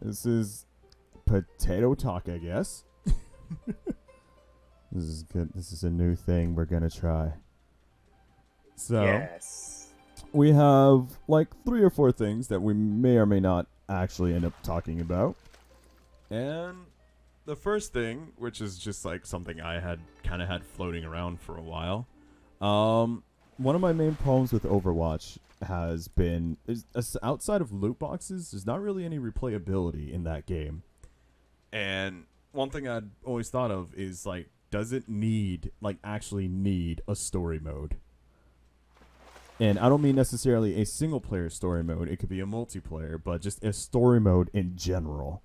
This is potato talk, I guess. This is good. This is a new thing we're gonna try. So Yes. we have like 3 or 4 things that we may or may not actually end up talking about. And the first thing, which is just like something I had kind of had floating around for a while, one of my main problems with Overwatch has been outside of loot boxes, there's not really any replayability in that game. And one thing I'd always thought of is like, does it need like actually need a story mode? And I don't mean necessarily a single player story mode. It could be a multiplayer, but just a story mode in general.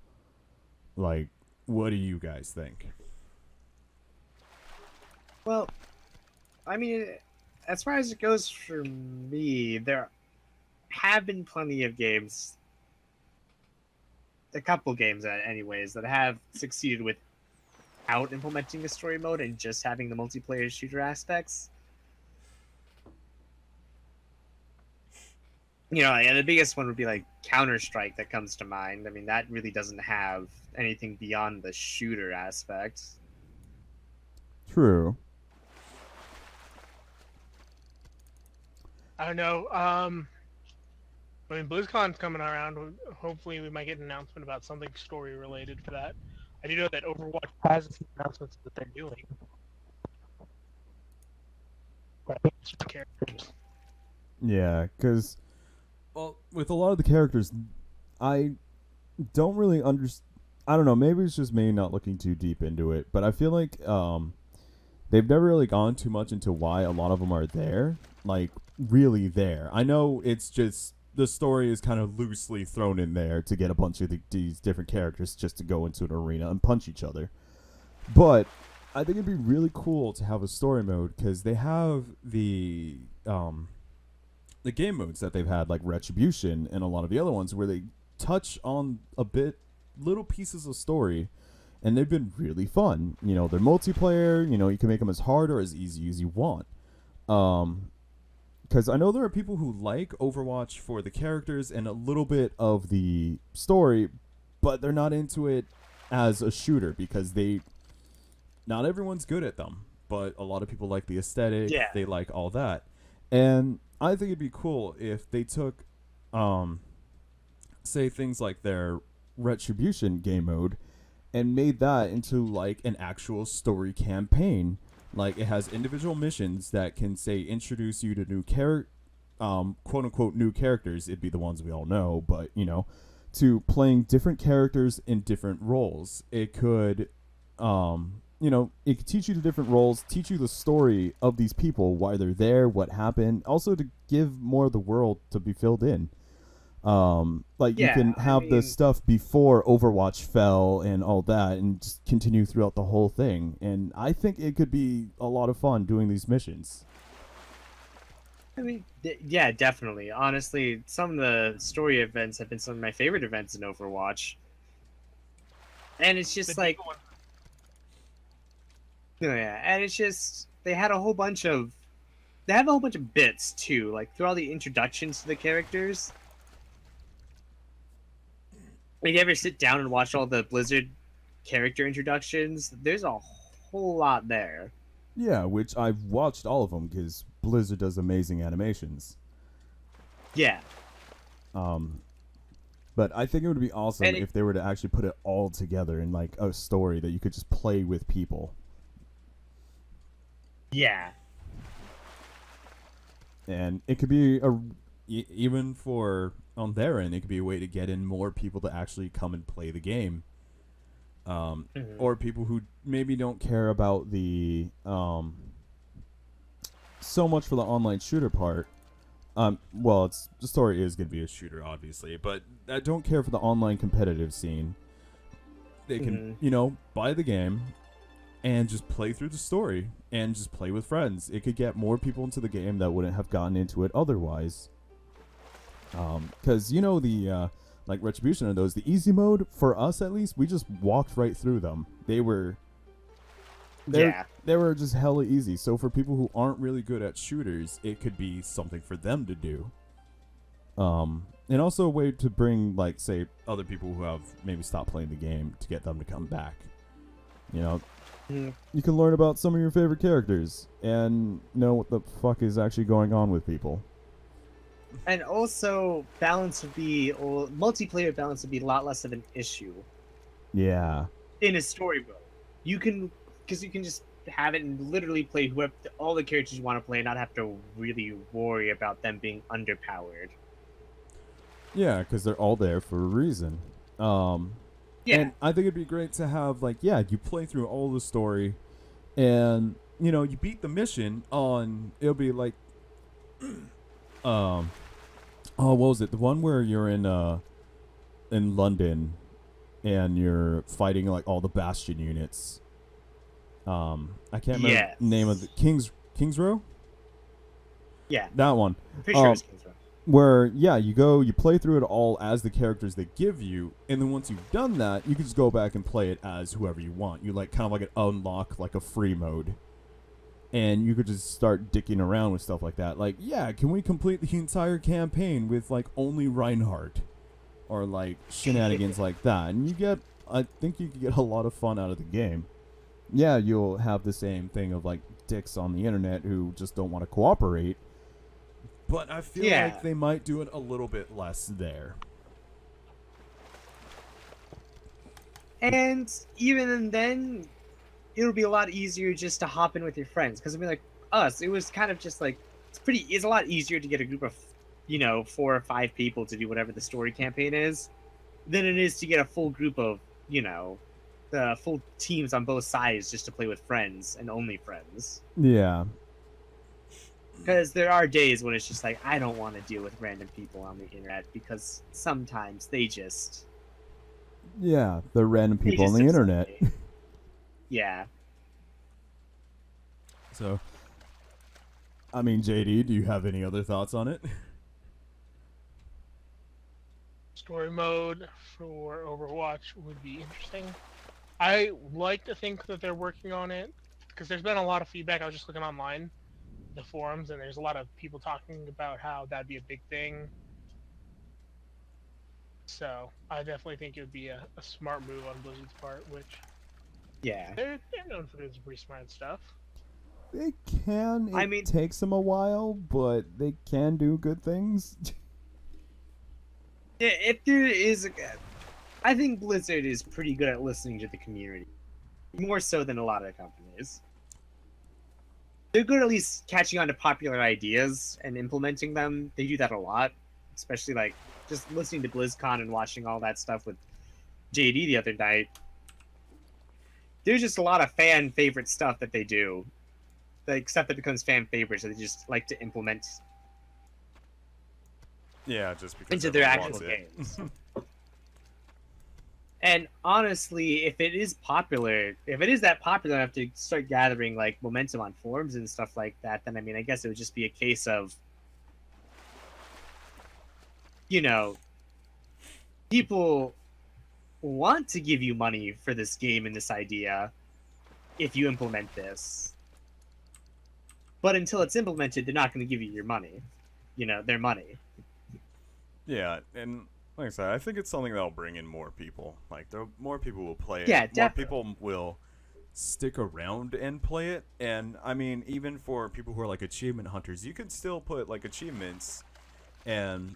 Like, what do you guys think? Well, I mean, as far as it goes for me, there have been plenty of games, a couple games, anyways, that have succeeded without implementing a story mode and just having the multiplayer shooter aspects. And the biggest one would be like Counter-Strike that comes to mind. I mean, that really doesn't have anything beyond the shooter aspect. True. I don't know. I mean, BlizzCon's coming around. Hopefully, we might get an announcement about something story related for that. I do know that Overwatch has some announcements that they're doing. But I think it's just characters. Yeah, because, well, with a lot of the characters, I don't really understand. I don't know. Maybe it's just me not looking too deep into it, but I feel like they've never really gone too much into why a lot of them are there. Like, really there. I know it's just the story is kind of loosely thrown in there to get a bunch of these different characters just to go into an arena and punch each other. But I think it'd be really cool to have a story mode because they have the game modes that they've had, like Retribution and a lot of the other ones, where they touch on little pieces of story, and they've been really fun. They're multiplayer. You can make them as hard or as easy as you want. Because I know there are people who like Overwatch for the characters and a little bit of the story, but they're not into it as a shooter because not everyone's good at them, but a lot of people like the aesthetic. Yeah. They like all that. And I think it'd be cool if they took, say, things like their Retribution game mode and made that into like an actual story campaign. Like, it has individual missions that can, say, introduce you to new quote unquote new characters. It'd be the ones we all know, but to playing different characters in different roles. It could it could teach you the different roles, teach you the story of these people, why they're there, what happened, also to give more of the world to be filled in. You can have the stuff before Overwatch fell and all that, and just continue throughout the whole thing. And I think it could be a lot of fun doing these missions. I mean, yeah, definitely. Honestly, some of the story events have been some of my favorite events in Overwatch. And it's just like, yeah, and it's just they have a whole bunch of bits too, like through all the introductions to the characters. If you ever sit down and watch all the Blizzard character introductions, there's a whole lot there. Yeah, which I've watched all of them because Blizzard does amazing animations. Yeah. But I think it would be awesome if they were to actually put it all together in like a story that you could just play with people. Yeah. And it could be even for on their end, it could be a way to get in more people to actually come and play the game. Or people who maybe don't care about the so much for the online shooter part. Well, the story is going to be a shooter, obviously, but I don't care for the online competitive scene. They can, buy the game and just play through the story and just play with friends. It could get more people into the game that wouldn't have gotten into it otherwise. Because, the like Retribution and those, the easy mode, for us at least, we just walked right through them. They were just hella easy. So for people who aren't really good at shooters, it could be something for them to do. and also a way to bring, like, say, other people who have maybe stopped playing the game to get them to come back. You know, Mhm. you can learn about some of your favorite characters and know what the fuck is actually going on with people. And also, multiplayer balance would be a lot less of an issue Yeah. in a story mode. Because you can just have it and literally play all the characters you want to play, and not have to really worry about them being underpowered. Yeah, because they're all there for a reason. Yeah, And I think it'd be great to have, like, yeah, you play through all the story, and you know, you beat the mission on. It'll be like, oh, what was it? The one where you're in London, and you're fighting like all the Bastion units. I can't remember Yes. the name of the King's Row. yeah. That one. I'm pretty sure it's King's Row. Where, yeah, you play through it all as the characters they give you, and then once you've done that, you can just go back and play it as whoever you want. You like kind of like unlock like a free mode, and you could just start dicking around with stuff like that. Like, yeah, can we complete the entire campaign with like only Reinhardt, or like shenanigans like that? And I think you can get a lot of fun out of the game. Yeah, you'll have the same thing of like dicks on the internet who just don't want to cooperate. But I feel Yeah. like they might do it a little bit less there. And even then, it'll be a lot easier just to hop in with your friends. Because I mean, like us, it was kind of just like it's a lot easier to get a group of 4 or 5 people to do whatever the story campaign is, than it is to get a full group of the full teams on both sides just to play with friends and only friends. Yeah. Because there are days when it's just like, I don't want to deal with random people on the internet, because sometimes they just Yeah, the random they people on just the upset internet. me. Yeah. So, I mean, JD, do you have any other thoughts on it? Story mode for Overwatch would be interesting. I like to think that they're working on it because there's been a lot of feedback. I was just looking online, the forums, and there's a lot of people talking about how that'd be a big thing. So I definitely think it would be a smart move on Blizzard's part, which Yeah. they're known for doing some pretty smart stuff. They can. I It mean- takes them a while, but they can do good things. Yeah, if there is I think Blizzard is pretty good at listening to the community. More so than a lot of companies. They're good at least catching on to popular ideas and implementing them. They do that a lot. Especially like just listening to BlizzCon and watching all that stuff with JD the other night. There's just a lot of fan favorite stuff that they do. Like stuff that becomes fan favorites that they just like to implement Yeah, just because into their everyone actual wants it. games. And honestly, if it is that popular enough to start gathering like momentum on forums and stuff like that, then I mean, I guess it would just be a case of, people want to give you money for this game and this idea if you implement this. But until it's implemented, they're not going to give you your money. Their money. Yeah, and like I said, I think it's something that'll bring in more people. Like, more people will play it. Yeah, More definitely. people will stick around and play it. And I mean, even for people who are like achievement hunters, you can still put like achievements and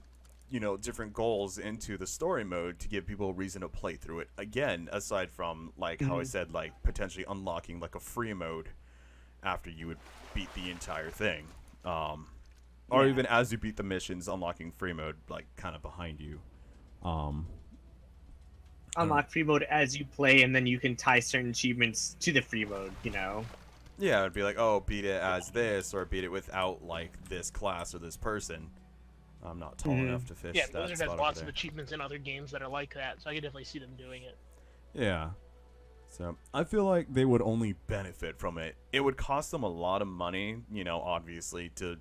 different goals into the story mode to give people a reason to play through it again. Aside from like how I said, like potentially unlocking like a free mode after you would beat the entire thing. Or Yeah. even as you beat the missions, unlocking free mode, like, kind of behind you. Unlock free mode as you play, and then you can tie certain achievements to the free mode, Yeah, it'd be like, oh, beat it as this, or beat it without, like, this class or this person. I'm not tall enough to fish Yeah, that Blizzard spot has over lots of there. achievements in other games that are like that, so I could definitely see them doing it. Yeah. So, I feel like they would only benefit from it. It would cost them a lot of money, obviously, to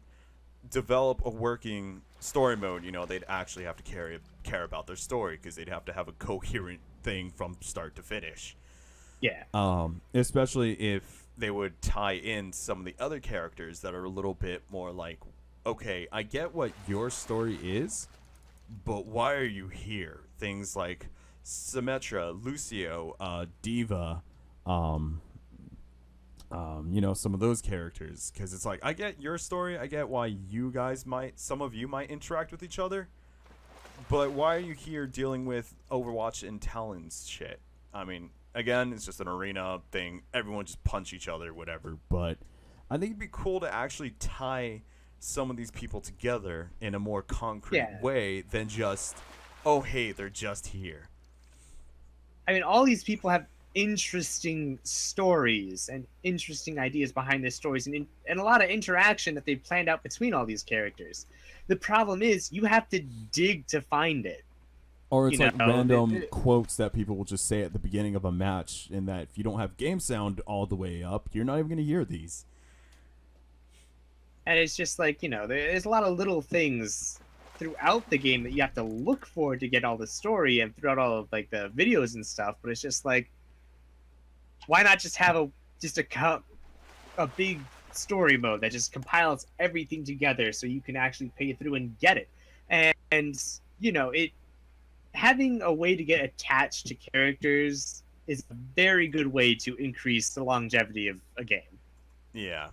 develop a working story mode. They'd actually have to care about their story, because they'd have to have a coherent thing from start to finish. Yeah. Especially if they would tie in some of the other characters that are a little bit more like, okay, I get what your story is, but why are you here? Things like Symmetra, Lucio, Diva, some of those characters, because it's like, I get your story, I get why some of you might interact with each other, but why are you here dealing with Overwatch and Talon's shit? I mean, again, it's just an arena thing, everyone just punch each other, whatever, but I think it'd be cool to actually tie some of these people together in a more concrete way than just, oh hey, they're just here. I mean, all these people have interesting stories and interesting ideas behind their stories, and a lot of interaction that they've planned out between all these characters. The problem is you have to dig to find it. Or it's like random quotes that people will just say at the beginning of a match, and that if you don't have game sound all the way up, you're not even going to hear these. And it's just like, there's a lot of little things throughout the game that you have to look for to get all the story and throughout all of like the videos and stuff. But it's just like, why not just have a big story mode that just compiles everything together so you can actually pay through and get it? And it having a way to get attached to characters is a very good way to increase the longevity of a game. Yeah.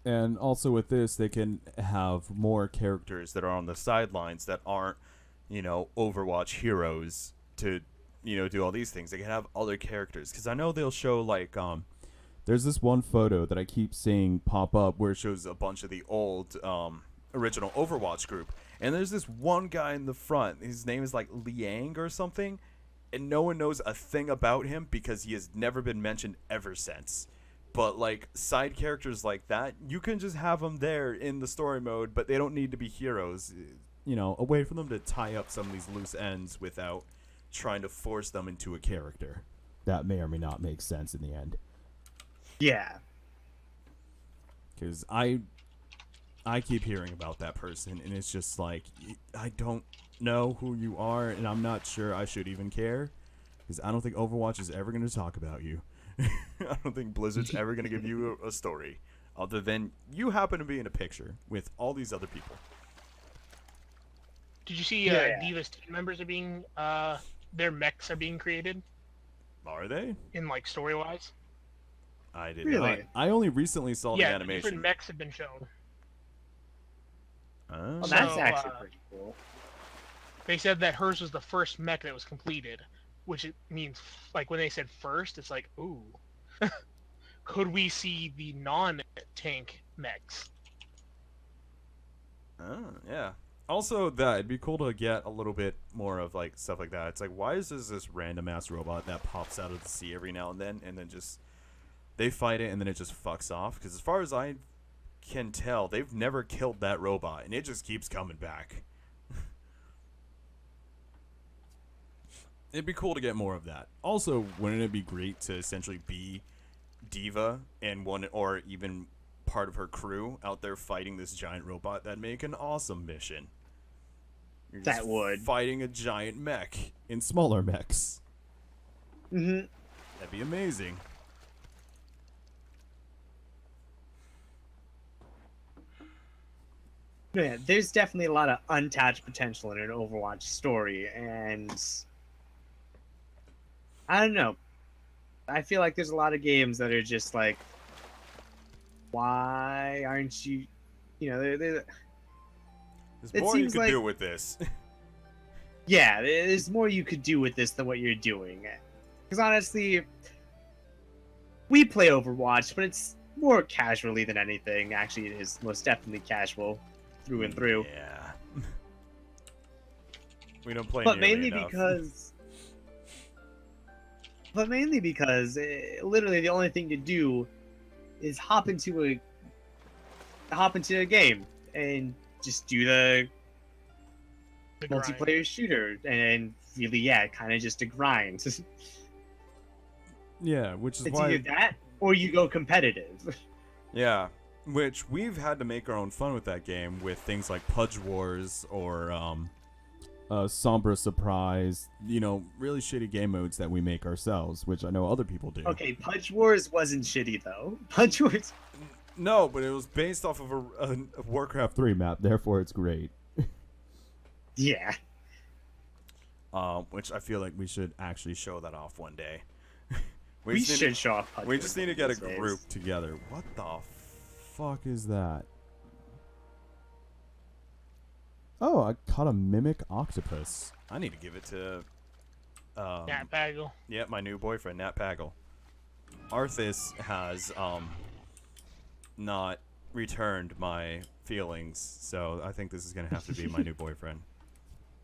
And also with this, they can have more characters that are on the sidelines that aren't, Overwatch heroes to, do all these things. They can have other characters. Because I know they'll show, like, there's this one photo that I keep seeing pop up where it shows a bunch of the old original Overwatch group. And there's this one guy in the front. His name is, like, Liang or something. And no one knows a thing about him because he has never been mentioned ever since. But, like, side characters like that, you can just have them there in the story mode, but they don't need to be heroes. A way for them to tie up some of these loose ends without trying to force them into a character that may or may not make sense in the end. Yeah. Because I keep hearing about that person, and it's just like, I don't know who you are, and I'm not sure I should even care, because I don't think Overwatch is ever going to talk about you. I don't think Blizzard's ever going to give you a story other than you happen to be in a picture with all these other people. Did you see Diva's team members are being their mechs are being created? Are they? In like story-wise? I did really? not. I only recently saw the animation. Different mechs have been shown. Oh, that's actually pretty cool. They said that hers was the first mech that was completed. Which it means, like, when they said first, it's like, ooh. Could we see the non-tank mechs? Oh, yeah. Also, it'd be cool to get a little bit more of, like, stuff like that. It's like, why is this random-ass robot that pops out of the sea every now and then just... They fight it, and then it just fucks off? Because as far as I can tell, they've never killed that robot, and it just keeps coming back. It'd be cool to get more of that. Also, wouldn't it be great to essentially be Diva and one or even part of her crew out there fighting this giant robot? That'd make an awesome mission. You're just fighting a giant mech in smaller mechs. Mm-hmm. That'd be amazing. Yeah, there's definitely a lot of untapped potential in an Overwatch story, and I don't know. I feel like there's a lot of games that are just like, why aren't you, there's more you could do with this. Yeah, there's more you could do with this than what you're doing. Because honestly, we play Overwatch, but it's more casually than anything. Actually, it is most definitely casual through and through. Yeah. We don't play but nearly mainly enough. because literally the only thing to do is hop into a game and just do the multiplayer grind. shooter, and really, kind of just a grind. Yeah, which is It's why either that or you go competitive. Yeah, which we've had to make our own fun with that game with things like Pudge Wars or Sombra Surprise, really shitty game modes that we make ourselves, which I know other people do. Okay, Pudge Wars wasn't shitty though. Pudge Wars. No, but it was based off of a Warcraft 3 map, therefore it's great. Yeah. Which I feel like we should actually show that off one day. We just need should to- show off Pudgy We just need to get a these days. group together. What the Fuck is that? Oh, I caught a mimic octopus. I need to give it to Nat Bagel. yeah, my new boyfriend, Nat Pagel. Arthas has not returned my feelings, so I think this is gonna have to be my new boyfriend.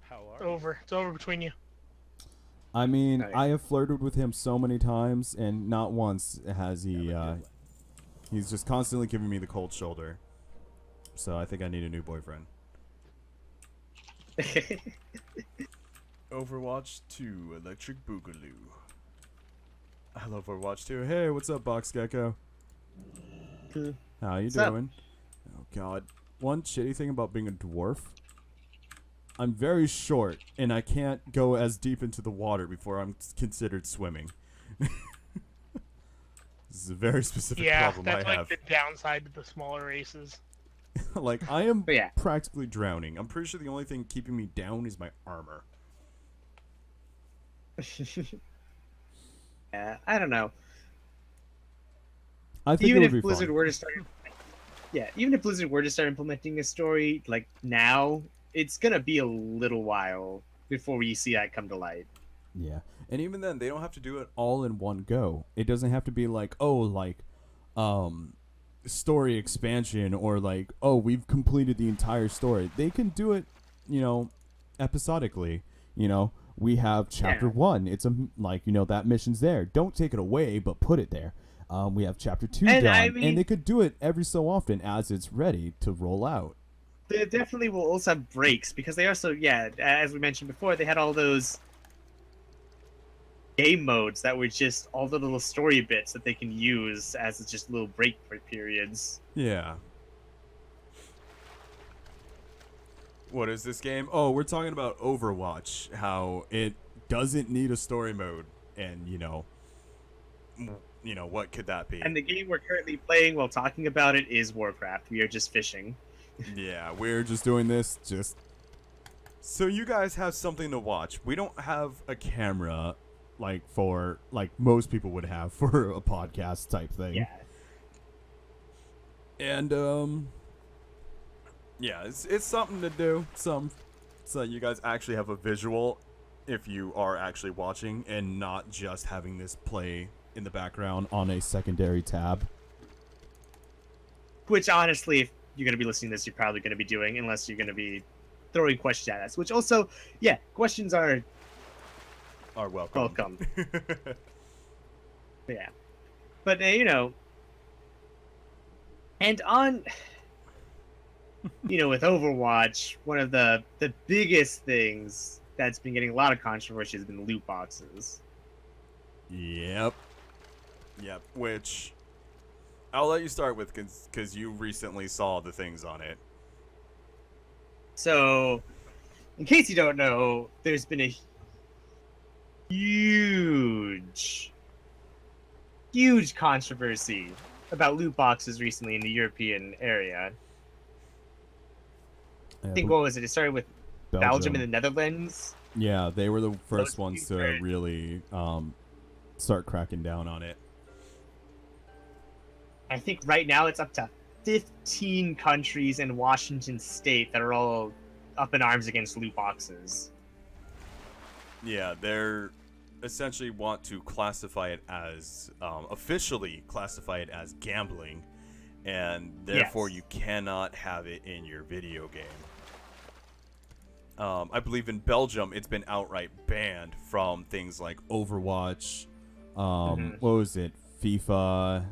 How It's are over. It's over between you. I mean, Nice. I have flirted with him so many times, and not once has he. He's just constantly giving me the cold shoulder. So I think I need a new boyfriend. Overwatch 2 Electric Boogaloo. I love Overwatch 2. Hey, what's up, Box Gecko? How you What's up? doing? Oh god. One shitty thing about being a dwarf. I'm very short, and I can't go as deep into the water before I'm considered swimming. This is a very specific Yeah, problem that's I like have. the downside to the smaller races. Like, I am But yeah. practically drowning. I'm pretty sure the only thing keeping me down is my armor. Yeah, I don't know. I think Even it if would be Blizzard fun. were to start, yeah, even if Blizzard were to start implementing a story like now, it's gonna be a little while before we see that come to light. Yeah. And even then, they don't have to do it all in one go. It doesn't have to be like, oh, like, story expansion, or like, oh, we've completed the entire story. They can do it, episodically. We have chapter Yeah. 1. It's like, that mission's there. Don't take it away, but put it there. We have chapter 2 And done, I mean- and they could do it every so often as it's ready to roll out. They definitely will also have breaks because they also, yeah, as we mentioned before, they had all those game modes that were just all the little story bits that they can use as just little break periods. Yeah. What is this game? Oh, we're talking about Overwatch. How it doesn't need a story mode, and what could that be? And the game we're currently playing while talking about it is Warcraft. We are just fishing. Yeah, we're just doing this just so you guys have something to watch. We don't have a camera like most people would have for a podcast type thing. Yeah. And yeah, it's something to do. So you guys actually have a visual if you are actually watching and not just having this play in the background on a secondary tab. Which honestly, if you're going to be listening to this, you're probably going to be doing, unless you're going to be throwing questions at us. Which also, yeah, questions are Welcome. welcome. Yeah. But, and on, with Overwatch, one of the biggest things that's been getting a lot of controversy has been loot boxes. Yep. Which I'll let you start with because you recently saw the things on it. So, in case you don't know, there's been a huge controversy about loot boxes recently in the European area. I think, what was it? It started with Belgium and the Netherlands. Yeah, they were the first Those ones two to were- really start cracking down on it. I think right now it's up to 15 countries in Washington State that are all up in arms against loot boxes. Yeah, they're essentially want to classify it as officially classify it as gambling, and therefore Yes. you cannot have it in your video game. I believe in Belgium it's been outright banned from things like Overwatch, Mhm. what was it? FIFA,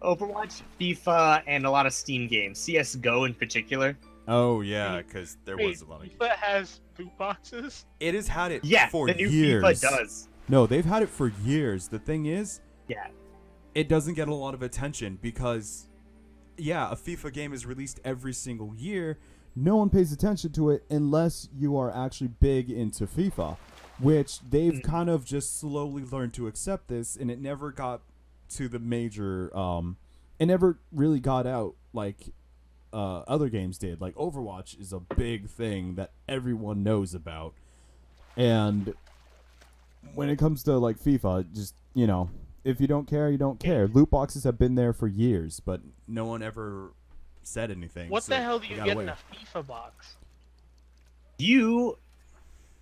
Overwatch, FIFA, and a lot of Steam games. CS:GO in particular. oh yeah, yeah, because there Wait, was a lot of. FIFA has loot boxes? it has had it Yeah, for the new years. FIFA does. No, they've had it for years. The thing is, Yeah. it doesn't get a lot of attention because, yeah, a FIFA game is released every single year. No one pays attention to it unless you are actually big into FIFA, which they've kind of just slowly learned to accept this, and it never got to the major, it never really got out, like, other games did. Like Overwatch is a big thing that everyone knows about, and when it comes to like FIFA, just if you don't care, you don't care. Loot boxes have been there for years, but No one ever said anything. What so the hell do we you gotta get wait. in a FIFA box?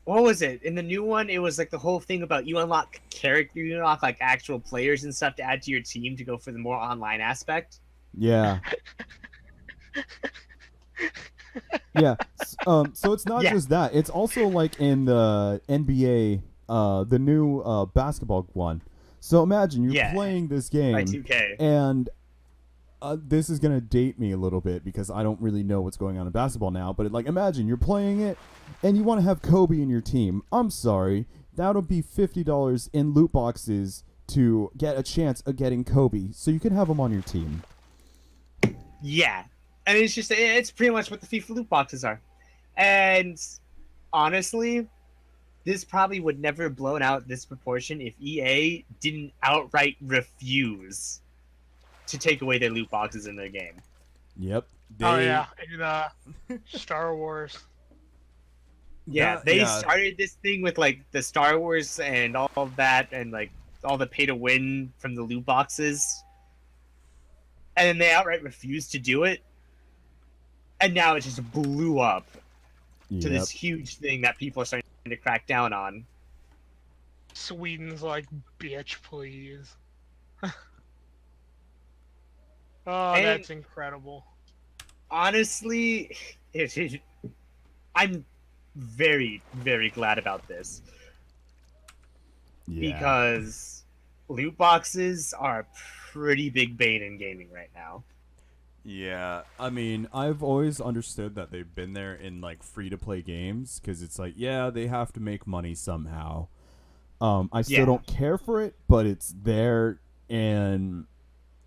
What was it in the new one? It was like the whole thing about you unlock like actual players and stuff to add to your team to go for the more online aspect. yeah. Yeah. So it's not Yeah. just that. It's also like in the NBA, the new basketball one. So imagine you're Yeah. playing this By game, 2K. and this is gonna date me a little bit because I don't really know what's going on in basketball now. But like, imagine you're playing it, and you want to have Kobe in your team. I'm sorry, that'll be $50 in loot boxes to get a chance of getting Kobe, so you can have him on your team. Yeah, and it's pretty much what the FIFA loot boxes are. And honestly, this probably would never have blown out this proportion if EA didn't outright refuse to take away their loot boxes in their game. Yep. Oh yeah, in Star Wars. Yeah, That- they yeah. started this thing with like the Star Wars and all of that, and like all the pay to win from the loot boxes, and then they outright refused to do it, and now it just blew up to Yep. this huge thing that people are starting to crack down on. Sweden's like, bitch, please. Oh, And- that's incredible. Honestly, I'm very, very glad about this Yeah. because loot boxes are a pretty big bane in gaming right now. Yeah. I mean, I've always understood that they've been there in like free to play games because it's like, yeah, they have to make money somehow. I still Yeah. don't care for it, but it's there, and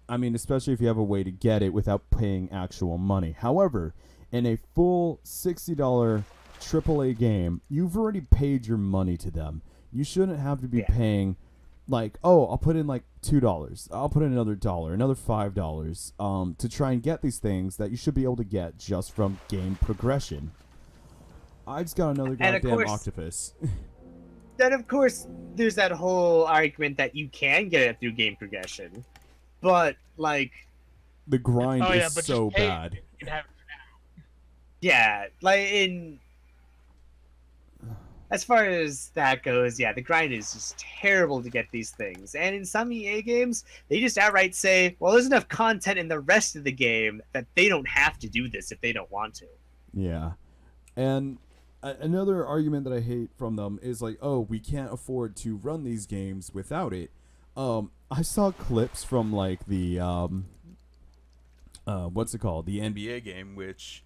I mean, especially if you have a way to get it without paying actual money. However, in a full $60 AAA game, you've already paid your money to them. You shouldn't have to be Yeah. paying like, oh, I'll put in like $2. I'll put in another $1, another $5, to try and get these things that you should be able to get just from game progression. I just got another And of goddamn course- octopus. Then, of course, there's that whole argument that you can get it through game progression, but like, The grind Oh, yeah, is but so just pay- bad. You can have yeah, as far as that goes, yeah, the grind is just terrible to get these things. And in some EA games, they just outright say, well, there's enough content in the rest of the game that they don't have to do this if they don't want to. Yeah. And another argument that I hate from them is like, oh, we can't afford to run these games without it. I saw clips from like the what's it called? The NBA game, which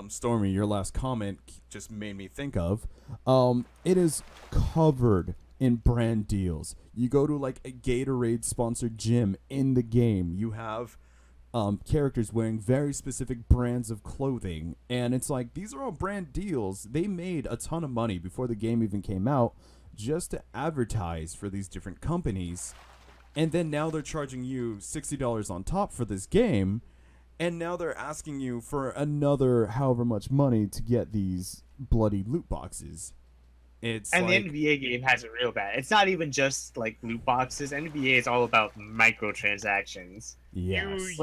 Stormy, your last comment just made me think of. It is covered in brand deals. You go to like a Gatorade sponsored gym in the game. You have characters wearing very specific brands of clothing, and it's like these are all brand deals. They made a ton of money before the game even came out just to advertise for these different companies, and then now they're charging you $60 on top for this game, and now they're asking you for another however much money to get these bloody loot boxes. It's And like, the NBA game has it real bad. It's not even just like loot boxes. NBA is all about microtransactions. yes.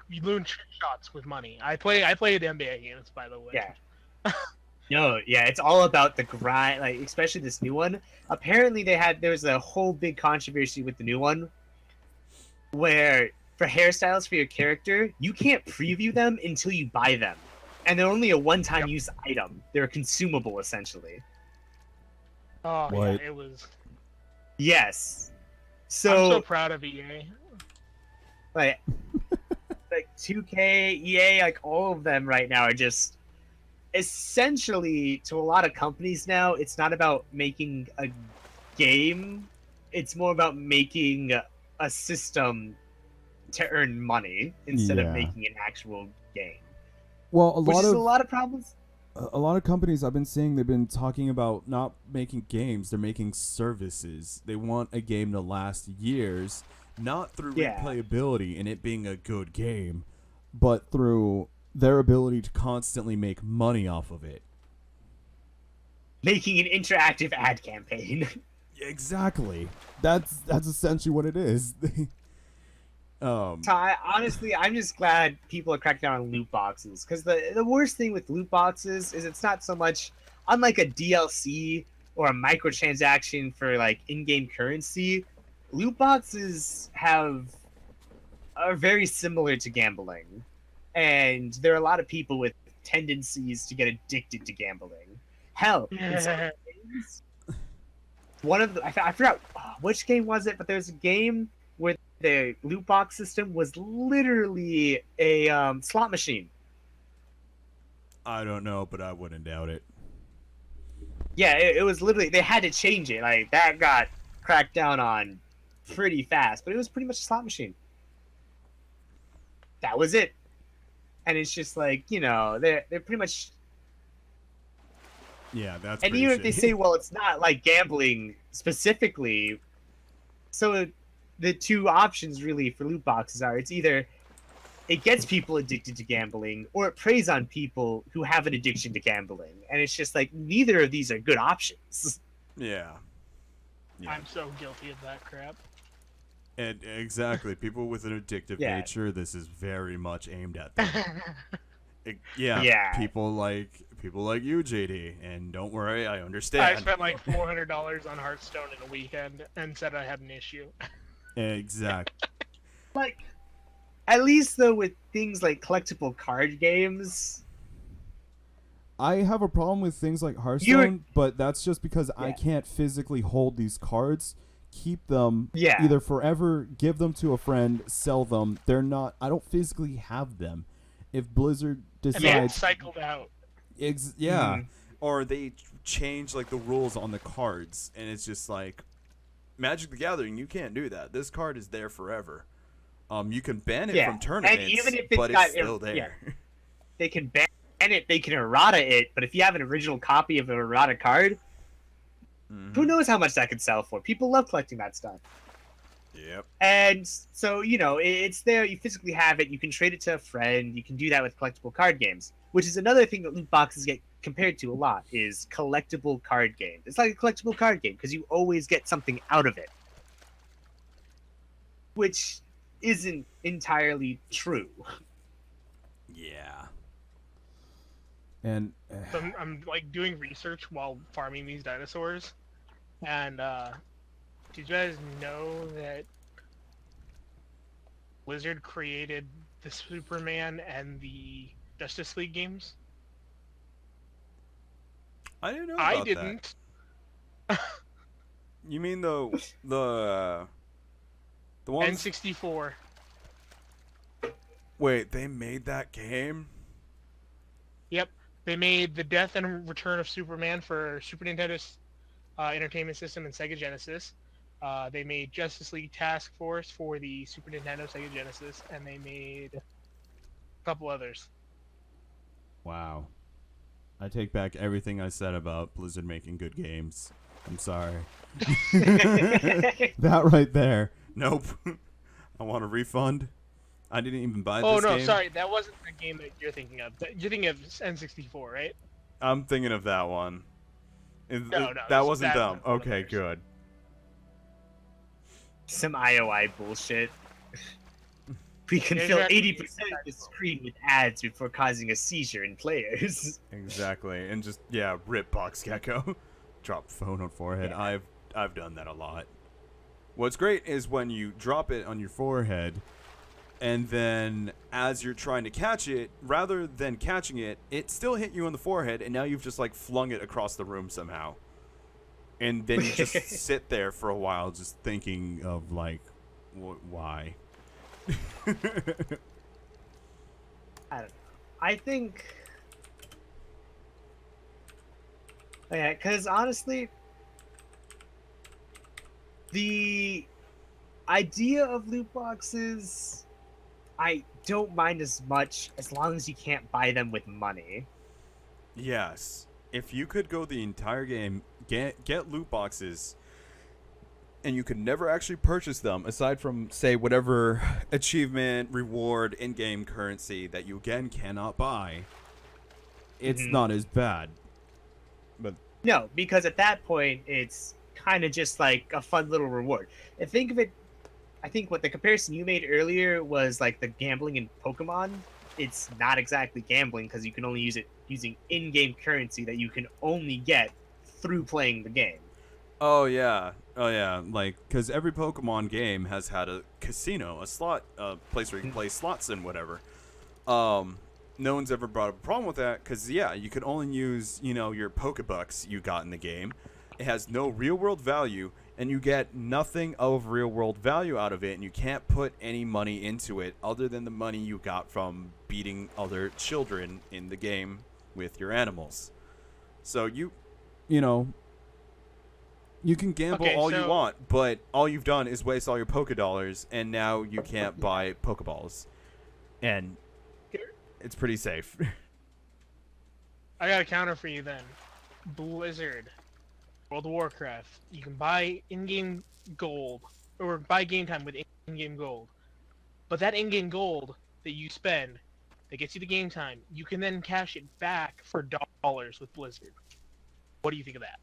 you learn trick shots with money. I played NBA games, by the way. Yeah. No, yeah, it's all about the grind. Like, especially this new one. Apparently, there was a whole big controversy with the new one, where for hairstyles for your character, you can't preview them until you buy them, and they're only a one-time use item. They're a consumable, essentially. Oh What? yeah, it was. Yes. I'm So, so proud of EA. like 2K, EA, like all of them right now are just essentially, to a lot of companies now, it's not about making a game, it's more about making a system to earn money instead Yeah. of making an actual game. Well, a Which lot is of a lot of problems. a lot of companies I've been seeing, they've been talking about not making games, they're making services. They want a game to last years, not through Yeah. replayability and it being a good game, but through their ability to constantly make money off of it. Making an interactive ad campaign. Exactly. That's essentially what it is. So I'm just glad people are cracking down on loot boxes, because the worst thing with loot boxes is it's not so much, unlike a DLC or a microtransaction for like in-game currency, loot boxes are very similar to gambling, and there are a lot of people with tendencies to get addicted to gambling. Hell, in some games, one of the, I forgot which game was it, but there's a game where the loot box system was literally a slot machine. I don't know, but I wouldn't doubt it. Yeah, it was literally, they had to change it. Like, that got cracked down on pretty fast, but it was pretty much a slot machine. That was it. And it's just like, they're pretty much. Yeah, that's. And even if they say, well, it's not like gambling specifically, so the two options really for loot boxes are, it's either it gets people addicted to gambling, or it preys on people who have an addiction to gambling. And it's just like, neither of these are good options. Yeah. I'm so guilty of that crap. And exactly, people with an addictive nature, this is very much aimed at them. People like you, JD, and don't worry, I understand. I spent like $400 on Hearthstone in a weekend and said I had an issue. Exactly. Like, at least though with things like collectible card games, I have a problem with things like Hearthstone, but that's just because I can't physically hold these cards, keep them, either forever, give them to a friend, sell them. They're not. I don't physically have them. If Blizzard decides, and they cycled out. Or they change like the rules on the cards, and it's just like Magic the Gathering. You can't do that. This card is there forever. You can ban it from tournaments, and even if but it's still there. They can ban it, they can errata it, but if you have an original copy of an errata card, who knows how much that could sell for? People love collecting that stuff. Yep. And so, it's there, you physically have it, you can trade it to a friend, you can do that with collectible card games, which is another thing that loot boxes get compared to a lot, is collectible card games. It's like a collectible card game, because you always get something out of it. Which isn't entirely true. Yeah. And So I'm like doing research while farming these dinosaurs, and did you guys know that Blizzard created the Superman and the Justice League games? I didn't know about I didn't. That. You mean the ones? N64. Wait, they made that game? Yep. They made the Death and Return of Superman for Super Nintendo's Entertainment System and Sega Genesis. They made Justice League Task Force for the Super Nintendo, Sega Genesis, and they made a couple others. wow. I take back everything I said about Blizzard making good games. I'm sorry. That right there. Nope. I want a refund. I didn't even buy this game. Oh, no, sorry. That wasn't the game that you're thinking of. You're thinking of N64, right? I'm thinking of that one. No, that wasn't dumb. Okay, good. Some IOI bullshit. We can Yeah, fill exactly. 80% of the screen with ads before causing a seizure in players. Exactly. And just, rip Box Gecko. Drop phone on forehead. Yeah. I've done that a lot. What's great is when you drop it on your forehead, and then as you're trying to catch it, rather than catching it, it still hit you on the forehead, and now you've just like flung it across the room somehow. And then you just sit there for a while just thinking of like, why? I don't know. I think... Yeah, because honestly, the idea of loot boxes, I don't mind as much as long as you can't buy them with money. Yes. If you could go the entire game, get loot boxes, and you can never actually purchase them aside from, say, whatever achievement, reward, in-game currency that you again cannot buy, it's not as bad. But No, because at that point, it's kind of just like a fun little reward. And think of it, I think what the comparison you made earlier was like the gambling in Pokemon. It's not exactly gambling because you can only use it using in-game currency that you can only get through playing the game. oh yeah, like because every Pokemon game has had a casino, a slot, place where you can play slots and whatever. No one's ever brought up a problem with that because you can only use your Pokebucks you got in the game. It has no real world value, and you get nothing of real world value out of it, and you can't put any money into it other than the money you got from beating other children in the game with your animals. So you can gamble all you want, but all you've done is waste all your $Poké, and now you can't buy Pokeballs. And it's pretty safe. I got a counter for you then. Blizzard, World of Warcraft. You can buy in-game gold, or buy game time with in-game gold. But that in-game gold that you spend, that gets you the game time, you can then cash it back for dollars with Blizzard. What do you think of that?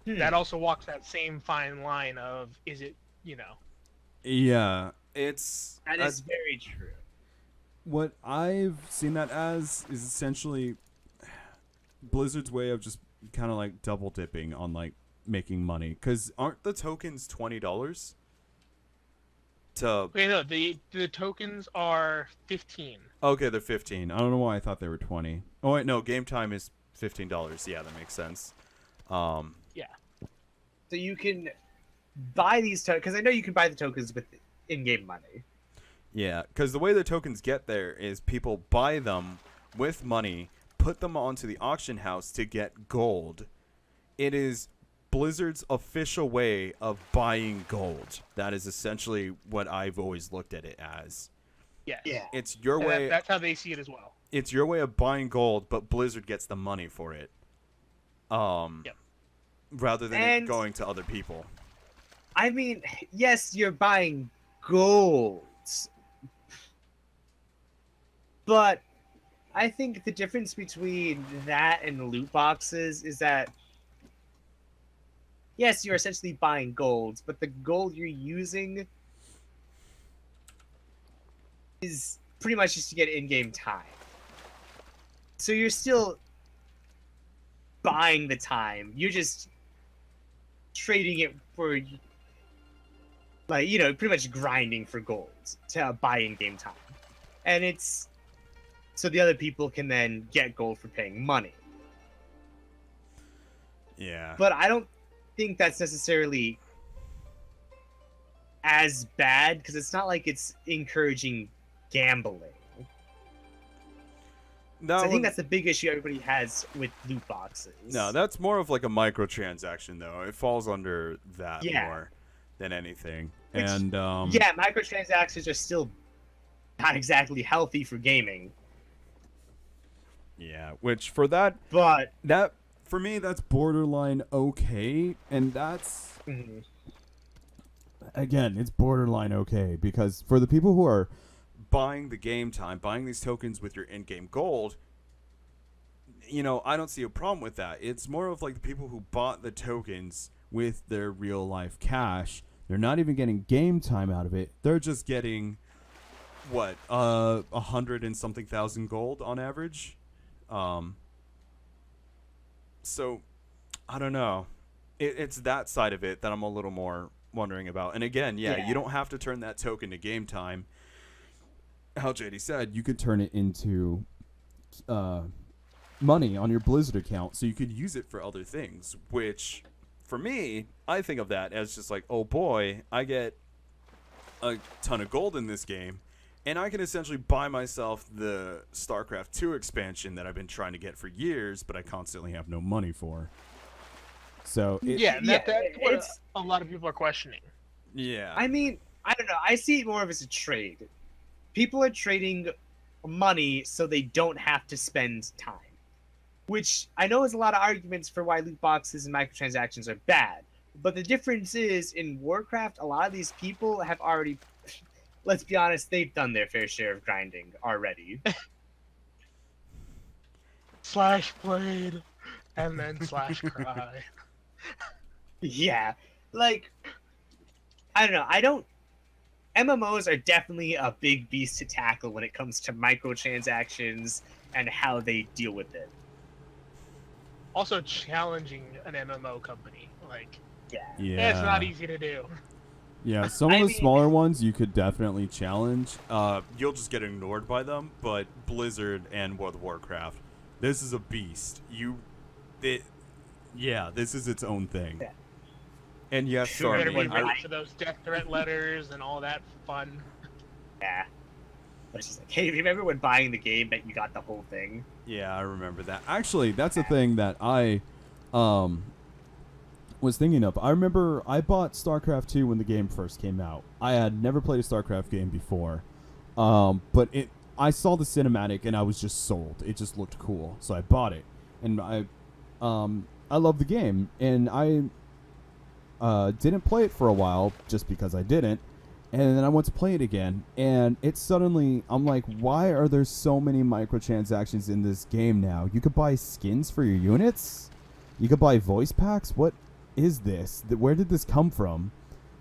That also walks that same fine line of, is it, Yeah, That is very true. what I've seen that as is essentially Blizzard's way of just kind of like double dipping on like making money. Because aren't the tokens $20? Okay, no, the tokens are 15. Okay, they're 15. I don't know why I thought they were 20. Oh wait, no, game time is $15. Yeah, that makes sense. Yeah. So you can buy these tokens, because I know you can buy the tokens with in-game money. Yeah, because the way the tokens get there is people buy them with money, put them onto the auction house to get gold. It is Blizzard's official way of buying gold. That is essentially what I've always looked at it as. Yes. Yeah. It's your way. That's how they see it as well. It's your way of buying gold, but Blizzard gets the money for it. Yep. Rather than it going to other people. I mean, yes, you're buying gold, but I think the difference between that and loot boxes is that, yes, you're essentially buying gold, but the gold you're using is pretty much just to get in-game time. So you're still buying the time. You're just trading it for, like, pretty much grinding for gold to buy in-game time. And it's so the other people can then get gold for paying money. Yeah. But I don't think that's necessarily as bad, because it's not like it's encouraging gambling. So I think that's the big issue everybody has with loot boxes. No, that's more of like a microtransaction, though. It falls under that more than anything. And yeah, microtransactions are still not exactly healthy for gaming. Yeah, which for that for me that's borderline okay, and that's again, it's borderline okay, because for the people who are buying the game time, buying these tokens with your in-game gold, I don't see a problem with that. It's more of like the people who bought the tokens with their real life cash. They're not even getting game time out of it. They're just getting 100 and something thousand gold on average. So I don't know. It's that side of it that I'm a little more wondering about. And again, you don't have to turn that token to game time. How JD said, you could turn it into money on your Blizzard account, so you could use it for other things, which for me, I think of that as just like, oh boy, I get a ton of gold in this game, and I can essentially buy myself the StarCraft 2 expansion that I've been trying to get for years, but I constantly have no money for. So that's what a lot of people are questioning. Yeah. I mean, I don't know. I see it more of as a trade. People are trading money so they don't have to spend time, which I know is a lot of arguments for why loot boxes and microtransactions are bad. But the difference is, in Warcraft, a lot of these people have already, let's be honest, they've done their fair share of grinding already. Slash played, and then slash cry. Yeah, like, I don't know. MMOs are definitely a big beast to tackle when it comes to microtransactions and how they deal with it. Also challenging an MMO company. Like, Yeah. it's not easy to do. Yeah, some of I the mean- smaller ones you could definitely challenge. You'll just get ignored by them. But Blizzard and World of Warcraft, this is a beast. This is its own thing. Yeah. And yes, Sure, You're Stormy, gonna be I- ready for those death threat letters and all that fun. Yeah. It's just like, hey, remember when buying the game that you got the whole thing? yeah, I remember that. Actually, that's a thing that I was thinking of. I remember I bought StarCraft 2 when the game first came out. I had never played a StarCraft game before. But I saw the cinematic and I was just sold. It just looked cool. So I bought it. And I love the game, and I didn't play it for a while just because I didn't. And then I went to play it again, and it suddenly, I'm like, why are there so many microtransactions in this game now? You could buy skins for your units? You could buy voice packs? What is this? Where did this come from?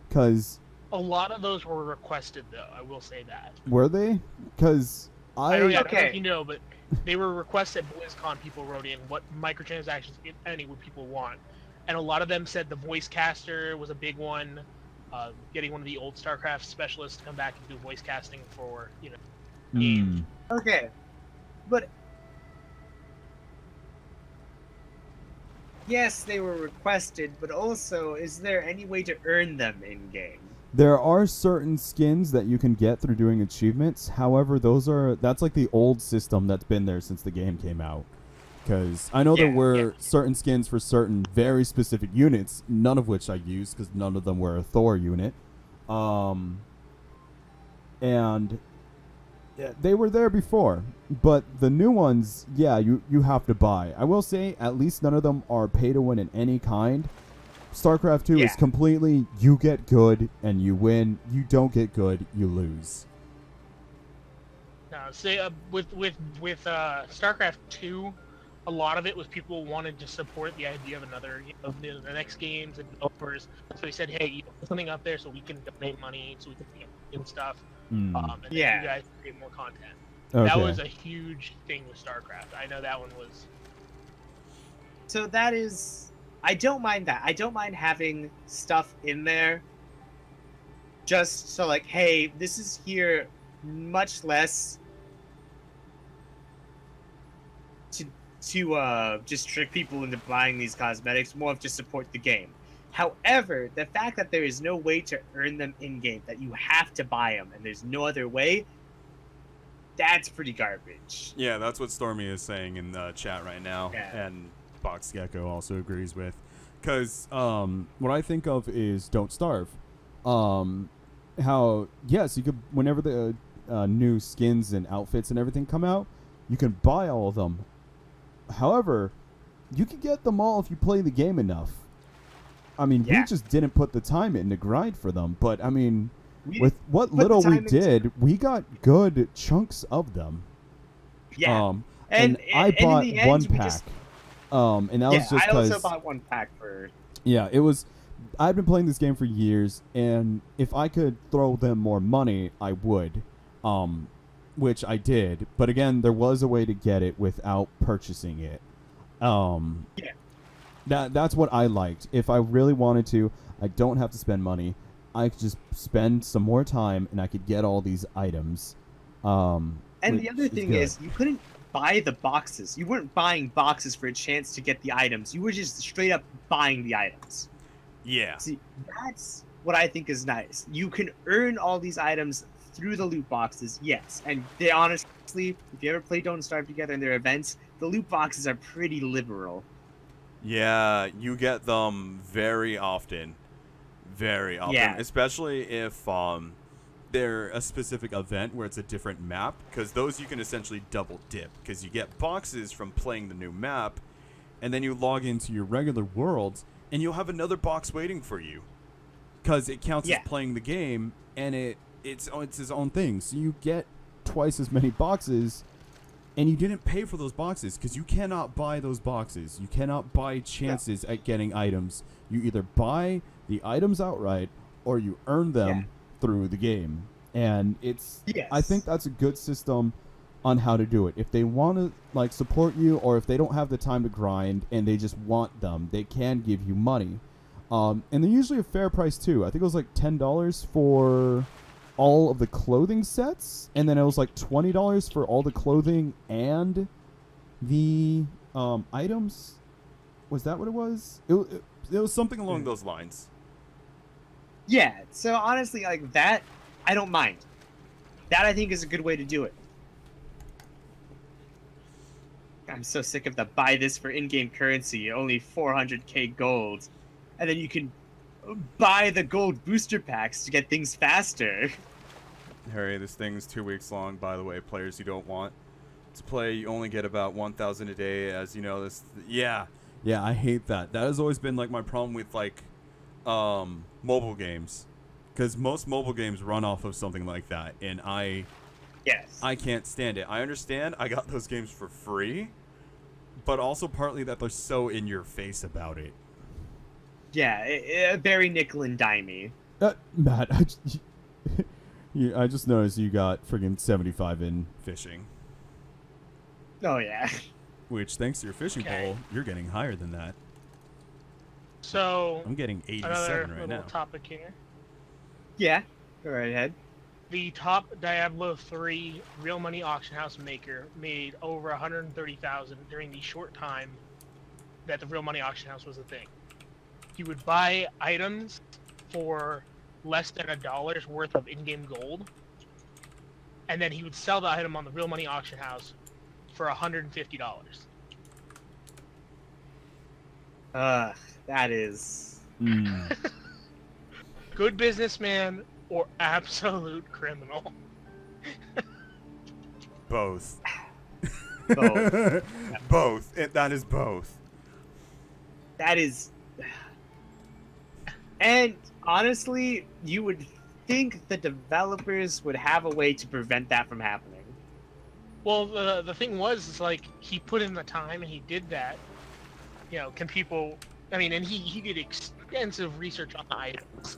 Because, A lot of those were requested, though. I will say that. were they? Because I don't know Okay. if you know, but they were requests at BlizzCon. People wrote in what microtransactions, if any, would people want, and a lot of them said the voice caster was a big one. Getting one of the old StarCraft specialists to come back and do voice casting for games. Okay. But yes, they were requested, but also, is there any way to earn them in game? There are certain skins that you can get through doing achievements. However, that's like the old system that's been there since the game came out. Because I know there were certain skins for certain very specific units, none of which I used because none of them were a Thor unit. And they were there before. But the new ones, you have to buy. I will say, at least none of them are pay to win in any kind. StarCraft 2 is completely, you get good and you win. You don't get good, you lose. No, say with StarCraft 2, a lot of it was people wanted to support the idea of another, the next games and developers. So they said, hey, put something up there so we can donate money, so we can do stuff, and then you guys can create more content. Okay. That was a huge thing with StarCraft. I know that one was. So that is, I don't mind that. I don't mind having stuff in there. Just so like, hey, this is here much less to just trick people into buying these cosmetics, more of just support the game. However, the fact that there is no way to earn them in game, that you have to buy them and there's no other way, that's pretty garbage. Yeah, that's what Stormy is saying in the chat right now, Yeah. and Box Gecko also agrees with. Because what I think of is Don't Starve. How, yes, you could, whenever the new skins and outfits and everything come out, you can buy all of them. However, you can get them all if you play the game enough. I mean, we just didn't put the time in to grind for them, but I mean, with what little we did, we got good chunks of them. Yeah. And I bought one pack. And that was just I also because. bought one pack for. Yeah, it was. I've been playing this game for years, and if I could throw them more money, I would. Which I did, but again, there was a way to get it without purchasing it. That's what I liked. If I really wanted to, I don't have to spend money. I could just spend some more time, and I could get all these items. And the other thing is, you couldn't buy the boxes. You weren't buying boxes for a chance to get the items. You were just straight up buying the items. Yeah. See, that's what I think is nice. You can earn all these items through the loot boxes, yes. And they honestly, if you ever play Don't Starve together in their events, the loot boxes are pretty liberal. Yeah, you get them very often. Very often. Yeah. Especially if they're a specific event where it's a different map, because those you can essentially double dip, because you get boxes from playing the new map, and then you log into your regular world, and you'll have another box waiting for you because it counts Yeah. as playing the game, and it's its own thing. So you get twice as many boxes, and you didn't pay for those boxes because you cannot buy those boxes. You cannot buy chances at getting items. You either buy the items outright or you earn them Yeah. through the game. And it's Yes. I think that's a good system on how to do it. If they want to like support you, or if they don't have the time to grind and they just want them, they can give you money. And they're usually a fair price too. I think it was like $10 for all of the clothing sets, and then it was like $20 for all the clothing and the items. Was that what it was? It was something along those lines. Yeah, so honestly, like that, I don't mind. That I think is a good way to do it. I'm so sick of the buy this for in-game currency, only 400k gold, and then you can buy the gold booster packs to get things faster. Harry, this thing's 2 weeks long, by the way. Players you don't want to play, you only get about 1,000 a day, as you know. Yeah, I hate that. That has always been like my problem with like mobile games, because most mobile games run off of something like that, and Yes. I can't stand it. I understand I got those games for free, but also partly that they're so in your face about it. Yeah, very nickel and dimey. Matt, I just noticed you got friggin' 75 in Fishing, Oh yeah. which thanks to your fishing Okay. pole, you're getting higher than that. So I'm getting 87 another right little now. topic here. Yeah. Go right ahead. The top Diablo 3 real money auction house maker made over 130,000 during the short time that the real money auction house was a thing. He would buy items for less than $1 worth of in-game gold, and then he would sell the item on the real money auction house for $150. That is. Good businessman or absolute criminal? Both. Both. Both. That is both. That is. And honestly, you would think the developers would have a way to prevent that from happening. Well, the thing was, is like he put in the time and he did that. You know, can people? I mean, and he did extensive research on the items.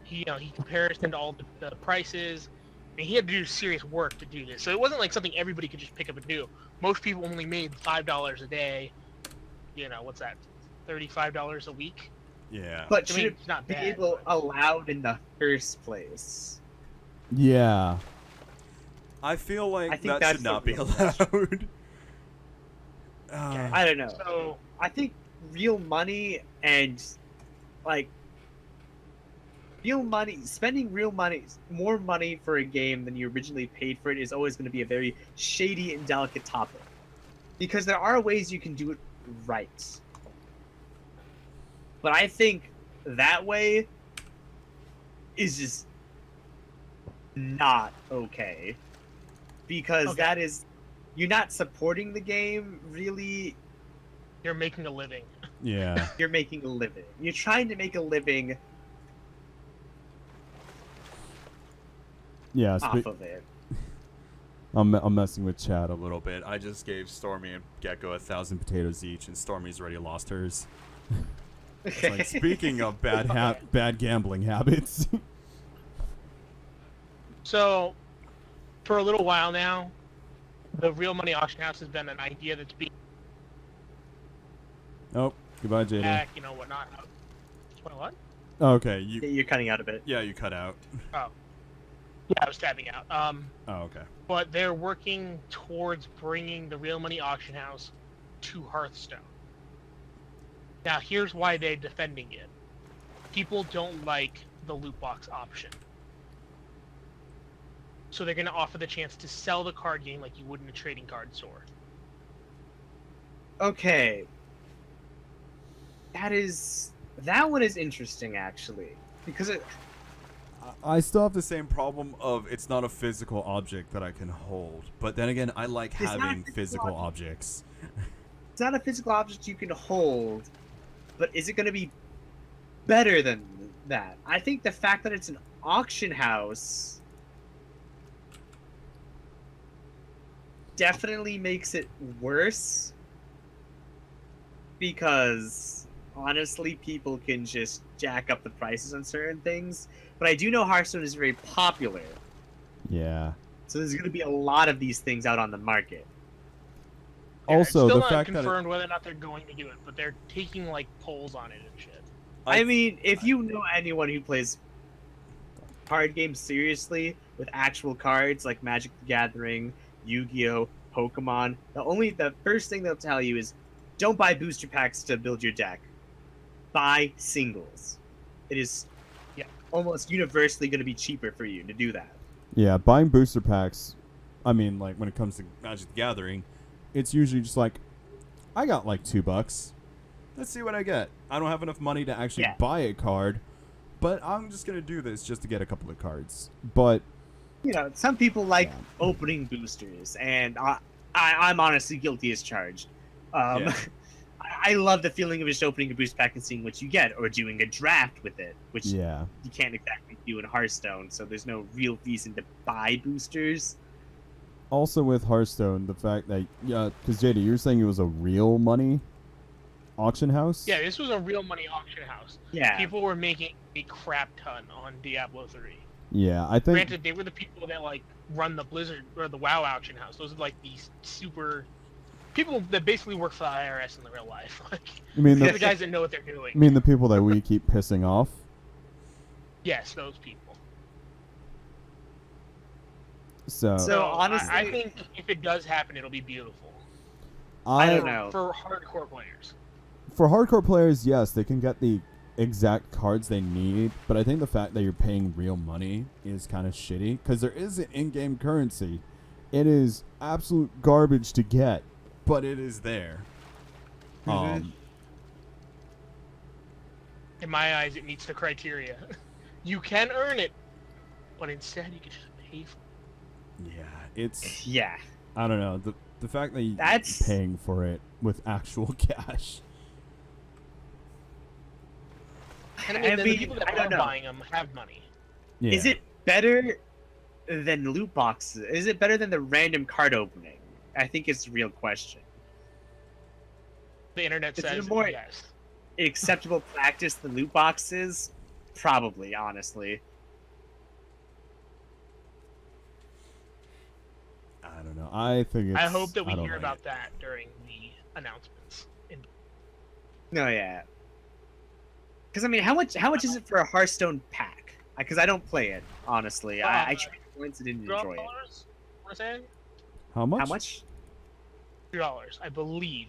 He comparison to all the prices. I mean, he had to do serious work to do this. So it wasn't like something everybody could just pick up and do. Most people only made $5 a day. You know, what's that? $35 a week. Yeah. But I should mean, it it's not be bad, able but- allowed in the first place? Yeah. I feel like I think that that's should the not be real allowed. I don't know. So I think real money and like real money, spending real money, more money for a game than you originally paid for it is always going to be a very shady and delicate topic. Because there are ways you can do it right. But I think that way is just not okay. Because Okay. that is, you're not supporting the game, really. you're making a living. Yeah. You're making a living. You're trying to make a living Yeah. off of it. I'm messing with Chad A little bit. I just gave Stormy and Gecko 1,000 potatoes each, and Stormy's already lost hers. It's like, speaking of bad gambling habits. So, for a little while now, the real money auction house has been an idea that's being Oh, goodbye, JD. back, you know, whatnot. What? Okay, You're cutting out a bit. Yeah, you cut out. Oh. Yeah, I was tapping out. Oh, okay. But they're working towards bringing the real money auction house to Hearthstone. Now, here's why they're defending it. People don't like the loot box option. So they're going to offer the chance to sell the card game like you would in a trading card store. Okay. That one is interesting, actually. Because I still have The same problem of it's not a physical object that I can hold. But then again, I like It's not a having physical physical object. objects. it's not a physical object you can hold, but is it going to be better than that? I think the fact that it's an auction house definitely makes it worse, because honestly, people can just jack up the prices on certain things. But I do know Hearthstone is very popular, Yeah. so there's going to be a lot of these things out on the market. Yeah, it's Also, still the not fact that confirmed whether or not they're going to do it, but they're taking like polls on it and shit. I mean, if you know anyone who plays card games seriously with actual cards like Magic the Gathering, Yu-Gi-Oh, Pokemon, the first thing they'll tell you is don't buy booster packs to build your deck. Buy singles. It is almost universally going to be cheaper for you to do that. yeah, buying booster packs, I mean, like when it comes to Magic the Gathering, it's usually just like, I got like $2. Let's see what I get. I don't have enough money to actually buy a card, but I'm just gonna do this just to get a couple of cards. But you know, some people like opening boosters, and I'm honestly guilty as charged. I love the feeling of just opening a boost pack and seeing what you get, or doing a draft with it, which you can't exactly do in Hearthstone, so there's no real reason to buy boosters. Also with Hearthstone, the fact that, because JD, you're saying it was a real money auction house? Yeah, this was a real money auction house. Yeah. People were making a crap ton on Diablo 3. Yeah, I think... Granted, they were the people that, like, run the Blizzard, or the WoW auction house. Those are, like, these super... people that basically work for the IRS in the real life. Like, I mean, the guys that know what they're doing. I mean the people that we keep pissing off? Yes, those people. So honestly, I think if it does happen, it'll be beautiful. I don't know. For hardcore players. For hardcore players, yes, they can get the exact cards they need, but I think the fact that you're paying real money is kind of shitty, because there is an in-game currency. It is absolute garbage to get, but it is there. Mm-hmm. In my eyes, it meets the criteria. You can earn it, but instead you can just pay for it. Yeah, it's... Yeah. I don't know. The fact that you're paying for it with actual cash. And I mean, the people that are buying them have money. Yeah. Is it better than loot boxes? Is it better than the random card opening? I think it's the real question. The internet Is says it more yes. acceptable practice than loot boxes? Probably, honestly. I don't know. I think it's... I hope that we hear like about that during the announcements. No, yeah. Because I mean, how much is it for a Hearthstone pack? Because I don't play it, honestly. I tried it once and didn't enjoy it. What am I saying? How much? How much? $3, I believe.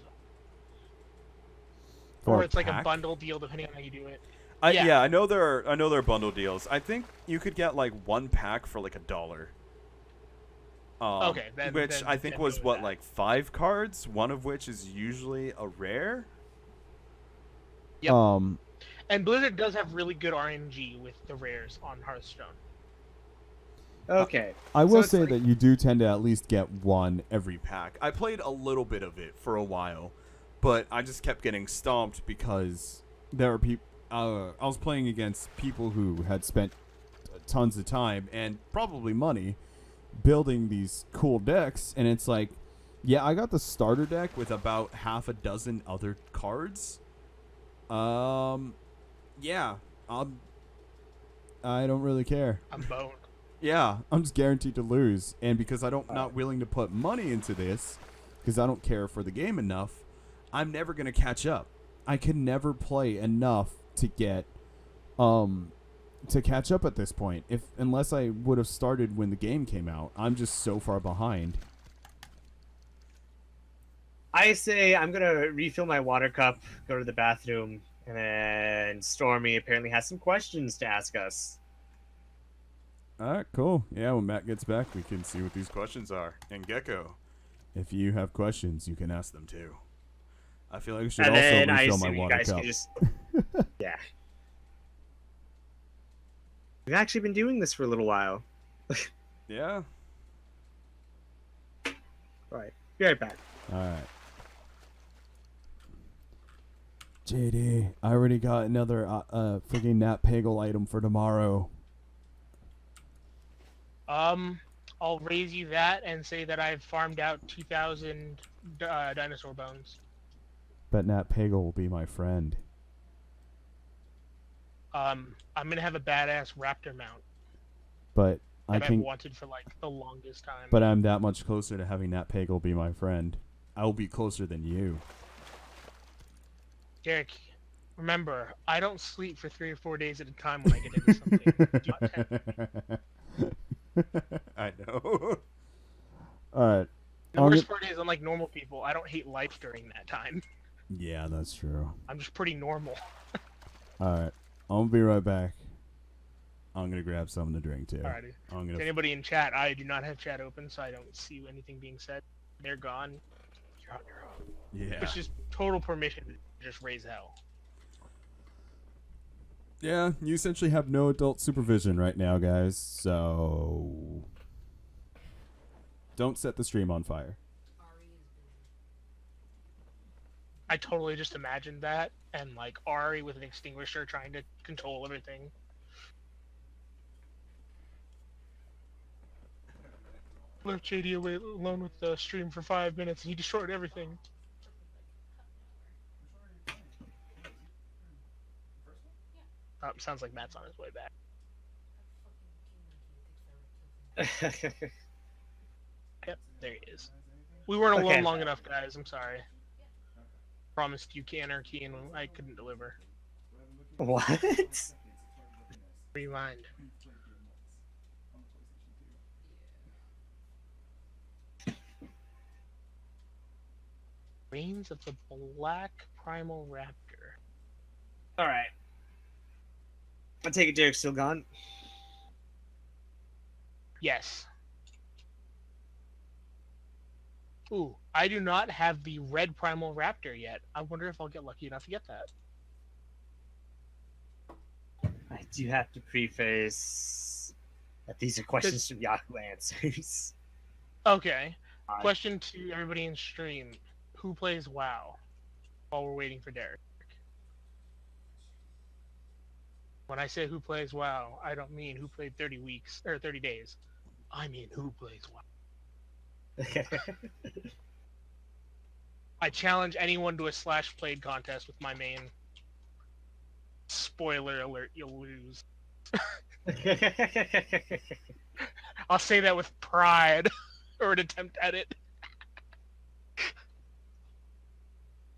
For Or a it's like a pack? bundle deal, depending on how you do it. Yeah, I know there are bundle deals. I think you could get like one pack for like $1. Okay, which I think was what, like 5 cards, one of which is usually a rare. Yep. And Blizzard does have really good RNG with the rares on Hearthstone. Okay. I will So say it's that you do tend to at least get one every Pack. I played a little bit of it for a while, but I just kept getting stomped because there are people. I was playing against people who had spent tons of time and probably money building these cool decks, and it's like, yeah, I got the starter deck with about half a dozen other cards. Yeah, I don't really care. I'm boned. Yeah, I'm just guaranteed to lose, and because not willing to put money into this, because I don't care for the game enough, I'm never gonna catch up. I can never play enough to get, to catch up at this point. Unless I would have started when the game came out, I'm just so far behind. I say I'm gonna refill my water cup, go to the bathroom, and then Stormy apparently has some questions to ask us. All right, cool. Yeah, when Matt gets back, we can see what these questions are. And Gecko, if you have questions, you can ask them too. I feel like I should And also then I refill my assume you water guys cup. can just... Yeah. We've actually been doing this for a little while. yeah. Alright, be right back. All right. JD, I already got another friggin' Nat Pagel item for tomorrow. I'll raise you that and say that I've farmed out 2,000 dinosaur bones. But Nat Pagel will be my friend. I'm gonna have a badass raptor mount But that I've wanted for like the longest time. But I'm that much closer to having Nat Pagel be my friend. I will be closer than you. Derek, remember, I don't sleep for 3 or 4 days at a time when I get into something. Do not tempt me. I know. Alright. The worst part is, unlike normal people, I don't hate life during that time. Yeah, that's true. I'm just pretty normal. Alright. I'm gonna be right back. I'm gonna grab something to drink too. Alrighty. I'm To gonna. anybody in chat, I do not have chat open, so I don't see anything being said. They're gone. You're on your own. Yeah. It's just total permission to just raise hell. Yeah, you essentially have no adult supervision right now, guys. So don't set the stream on fire. I totally just imagined that, and like Ari with an extinguisher trying to control everything. Left JD away alone with the stream for 5 minutes, and he destroyed everything. Oh, sounds like Matt's on his way back. Yep, there he is. We weren't alone long enough, guys. I'm sorry. Promised you anarchy, and I couldn't deliver. What? Rewind. Reigns of the Black Primal Raptor. Alright. I take it Derek's still gone? Yes. Ooh, I do not have the red Primal Raptor yet. I wonder if I'll get lucky enough to get that. I do have to preface that these are questions from Yahoo Answers. Okay. Question to everybody in stream. Who plays WoW while we're waiting for Derek? When I say who plays WoW, I don't mean who played 30 weeks or 30 days. I mean who plays WoW. I challenge anyone to a slash played contest with my main. Spoiler alert, you'll lose. I'll say that with pride, or an attempt at it.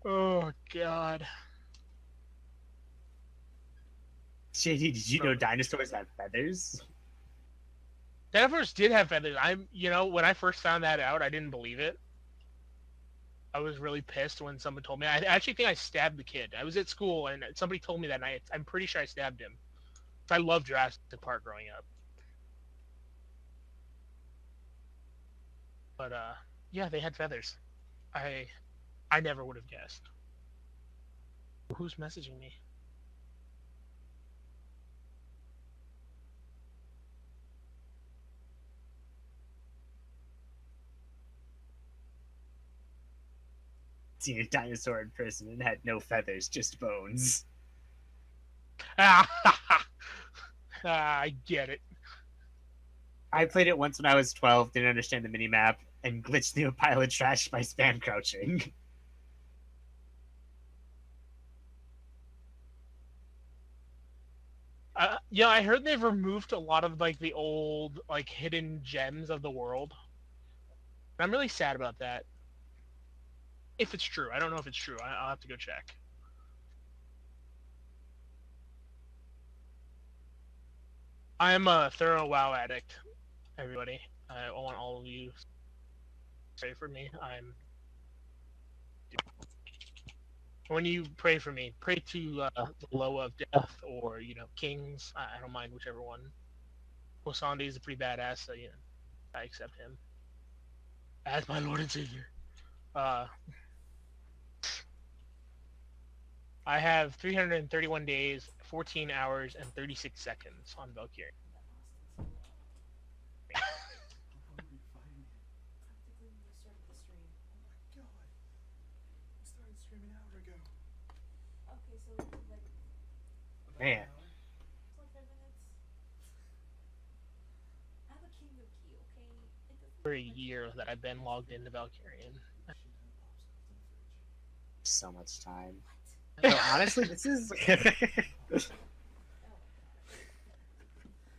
Oh, God. JD, did you know dinosaurs have feathers? Dinosaurs did have feathers. When I first found that out, I didn't believe it. I was really pissed when someone told me. I actually think I stabbed the kid. I was at school, and somebody told me that night. I'm pretty sure I stabbed him. I loved Jurassic Park growing up. But, yeah, they had feathers. I never would have guessed. Who's messaging me? Seen a dinosaur in person and had no feathers, just bones. I get it. I played it once when I was 12, didn't understand the minimap, and glitched through a pile of trash by spam crouching. Yeah, I heard they've removed a lot of like the old like hidden gems of the world. I'm really sad about that. If it's true, I don't know if it's true. I'll have to go check. I'm a thorough WoW addict, everybody. I want all of you to pray for me. When you pray for me, pray to the Low of Death or, Kings. I don't mind whichever one. Kosande is a pretty badass, so, I accept him as my Lord and Savior. I have 331 days, 14 hours, and 36 seconds on Valkyrie. Man. For a year that I've been logged into Valkyrian. So much time. So honestly, this is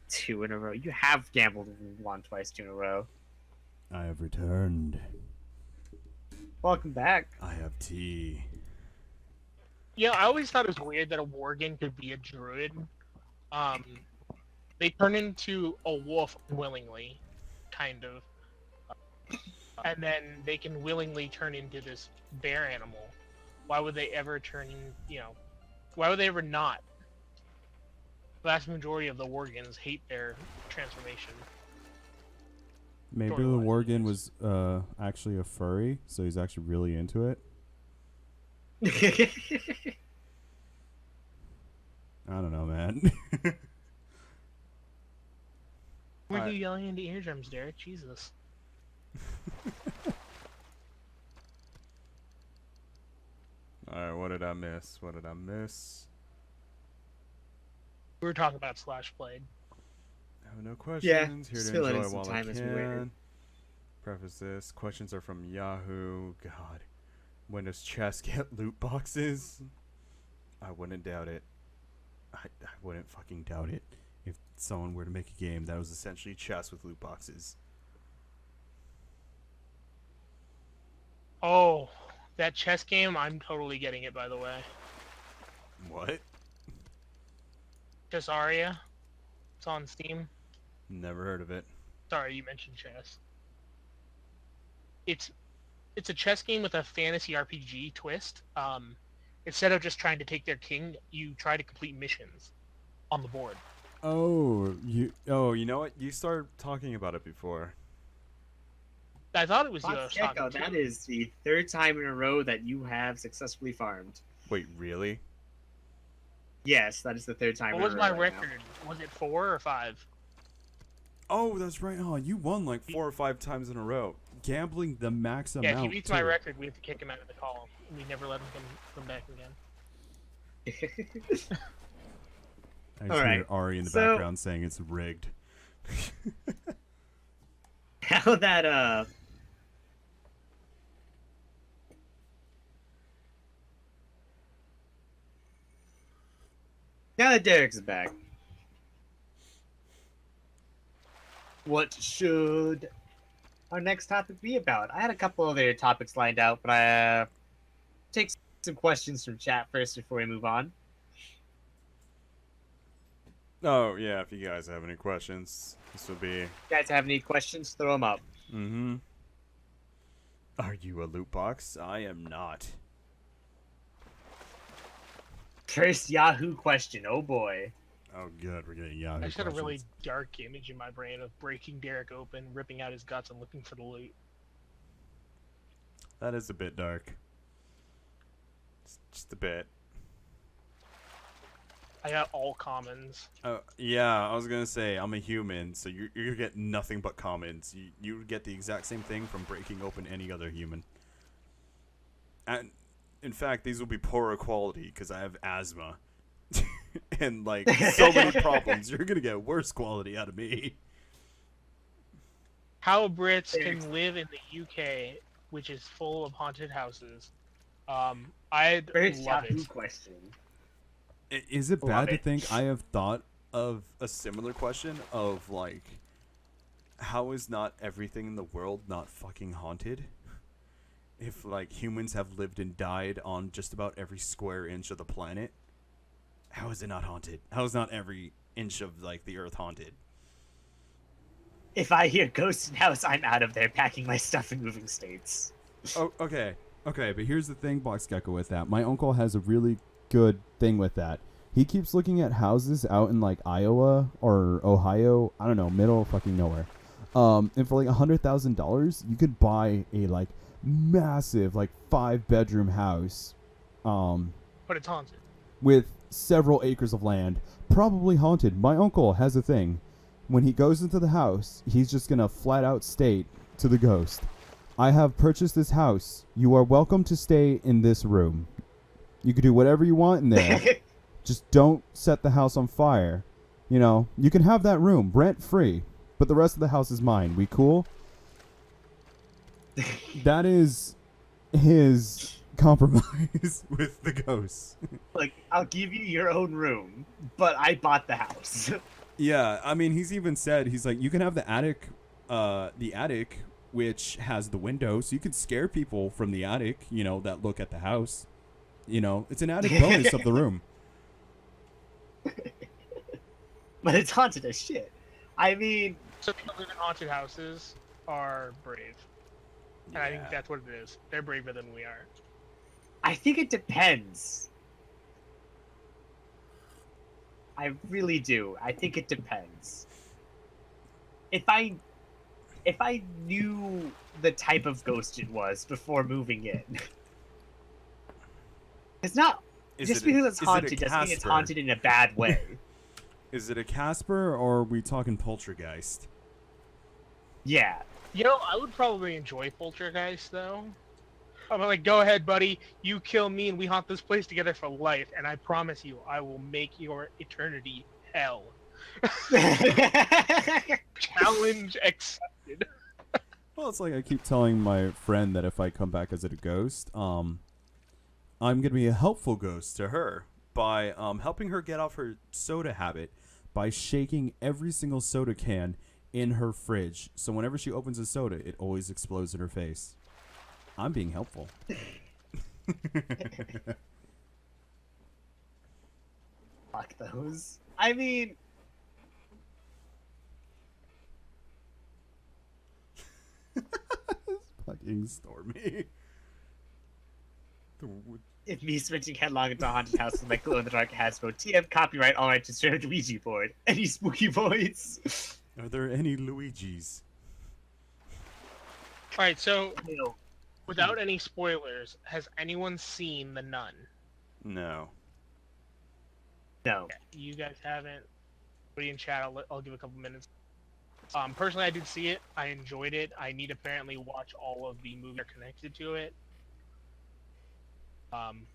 2 in a row. You have gambled one twice, 2 in a row. I have returned. Welcome back. I have tea. Yeah, I always thought it was weird that a worgen could be a druid. They turn into a wolf willingly, kind of. And then they can willingly turn into this bear animal. Why would they ever why would they ever not? The vast majority of the worgens hate their transformation. Maybe the Story-wise, Worgen was actually a furry, so he's actually really into it. I don't know, man. Why are Alright. you yelling into eardrums, Derek? Jesus. Alright, what did I miss? What did I miss? We were talking about Slash Blade. I have no questions. Yeah, Here just to filling in enjoy some while time I as we waited. can. Preface this. Questions are from Yahoo. God. When does chess get loot boxes? I wouldn't doubt it. I wouldn't fucking doubt it. If someone were to make a game that was essentially chess with loot boxes. Oh, that chess game, I'm totally getting it, by the way. What? Chessaria. It's on Steam. Never heard of it. Sorry, you mentioned chess. It's a chess game with a fantasy RPG twist. Instead of just trying to take their king, you try to complete missions on the board. Oh, you know what? You started talking about it before. I thought it was you I Fox was Gecko, talking to. that is the 3rd time in a row that you have successfully farmed. Wait, really? Yes, that is the 3rd time What in was a row my right now. record? Was it 4 or 5? Oh, that's right. Oh, you won like 4 or 5 times in a row. Gambling the max Yeah, amount. if he beats my too. record, we have to kick him out of the column. We never let him come back again. I just Alright, hear Ari in the so- background saying it's rigged. Now that Derek's back, what should our next topic be about? I had a couple other topics lined out, but I take some questions from chat first before we move on. Oh, yeah, if you guys have any questions, this would be... If you guys have any questions, throw them up. Mm-hmm. Are you a loot box? I am not. First Yahoo question. Oh boy. Oh, good. We're getting Yahoo I just had a really questions. dark image in my brain of breaking Derek open, ripping out his guts, and looking for the loot. That is a bit dark. Just a bit. I got all commons. Yeah, I was gonna say, I'm a human, so you're gonna get nothing but commons. You get the exact same thing from breaking open any other human. And, in fact, these will be poorer quality, because I have asthma. And, like, so many problems. You're gonna get worse quality out of me. How Brits can live in the UK, which is full of haunted houses. I'd First love Yahoo it. question. Is it Love bad to it. think I have thought Of a similar question of, like, how is not everything in the world not fucking haunted? If, like, humans have lived and died on just about every square inch of the planet, how is it not haunted? How is not every inch of, like, the earth haunted? If I hear ghost in house, I'm out of there packing my stuff and moving states. Oh, okay. Okay, but here's the thing, Box Gecko, with that. My uncle has a really good thing with that. He keeps looking at houses out in, like, Iowa or Ohio. I don't know, middle fucking nowhere. And for, like, $100,000, you could buy a, like, massive, like, 5-bedroom house But it's haunted. with several acres of land, probably haunted. My uncle has a thing. When he goes into the house, he's just gonna flat out state to the ghost, I have purchased this house. You are welcome to stay in this room. You can do whatever you want in there, Just don't set the house on fire. You know, you can have that room rent free, but the rest of the house is mine. We cool? That is his compromise with the ghosts. Like, I'll give you your own room, but I bought the house. Yeah, I mean, he's even said, he's like, you can have the attic, which has the window, so you can scare people from the attic, you know, that look at the house. You know, it's an added bonus of the room. But it's haunted as shit. I mean, So people who live in haunted houses are brave. And I think that's what it is. They're braver than we are. I think it depends. I really do. I think it depends. If I knew the type of ghost it was before moving in. It's not just because it's haunted doesn't mean it's haunted in a bad way. Is it a Casper, or are we talking Poltergeist? Yeah. You know, I would probably enjoy Poltergeist, though. I'm like, go ahead, buddy. You kill me, and we haunt this place together for life. And I promise you, I will make your eternity hell. Challenge accepted. Well, it's like I keep telling my friend that if I come back as a ghost, I'm gonna be a helpful ghost to her by helping her get off her soda habit by shaking every single soda can in her fridge. So whenever she opens a soda, it always explodes in her face. I'm being helpful. Fuck those. I mean, Fucking Stormy. if me switching headlong into a haunted house with my glow-in-the-dark Hasbro TM copyright all right to share the Ouija board. Any spooky voids? Are there any Luigis? Alright, so, No. without any spoilers, has anyone seen The Nun? No. No. You guys haven't? Everybody in chat, I'll give a couple minutes. Personally, I did see it. I enjoyed it. I need to apparently watch all of the movies connected to it.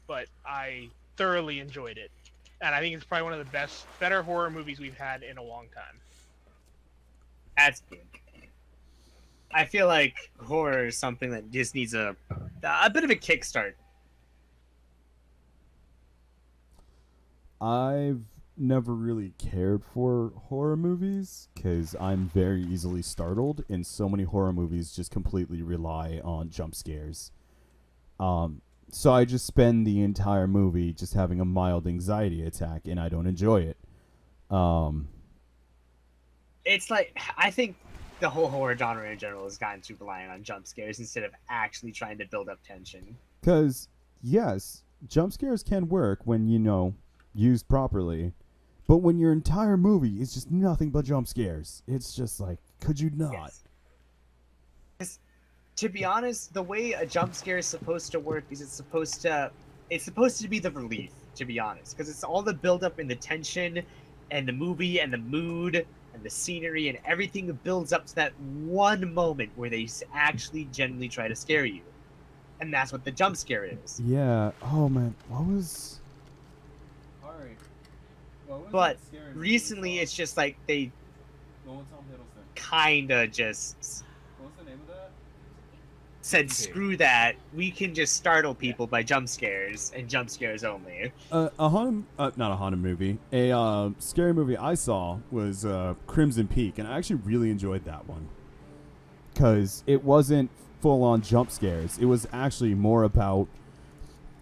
But I thoroughly enjoyed it. And I think it's probably one of the better horror movies we've had in a long time. That's good. I feel like horror is something that just needs a bit of a kickstart. I've never really cared for horror movies because I'm very easily startled, and so many horror movies just completely rely on jump scares. So I just spend the entire movie just having a mild anxiety attack, and I don't enjoy it. It's like, I think the whole horror genre in general has gotten too reliant on jump scares instead of actually trying to build up tension. Because, yes, jump scares can work when, you know, used properly. But when your entire movie is just nothing but jump scares, it's just like, could you not? Yes. 'Cause, to be honest, the way a jump scare is supposed to work is it's supposed to be the relief, to be honest. Because it's all the build-up and the tension and the movie and the mood and the scenery and everything that builds up to that one moment where they actually genuinely try to scare you. And that's what the jump scare is. Yeah. Oh, man. What was... But recently, it's just like they kind of just What was the name of that? said, screw that. We can just startle people by jump scares and jump scares only. Not a haunted movie. A scary movie I saw was Crimson Peak, and I actually really enjoyed that one. Because it wasn't full-on jump scares. It was actually more about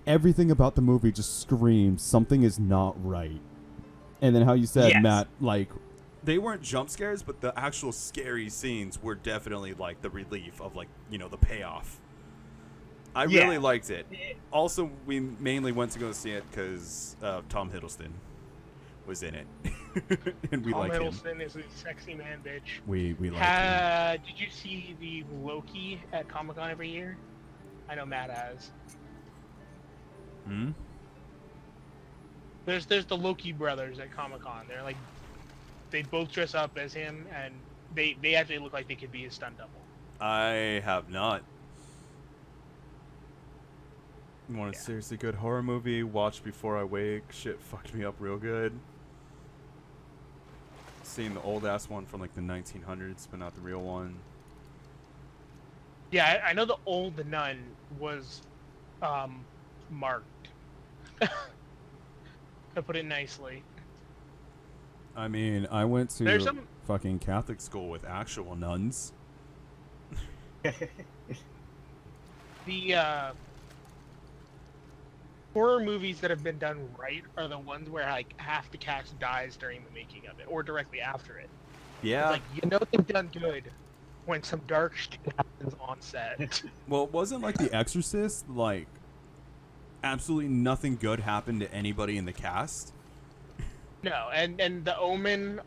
everything about the movie just screams something is not right. And then how you said, Yes. Matt, like, They weren't jump scares, but the actual scary scenes were definitely like the relief of, like, you know, the payoff. I really liked it. Also, we mainly went to go see it because Tom Hiddleston was in it, and we Tom like him. Hiddleston is a sexy man, bitch. we like him. Did you see the Loki at Comic-Con every year? I know Matt has. Hmm? There's the Loki brothers at Comic-Con. They're like, they both dress up as him, and they actually look like they could be his stunt double. I have not. You want a Yeah. seriously good horror movie? Watch Before I Wake. Shit fucked me up real good. Seeing the old ass one from like the 1900s, but not the real one. Yeah, I know the old Nun was marked. To put it nicely. I mean, I went There's to some fucking Catholic school with actual nuns. the horror movies that have been done right are the ones where like half the cast dies during the making of it or directly after it. Yeah. It's like you know they've done good when some dark shit happens on set. Well, it wasn't like The Exorcist, like, absolutely nothing good happened to anybody in the cast. No, and the Omen,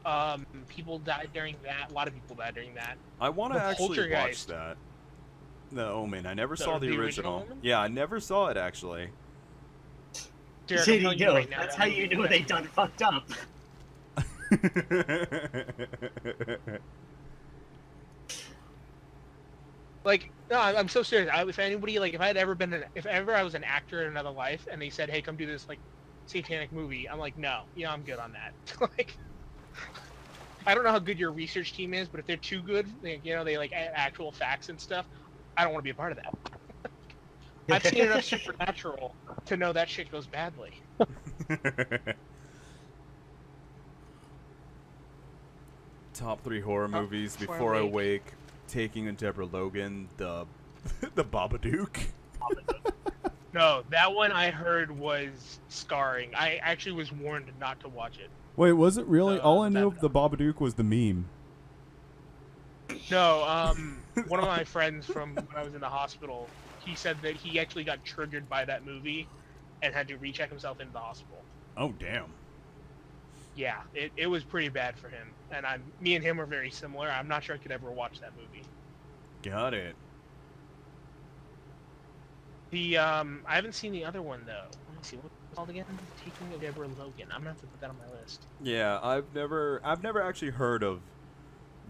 people died during that. A lot of people died during that. I want to The actually watch Poltergeist. that. The Omen. I never The- saw the the original. original Omen? Yeah, I never saw it actually. Derek, Did I'm he telling you know? right now, That's that how movie you is knew bad. they done fucked up. Like, no, I'm so serious. If anybody, like, if I had ever been, if ever I was an actor in another life, and they said, "Hey, come do this like satanic movie," I'm like, no, I'm good on that. Like, I don't know how good your research team is, but if they're too good, they like actual facts and stuff. I don't want to be a part of that. I've seen enough Supernatural to know that shit goes badly. Top 3 horror movies Before I before I Wake. wake. Taking a Deborah Logan, the the Babadook. No, that one I heard was scarring. I actually was warned not to watch it. Wait, was it really? All I knew that- of the Babadook was the meme. No, one of my friends from when I was in the hospital, he said that he actually got triggered by that movie and had to recheck himself into the hospital. Oh, damn. Yeah, it was pretty bad for him. And me and him are very similar. I'm not sure I could ever watch that movie. Got it. I haven't seen the other one though. Let me see, what's it called again? Taking of Deborah Logan. I'm gonna have to put that on my list. Yeah, I've never actually heard of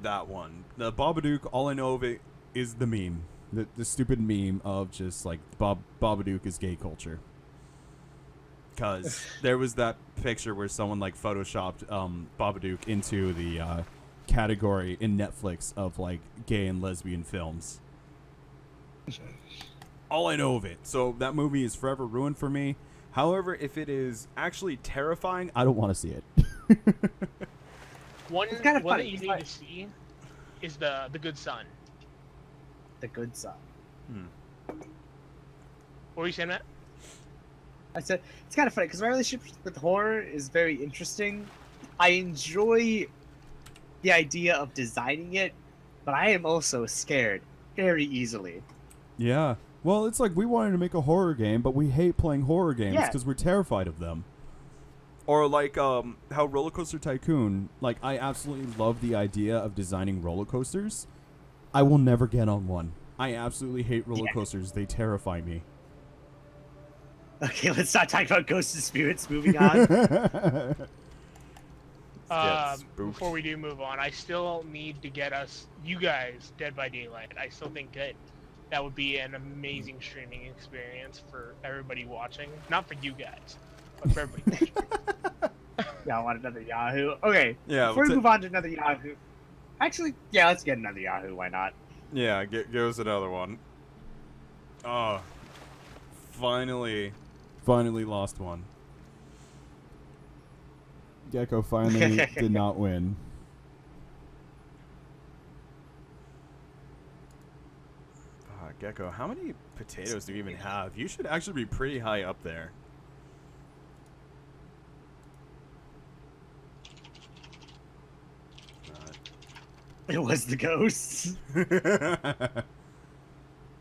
that one. The Babadook, all I know of it is the meme. The stupid meme of just, like, Babadook is gay culture. Because there was that picture where someone, like, photoshopped Babadook into the category in Netflix of, like, gay and lesbian films. All I know of it. So that movie is forever ruined for me. However, if it is actually terrifying, I don't want to see it. One It's kinda one funny, that you it's need like- to see is the Good Son. The good son. What were you saying, Matt? I said it's kind of funny because my relationship with horror is very interesting. I enjoy the idea of designing it, but I am also scared very easily. Yeah. Well, it's like we wanted to make a horror game, but we hate playing horror games Yeah. because we're terrified of them. or like How Roller Coaster Tycoon, like, I absolutely love the idea of designing roller coasters. I will never get on one. I absolutely hate roller Yeah. coasters. They terrify me. Okay, let's not talk about ghosts and spirits. Moving on. spooked. Before we do move on, I still need to get you guys, Dead by Daylight. I still think that would be an amazing streaming experience for everybody watching. Not for you guys, but for everybody. Yeah, I want another Yahoo. Okay, Yeah, before we we'll move on to another Yahoo. Actually, yeah, let's get another Yahoo. Why not? yeah, give us another one. Oh, finally. Finally lost one. Gecko finally did not win. Gecko, how many potatoes do you even have? You should actually be pretty high up there. It was the ghosts.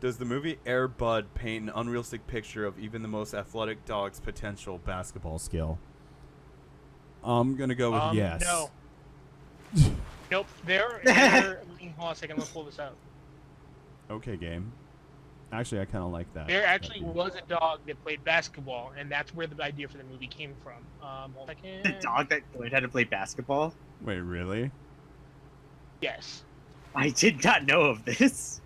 Does the movie Air Bud paint an unrealistic picture of even the most athletic dog's potential basketball skill? I'm gonna go with yes. No. Nope. Hold on a second. Let's pull this out. Okay, game. Actually, I kind of like that. There actually that was a dog that played basketball, and that's where the idea for the movie came from. Hold on a The second. dog that learned how to play basketball. Wait, really? Yes. I did not know of this.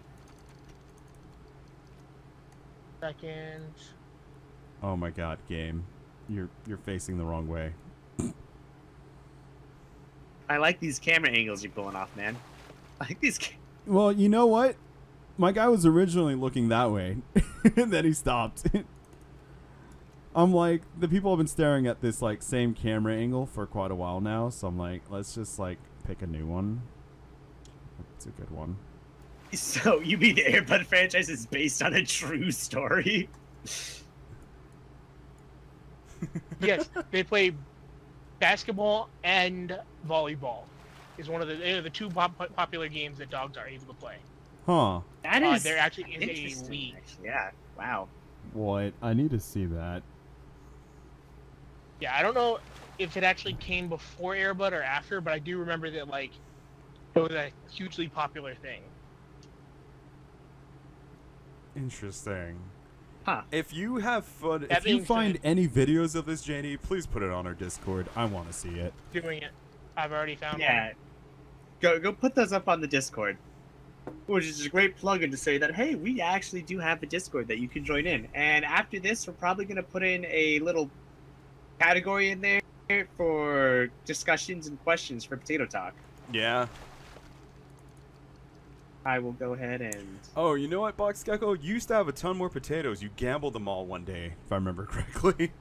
2 seconds. Oh my god, game. You're facing the wrong way. I like these camera angles you're pulling off, man. I like these. Well, you know what? My guy was originally looking that way, and then he stopped. I'm like, the people have been staring at this like same camera angle for quite a while now, so I'm like, let's just like pick a new one. It's a good one. So you mean the Airbud franchise is based on a true story? Yes, they play basketball and volleyball. Is one of the two popular games that dogs are able to play. Huh. That is there actually is a interesting, league. actually. Yeah. Wow. What? I need to see that. Yeah, I don't know if it actually came before Airbud or after, but I do remember that like it was a hugely popular thing. Interesting. Huh. If you have fun, That if you being find said- any videos of this, JD, please put it on our Discord. I want to see it. Doing it, I've already found Yeah. Go put those up on the Discord. Which is a great plug-in to say that, hey, we actually do have a Discord that you can join in. And after this, we're probably going to put in a little category in there for discussions and questions for Potato Talk. Yeah. I will go ahead and... Oh, you know what, Box Gecko? You used to have a ton more potatoes. You gambled them all one day, if I remember correctly.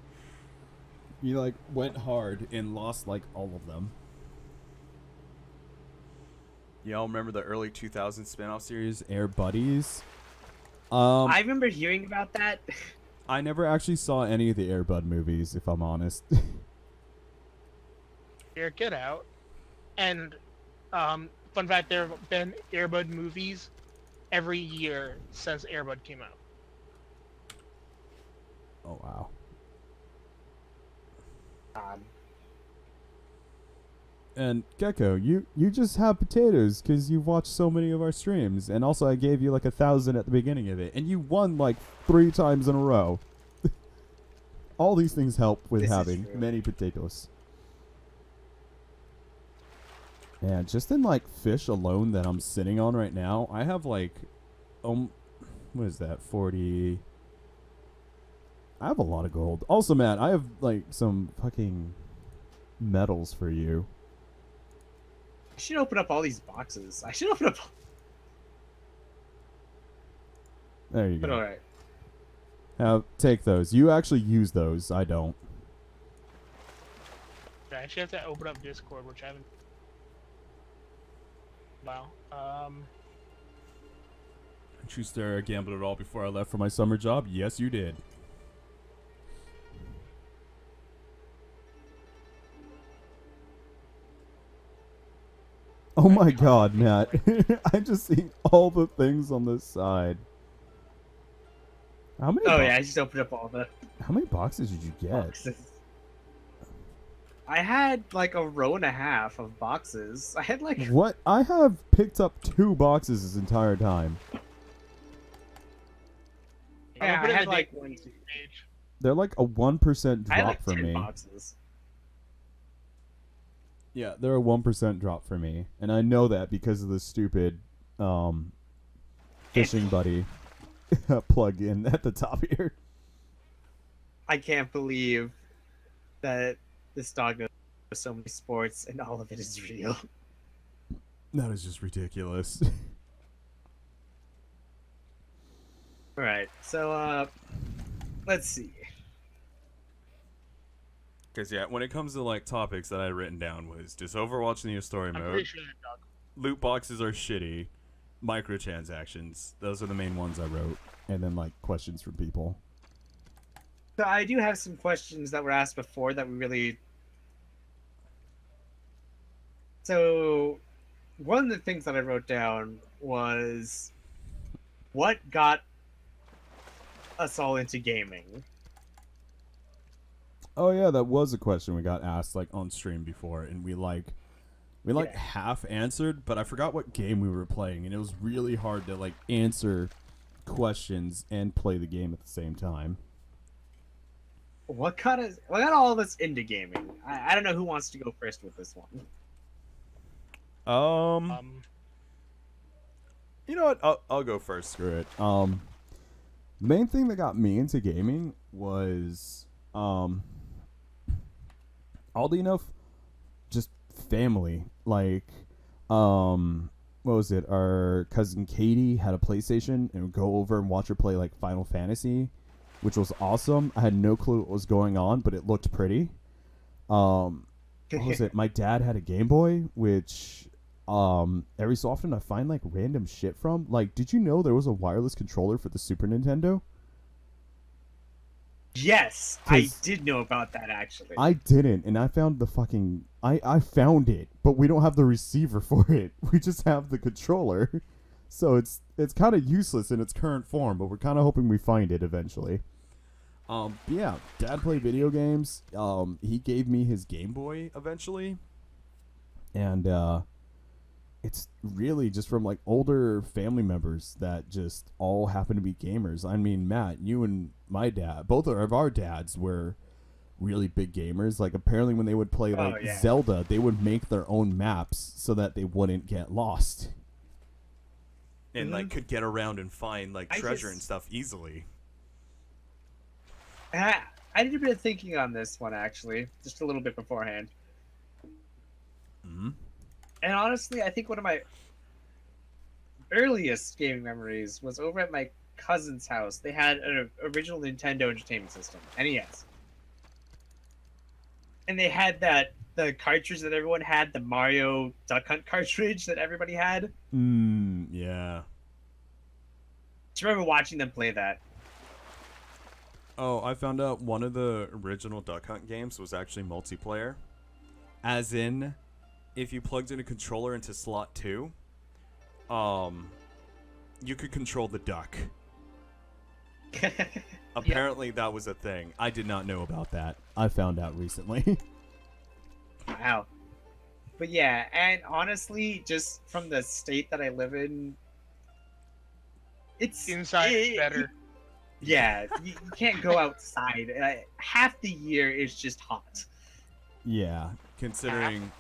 You like went hard and lost like all of them. Y'all remember the early 2000s spin-off series? Air Buddies. I remember hearing about that. I never actually saw any of the Air Bud movies, if I'm honest. Check it out. And fun fact, there have been Airbud movies every year since Airbud came out. Oh wow. And Gecko, you just have potatoes because you've watched so many of our streams, and also I gave you like 1,000 at the beginning of it, and you won like 3 times in a row. All these things help with This is having true. many potatoes. And just in like fish alone that I'm sitting on right now, I have like, what is that? 40. I have a lot of gold. Also, Matt, I have like some fucking medals for you. I should open up all these boxes. I should open up... There you But go. alright. Take those. You actually use those. I don't. I actually have to open up Discord, which I haven't. Wow. Did you stare at gambled at all before I left for my summer job? Yes, you did. Oh my god, Matt. I just see all the things on this side. How many Oh yeah, I just opened up all the How many boxes did you get? boxes. I had like a row and a half of boxes. I had like... What? I have picked up 2 boxes this entire time. Yeah, put I in had the like Discord one, two, page. They're like a 1% I had drop like for 10 me. boxes. Yeah, they're a 1% drop for me. And I know that because of the stupid fishing buddy plug-in at the top here. I can't believe that this dog knows so many sports and all of it is real. That is just ridiculous. Alright, so let's see. Because, yeah, when it comes to, like, topics that I had written down was just Overwatch New Story I'm Mode, pretty sure that dog. loot boxes are shitty, microtransactions. Those are the main ones I wrote. And then like questions from people. So I do have some questions that were asked before that we really... So, one of the things that I wrote down was, what got us all into gaming? Oh yeah, that was a question we got asked like on stream before, and we Yeah. half answered, but I forgot what game we were playing, and it was really hard to like answer questions and play the game at the same time. What got all of us into gaming? I don't know who wants to go first with this one. You know what? I'll go first. Screw it. Main thing that got me into gaming was oddly enough just family. Like what was it? Our cousin Katie had a PlayStation and would go over and watch her play like Final Fantasy, which was awesome. I had no clue what was going on, but it looked pretty. What was it? My dad had a Game Boy, which every so often I find like random shit from. Like, did you know there was a wireless controller for the Super Nintendo? Yes, I 'Cause did know about that actually. I didn't, and I found the fucking I found it, but we don't have the receiver for it. We just have the controller. So it's kind of useless in its current form, but we're kind of hoping we find it eventually. But yeah, Dad played video games. He gave me his Game Boy eventually, and it's really just from like older family members that just all happen to be gamers. I mean, Matt, you and my dad, both of our dads were really big gamers. Like apparently when they would play like yeah. Zelda, they would make their own maps so that they wouldn't get lost. And like could get around and find like I treasure just- and stuff easily. I did a bit of thinking on this one actually, just a little bit beforehand. Mm-hmm. And honestly, I think one of my earliest gaming memories was over at my cousin's house. They had an original Nintendo Entertainment System, NES. And they had the cartridge that everyone had, the Mario Duck Hunt cartridge that everybody had. Yeah. Do you remember watching them play that? Oh, I found out one of the original Duck Hunt games was actually multiplayer. As in, if you plugged in a controller into slot 2, you could control the duck. Apparently that was a thing. I did not know about that. I found out recently. Wow. But yeah, and honestly, just from the state that I live in, it's Inside is better. Yeah, you can't go outside. Half the year is just hot. Yeah. Considering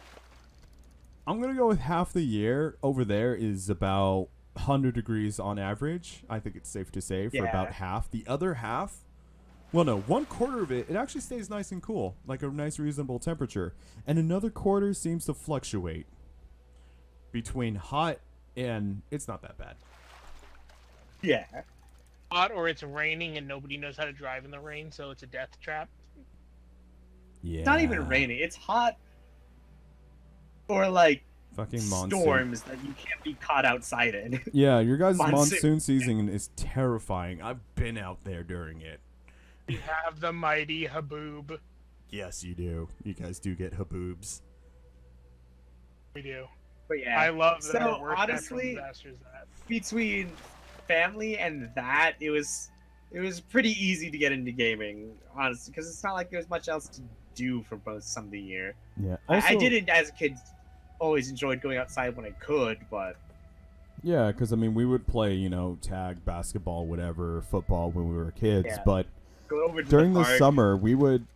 I'm going to go with half the year over there is about 100 degrees on average. I think it's safe to say for Yeah. about half. The other half, well, no, 1/4 of it actually stays nice and cool, like a nice reasonable temperature. And another quarter seems to fluctuate between hot and it's not that bad. Yeah. Hot or it's raining and nobody knows how to drive in the rain, so it's a death trap. Yeah. It's not even raining. It's hot. Or like Fucking monsoon. storms that you can't be caught outside in. Yeah, your guys' Monsoon. monsoon season is terrifying. I've been out there during it. We have the mighty Haboob. Yes, you do. You guys do get haboobs. We do. But yeah. I love that. So, our worst natural honestly, disaster is that. between family and that, it was pretty easy to get into gaming, honestly, because it's not like there's much else to do for some of the year. Yeah. I didn't, as a kid, always enjoyed going outside when I could, but Yeah, because I mean, we would play, tag, basketball, whatever, football when we were kids. Yeah. But go over to during the park. summer, we would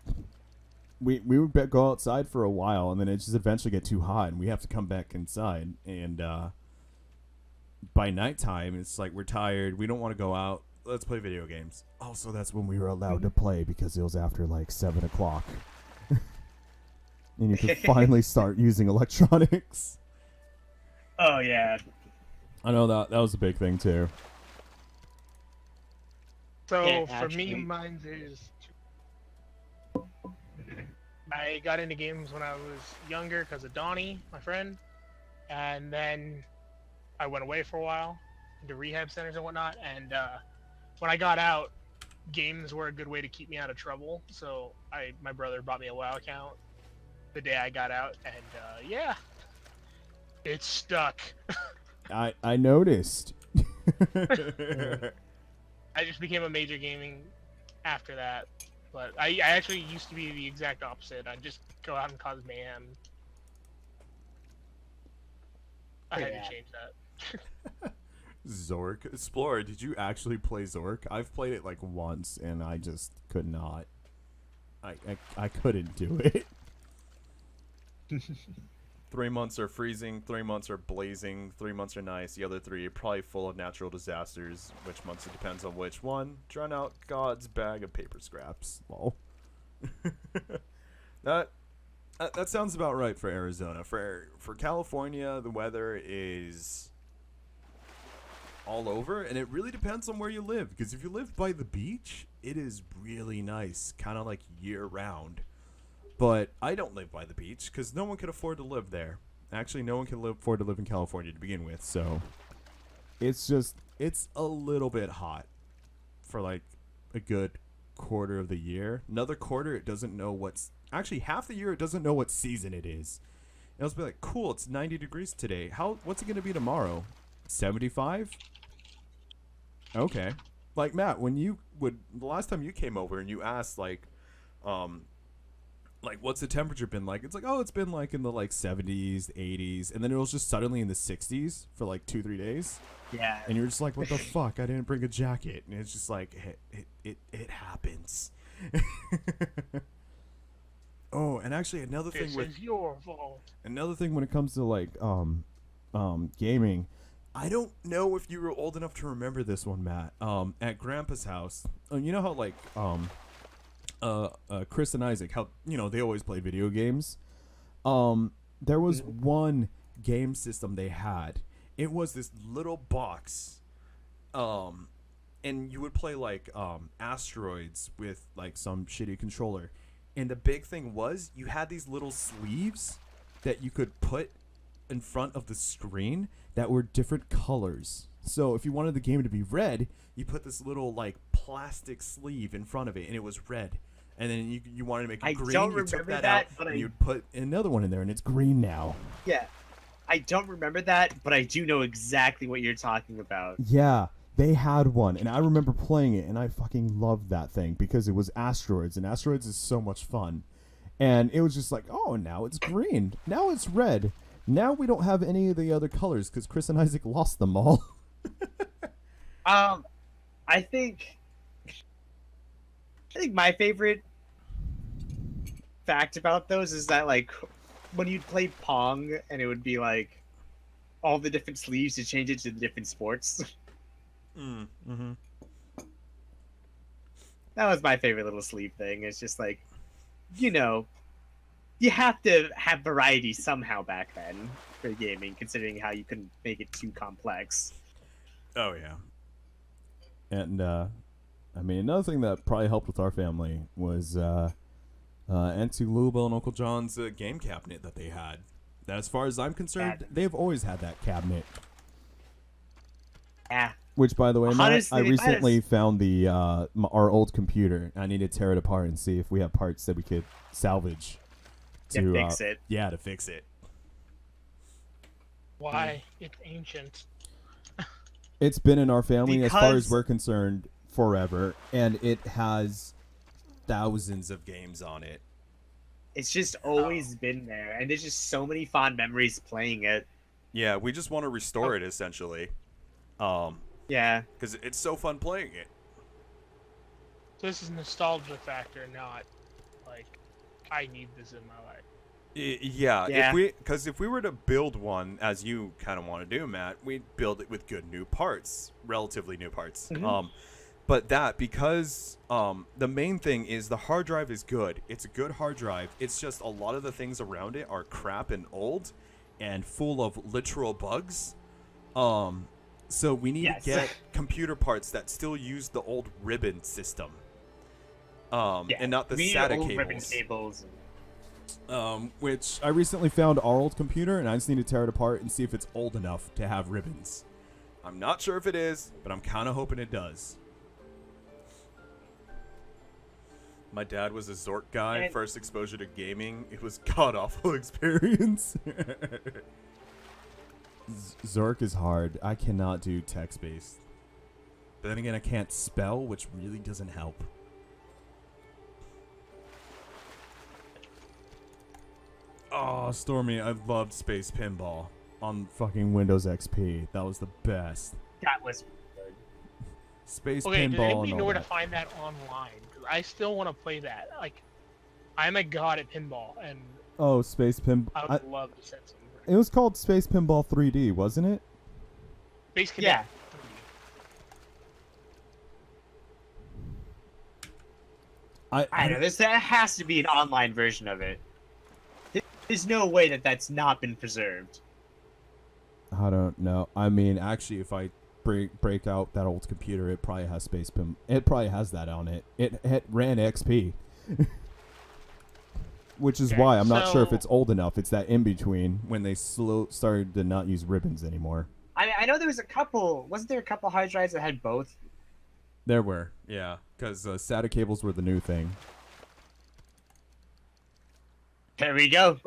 go outside for a while, and then it just eventually get too hot, and we have to come back inside. And by nighttime, it's like we're tired, we don't want to go out. Let's play video games. Also, that's when we were allowed to play because it was after like 7 o'clock, and you could finally start using electronics. Oh yeah. I know that was a big thing too. So Yeah, for me, actually. mine's is. I got into games when I was younger because of Donnie, my friend, and then I went away for a while into rehab centers and whatnot. And when I got out, games were a good way to keep me out of trouble. So my brother bought me a WoW account the day I got out, and yeah, it stuck. I noticed. I just became a major gaming after that. But I actually used to be the exact opposite. I'd just go out and cause mayhem. I had Yeah. to change that. Zork Explorer, did you actually play Zork? I've played it like once and I just could not. I couldn't do it. 3 months are freezing, 3 months are blazing, 3 months are nice. The other 3 are probably full of natural disasters. Which months it depends on which one. Drown out God's bag of paper scraps. Lol. that that sounds about right for Arizona. For California, the weather is all over, and it really depends on where you live. Because if you live by the beach, it is really nice, kind of like year round. But I don't live by the beach because no one can afford to live there. Actually, no one can afford to live in California to begin with. So it's a little bit hot for like a good quarter of the year. Another quarter, it doesn't know what's actually half the year. It doesn't know what season it is. It'll be like, cool, it's 90 degrees today. What's it gonna be tomorrow? 75? Okay. Like Matt, the last time you came over and you asked like what's the temperature been like? It's like, oh, it's been like in the like 70s, 80s, and then it was just suddenly in the 60s for like 2-3 days. Yeah. And you're just like, what the fuck? I didn't bring a jacket. And it's just like, it happens. Oh, and actually another thing This is your fault. another thing when it comes to like gaming, I don't know if you were old enough to remember this one, Matt. At Grandpa's house, you know how like Chris and Isaac, how they always play video games. There was one game system they had. It was this little box, and you would play like Asteroids with like some shitty controller. And the big thing was you had these little sleeves that you could put in front of the screen that were different colors. So if you wanted the game to be red, you put this little like plastic sleeve in front of it, and it was red. And then you wanted to make it green. Don't you took remember that out, but and you'd put another one in there, and it's green now. Yeah. I don't remember that, but I do know exactly what you're talking about. Yeah, they had one, and I remember playing it, and I fucking loved that thing because it was Asteroids, and Asteroids is so much fun. And it was just like, oh, now it's green. Now it's red. Now we don't have any of the other colors because Chris and Isaac lost them all. I think my favorite fact about those is that like when you'd play Pong and it would be like all the different sleeves to change it to the different sports. Mm-hmm. That was my favorite little sleeve thing. It's just like, you have to have variety somehow back then for gaming, considering how you couldn't make it too complex. Oh yeah. And I mean, another thing that probably helped with our family was Auntie Louisville and Uncle John's game cabinet that they had. That, as far as I'm concerned, they've always had that cabinet. Yeah. Which, by the way, Matt, Honestly, I recently found the our old computer. I need to tear it apart and see if we have parts that we could salvage To fix it. Yeah, to fix it. Why? It's ancient. It's been in our family, as far as Because- we're concerned, forever, and it has Thousands of games on it. It's just always been there, and there's just so many fond memories playing it. Yeah, we just want to restore it essentially. Yeah. Because it's so fun playing it. So this is nostalgia factor, not like I need this in my life. Yeah, Yeah. if we were to build one, as you kind of want to do, Matt, we'd build it with good new parts, relatively new parts. Mhm. But because the main thing is the hard drive is good. It's a good hard drive. It's just a lot of the things around it are crap and old, and full of literal bugs. So we need Yes. to get computer parts that still use the old ribbon system. And not the we need SATA old ribbon cables. cables. which I recently found our old computer, and I just need to tear it apart and see if it's old enough to have ribbons. I'm not sure if it is, but I'm kind of hoping it does. My dad was a Zork guy. And- First exposure to gaming, it was god-awful experience. Zork is hard. I cannot do text-based. But then again, I can't spell, which really doesn't help. Oh, Stormy, I loved Space Pinball on fucking Windows XP. That was the best. That was good. Space Okay, does Pinball anybody and know all where to that. find that online? 'Cause I still want to play that. Like, I'm a god at pinball, and Oh, Space Pinball. I would love to set some It was called Space Pinball 3D, wasn't it? Base Yeah. Cadet. I know there has to be an online version of it. There's no way that that's not been preserved. I don't know. I mean, actually, if I break out that old computer, it probably has Space Pim. It probably has that on it. It ran XP, which is Okay, why I'm not sure if so- it's old enough. It's that in between when they started to not use ribbons anymore. I know there was a couple. Wasn't there a couple hard drives that had both? There were, yeah, because SATA cables were the new thing. There we go.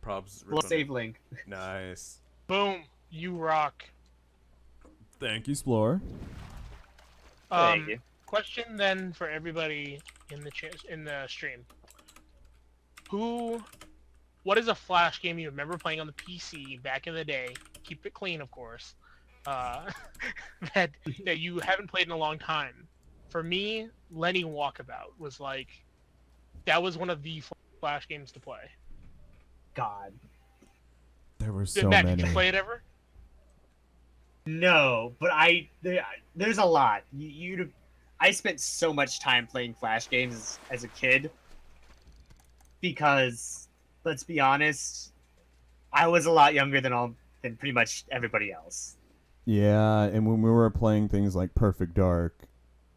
Props. We'll save link. Nice. Boom. You rock. Thank you, Splorer. Thank you. Question then for everybody in the stream. What is a Flash game you remember playing on the PC back in the day? Keep it clean, of course. That you haven't played in a long time. For me, Lenny Walkabout was like, that was one of the Flash games to play. God. There were so Matt, many. did you play it ever? No, but there's a lot. I spent so much time playing Flash games as a kid because, let's be honest, I was a lot younger than pretty much everybody else. Yeah, and when we were playing things like Perfect Dark,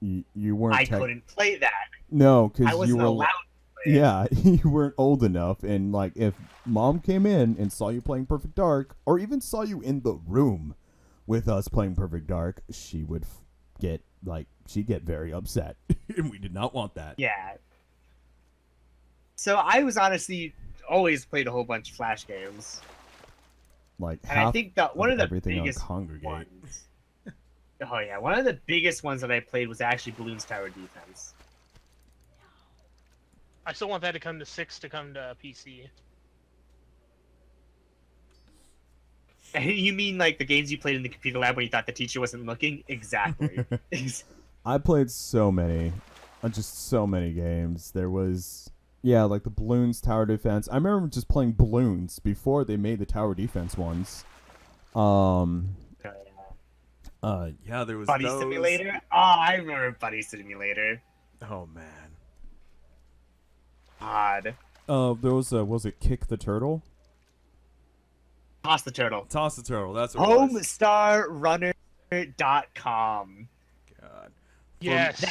you weren't. I couldn't play that. No, I because you wasn't were. allowed to play it. Yeah, you weren't old enough, and like if mom came in and saw you playing Perfect Dark, or even saw you in the room with us playing Perfect Dark, she would she'd get very upset, and we did not want that. Yeah. So I was honestly always played a whole bunch of Flash games, Like and I half think that one of the everything on biggest Congregate. ones. Oh yeah, one of the biggest ones that I played was actually Balloons Tower Defense. I still want that to come to 6 to come to PC. You mean like the games you played in the computer lab when you thought the teacher wasn't looking? Exactly. I played so many, just so many games. There was, yeah, like the Balloons Tower Defense. I remember just playing Balloons before they made the Tower Defense ones. Yeah, there was Buddy those. Simulator? Oh, I remember Buddy Simulator. Oh man. God. There was it Kick the Turtle? Toss the Turtle. Toss the turtle. That's what it was. HomestarRunner.com. God. Yes.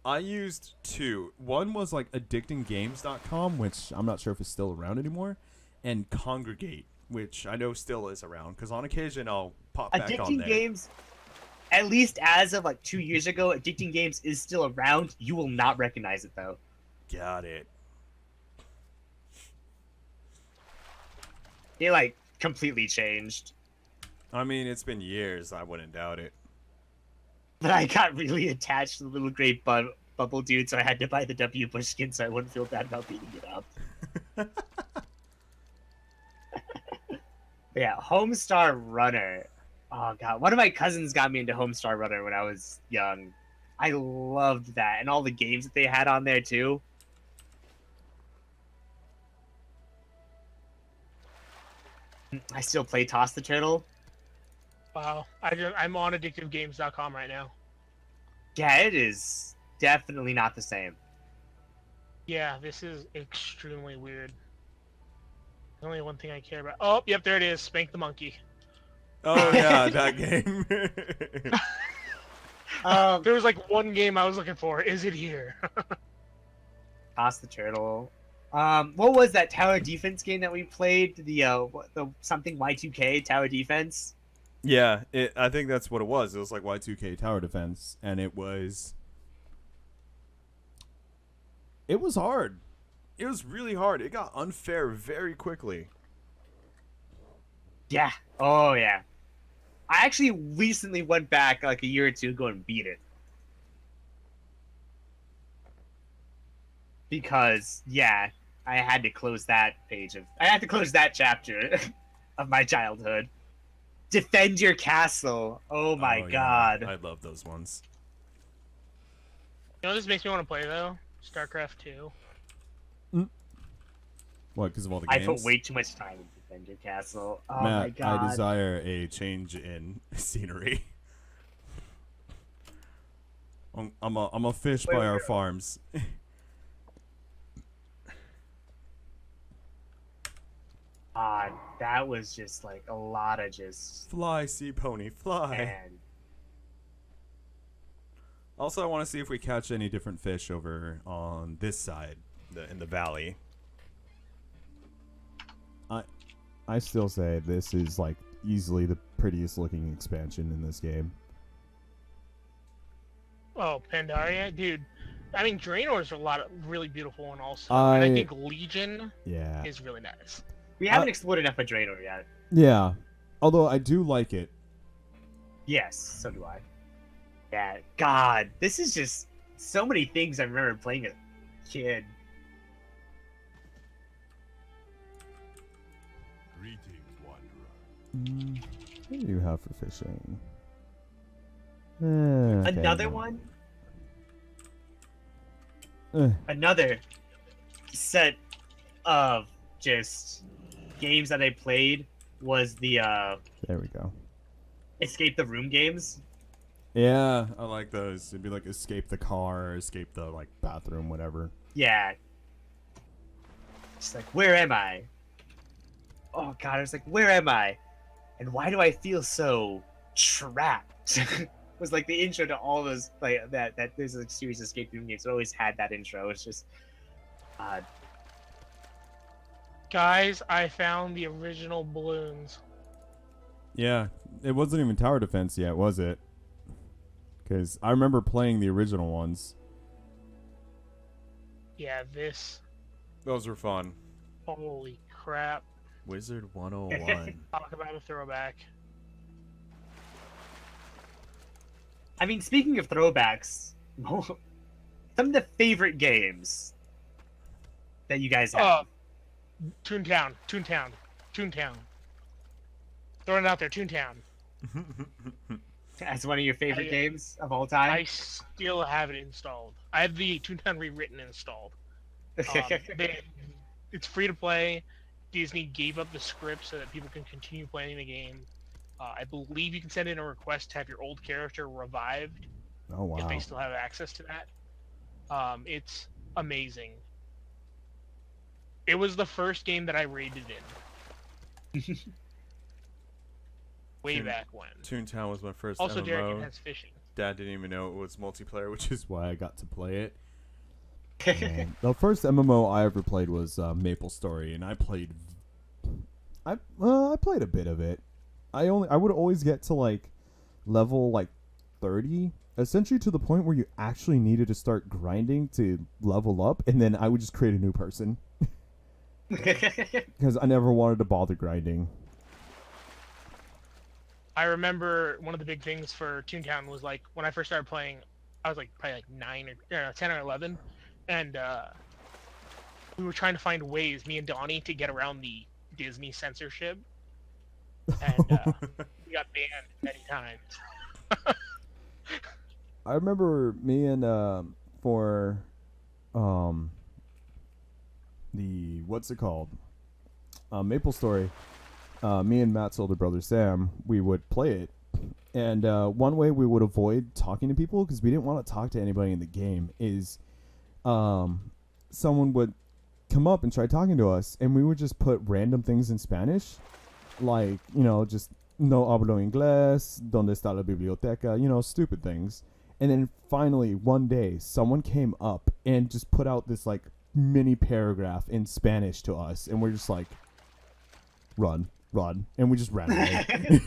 I used two. One was like addictinggames.com, which I'm not sure if it's still around anymore, and Congregate, which I know still is around because on occasion I'll pop back on Addicting there. Games, at least as of like 2 years ago, Addicting Games is still around. You will not recognize it though. Got it. They like completely changed. I mean, it's been years. I wouldn't doubt it. But I got really attached to the little gray bubble dude, so I had to buy the W Bush skin so I wouldn't feel bad about beating it up. Yeah, Homestar Runner. Oh god, one of my cousins got me into Homestar Runner when I was young. I loved that, and all the games that they had on there too. I still play Toss the Turtle. Wow. I'm on addictivegames.com right now. Yeah, it is definitely not the same. Yeah, this is extremely weird. The only one thing I care about. Oh, yep, there it is. Spank the Monkey. Oh yeah, that game. There was like one game I was looking for. Is it here? Toss the Turtle. What was that tower defense game that we played? The something Y2K tower defense. Yeah, I think that's what it was. It was like Y2K Tower Defense, and it was hard. it was really hard. It got unfair very quickly. Yeah. Oh yeah. I actually recently went back like a year or two ago and beat it. Because yeah, I had to close that chapter of my childhood. Defend your castle. Oh my Oh, yeah. god. I love those ones. You know what this makes me want to play though? StarCraft 2. What? Because of all the I games? put way too much time into Defender Castle. Oh Matt, my god. I desire a change in scenery. I'm a fish by our farms. That was just like a lot of just Fly, sea pony, fly. and Also, I want to see if we catch any different fish over on this side, in the valley. I still say this is like easily the prettiest looking expansion in this game. Oh, Pandaria, dude. I mean, Draenor's a lot of really beautiful one also, and I I- think Legion Yeah. is really nice. we haven't explored enough of Draenor yet. Yeah. Although I do like it. Yes, so do I. Yeah, God, this is just so many things I remember playing as a kid. Greetings, wanderer. What do you have for fishing? Okay, Another no. one? Eh, Another set of just games that I played was the there we go. Escape the Room games. Yeah. I like those. It'd be like escape the car, escape the like bathroom, whatever. Yeah. Just like, where am I? Oh god, I was like, where am I? And why do I feel so trapped? Was like the intro to all those like that there's a series of escape room games. It always had that intro. It's just Guys, I found the original balloons. Yeah. It wasn't even tower defense yet, was it? Because I remember playing the original ones. Yeah, this. Those were fun. Holy crap. Wizard 101. Talk about a throwback. I mean, speaking of throwbacks, some of the favorite games that you guys have. Toontown. Throwing it out there, Toontown. As one of your favorite I- games of all time. I still have it installed. I have the Toontown Rewritten installed. It's free to play. Disney gave up the script so that people can continue playing the game. I believe you can send in a request to have your old character revived Oh if wow. they still have access to that. It's amazing. It was the first game that I raided in. Way Toon- back when. Toontown was my first Also, MMO. Derek has fishing. Dad didn't even know it was multiplayer, which is Why I got to play it. The first MMO I ever played was Maple Story, and I played I played a bit of it. I would always get to like level like 30, essentially to the point where you actually needed to start grinding to level up, and then I would just create a new person because I never wanted to bother grinding. I remember one of the big things for Toontown was like when I first started playing, I was like probably like 10 or 11, and we were trying to find ways, me and Donnie, to get around the Disney censorship, and we got banned many times. I remember me and for the what's it called? Maple Story. Me and Matt's older brother Sam, we would play it, and one way we would avoid talking to people because we didn't want to talk to anybody in the game is, someone would come up and try talking to us, and we would just put random things in Spanish, like just no hablo inglés, donde está la biblioteca, stupid things. And then finally one day someone came up and just put out this like mini paragraph in Spanish to us, and we're just like, run, and we just ran away.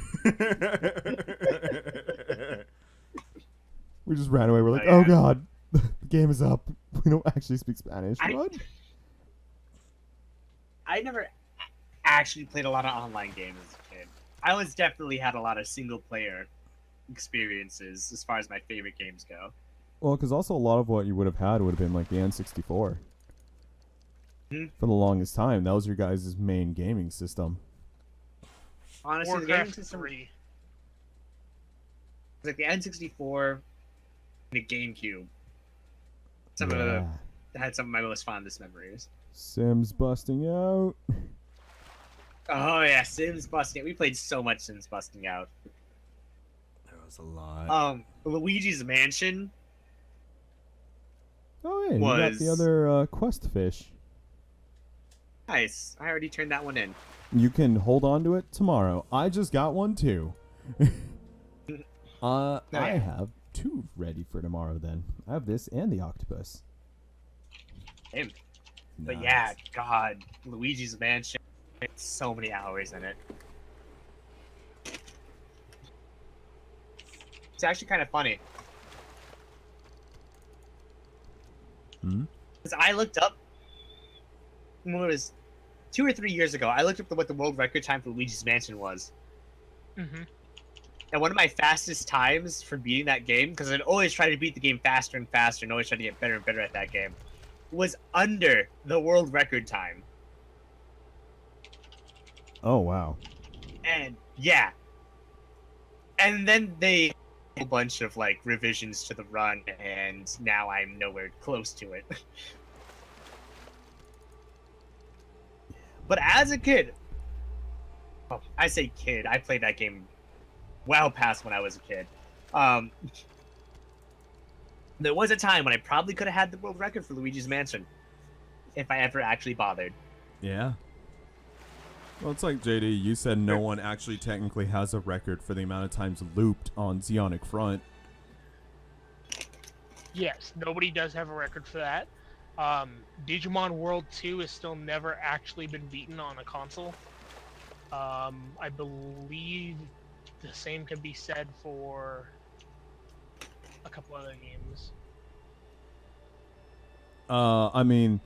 We just ran away. We're like, Oh, oh yeah. god, the game is up. We don't actually speak Spanish. I- Run. I never actually played a lot of online games as a kid. I was definitely had a lot of single player experiences as far as my favorite games go. Well, because also a lot of what you would have had would have been like the N64. Hmm. For the longest time, that was your guys' main gaming system. Honestly, the gaming Warcraft system 3. was like the N64 and the GameCube. Some of Yeah. the had some of my most fondest memories. Sims busting out. Oh yeah, Sims busting. We played so much Sims busting out. There was a lot. Luigi's Mansion. Oh yeah, you got the Was- other quest fish. Nice. I already turned that one in. You can hold on to it tomorrow. I just got one too. I yeah. have two ready for tomorrow. Then I have this and the octopus. Him. But Nice. yeah, God, Luigi's Mansion. So many hours in it. It's actually kind of funny. Hmm? Because I looked up when it was 2 or 3 years ago. I looked up what the world record time for Luigi's Mansion was, Mm-hmm. and one of my fastest times for beating that game, because I'd always try to beat the game faster and faster, and always try to get better and better at that game, was under the world record time. Oh wow. And yeah, and then they a bunch of like revisions to the run, and now I'm nowhere close to it. But as a kid, oh, I say kid, I played that game well past when I was a kid. There was a time when I probably could have had the world record for Luigi's Mansion if I ever actually bothered. Yeah. Well, it's like JD. You said no one actually technically has a record for the amount of times looped on Zeonic Front. Yes, nobody does have a record for that. Digimon World 2 has still never actually been beaten on a console. I believe the same can be said for a couple other games. I mean,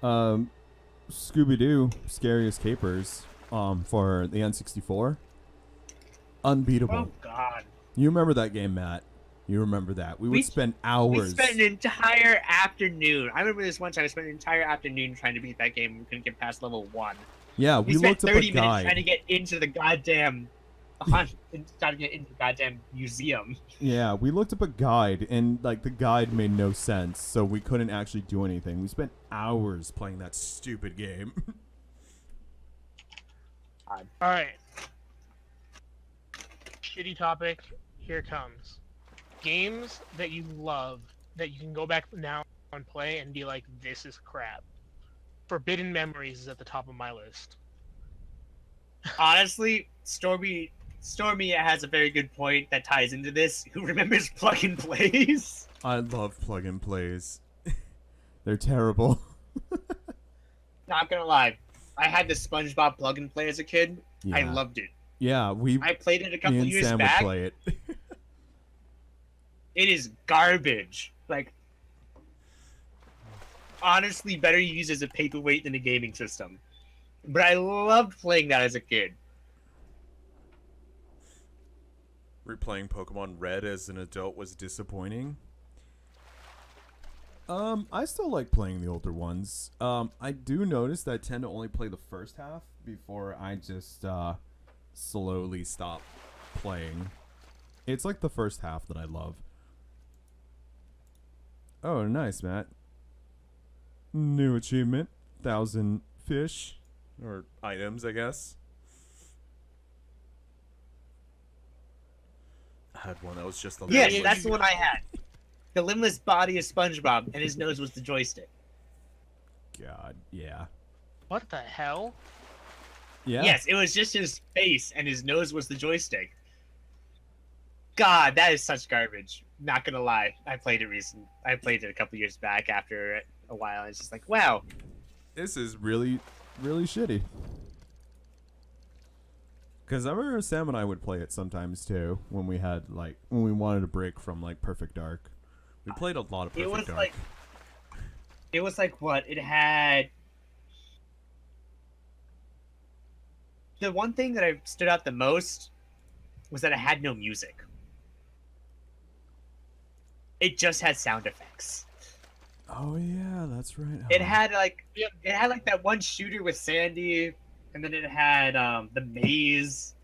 Scooby-Doo, Scariest Capers, for the N64. Unbeatable. Oh God. You remember that game, Matt? You remember that? We would spend hours. We spent an entire afternoon. I remember this one time I spent an entire afternoon trying to beat that game. We couldn't get past level 1. Yeah, We we spent looked up 30 a minutes trying to guide. get into the goddamn trying to get into the goddamn museum. Yeah, we looked up a guide, and like the guide made no sense, so we couldn't actually do anything. We spent hours playing that stupid game. All right. Shitty topic. Here comes. Games that you love that you can go back now and play and be like, this is crap. Forbidden Memories is at the top of my list. Honestly, Stormy has a very good point that ties into this. Who remembers plug and plays? I love plug and plays. They're terrible. Not gonna lie, I had the SpongeBob plug and play as a kid. I Yeah. loved it. Yeah, I played it a me couple and years Sam back. would play it. It is garbage. Like, honestly, better used as a paperweight than a gaming system. But I loved playing that as a kid. Replaying Pokemon Red as an adult was disappointing. I still like playing the older ones. I do notice that I tend to only play the first half before I just slowly stop playing. It's like the first half that I love. Oh, nice, Matt. New achievement, 1,000 fish. Or items, I guess. I had one that was just a Yes, little- that's the one I had. The limbless body of SpongeBob, and his nose was the joystick. God, yeah. What the hell? Yeah. Yes, it was just his face, and his nose was the joystick. God, that is such garbage. Not gonna lie, I played it a couple years back after a while. And it's just like, wow. This is really, really shitty. Because I remember Sam and I would play it sometimes too when we wanted a break from like Perfect Dark. We played a lot of It Perfect was Dark. like, it was like what? It had. The one thing that I stood out the most was that it had no music. It just had sound effects. Oh yeah, that's right. It had like Yep. it had like that one shooter with Sandy, and then it had the maze.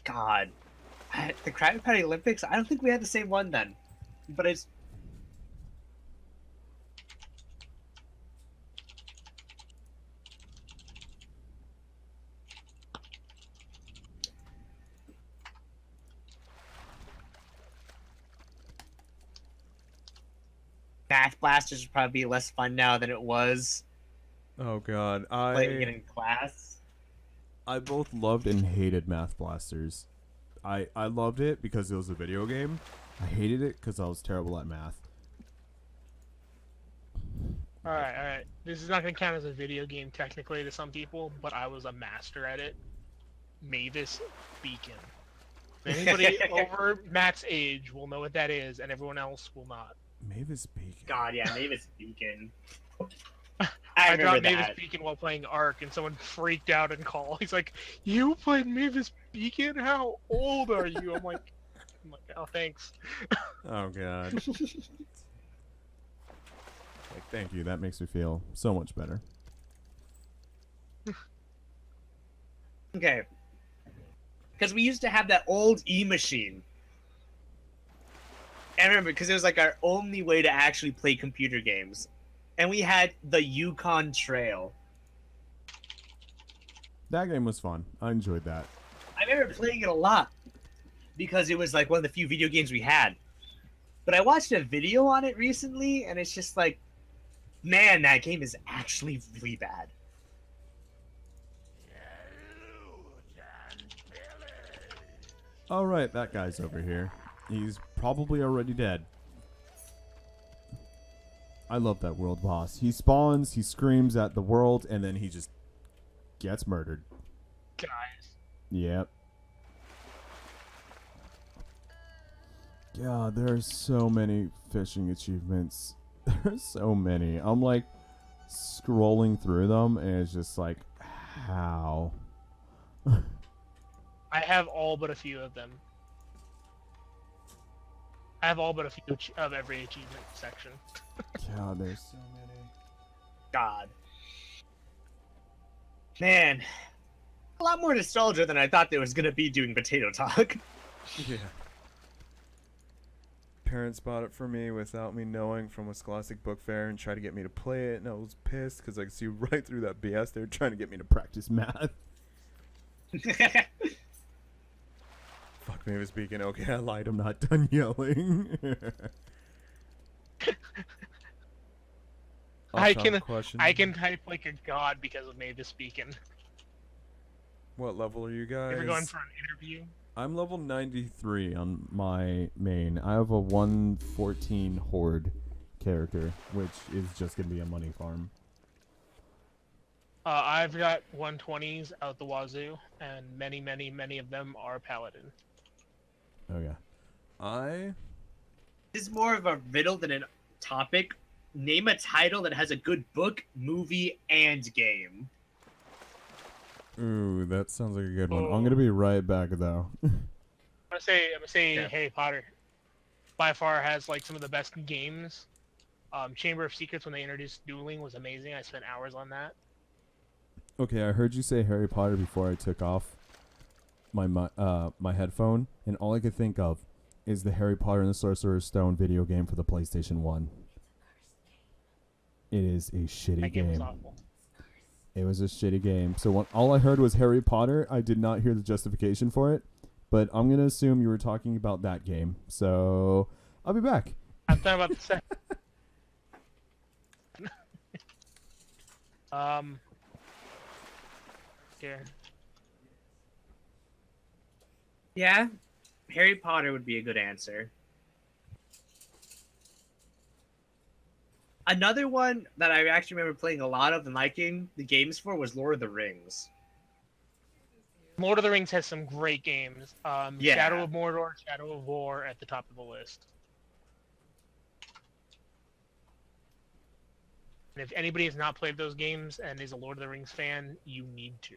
God, the Krabby Patty Olympics. I don't think we had the same one then, but it's Math Blasters would probably be less fun now than it was Oh god, playing it in class. I both loved and hated Math Blasters. I loved it because it was a video game. I hated it because I was terrible at math. All right. This is not going to count as a video game technically to some people, but I was a master at it. Mavis Beacon. Anybody over Matt's age will know what that is, and everyone else will not. Mavis Beacon. God, yeah, Mavis Beacon. I I remember dropped that. Mavis Beacon while playing Ark, and someone freaked out and called. He's like, "You played Mavis Beacon? How old are you?" I'm like, "Oh, thanks." oh god. Like, thank you. That makes me feel so much better. Okay. Because we used to have that old E-machine. I remember, because it was like our only way to actually play computer games. And we had the Yukon Trail. That game was fun. I enjoyed that. I remember playing it a lot. Because it was like one of the few video games we had. But I watched a video on it recently, and it's just like, man, that game is actually really bad. Alright, that guy's over here. He's probably already dead. I love that world boss. He spawns, he screams at the world, and then he just gets murdered. Guys. Yep. God, there are so many fishing achievements. There's so many. I'm like scrolling through them, and it's just like, how? I have all but a few of them. I have all but a few of every achievement section. God, there's so many. God. Man. A lot more nostalgia than I thought there was going to be doing Potato Talk. Yeah. Parents bought it for me without me knowing from a Scholastic Book Fair and tried to get me to play it, and I was pissed because I could see right through that BS. They were trying to get me to practice math. Fuck Mavis Beacon. Okay, I lied. I'm not done yelling. I Off-topic question. I can type like a god because of Mavis Beacon. What level are you guys? If you're going for an interview. I'm level 93 on my main. I have a 114 horde character, which is just going to be a money farm. I've got 120s out the wazoo, and many of them are paladin. Oh, yeah. This is more of a riddle than a topic. Name a title that has a good book, movie, and game. Ooh, that sounds like a good one. I'm going to be right back, though. I'm gonna say Yeah. Harry Potter by far has like some of the best games. Chamber of Secrets, when they introduced dueling, was amazing. I spent hours on that. Okay, I heard you say Harry Potter before I took off my headphone, and all I could think of is the Harry Potter and the Sorcerer's Stone video game for the PlayStation 1. It is a shitty That game was game. awful. It was a shitty game. So when all I heard was Harry Potter, I did not hear the justification for it. But I'm going to assume you were talking about that game. So I'll be back. I'm talking about the second. Here. Yeah, Harry Potter would be a good answer. Another one that I actually remember playing a lot of and liking the games for was Lord of the Rings. Lord of the Rings has some great games. Yeah. Shadow of Mordor, Shadow of War at the top of the list. And if anybody has not played those games and is a Lord of the Rings fan, you need to.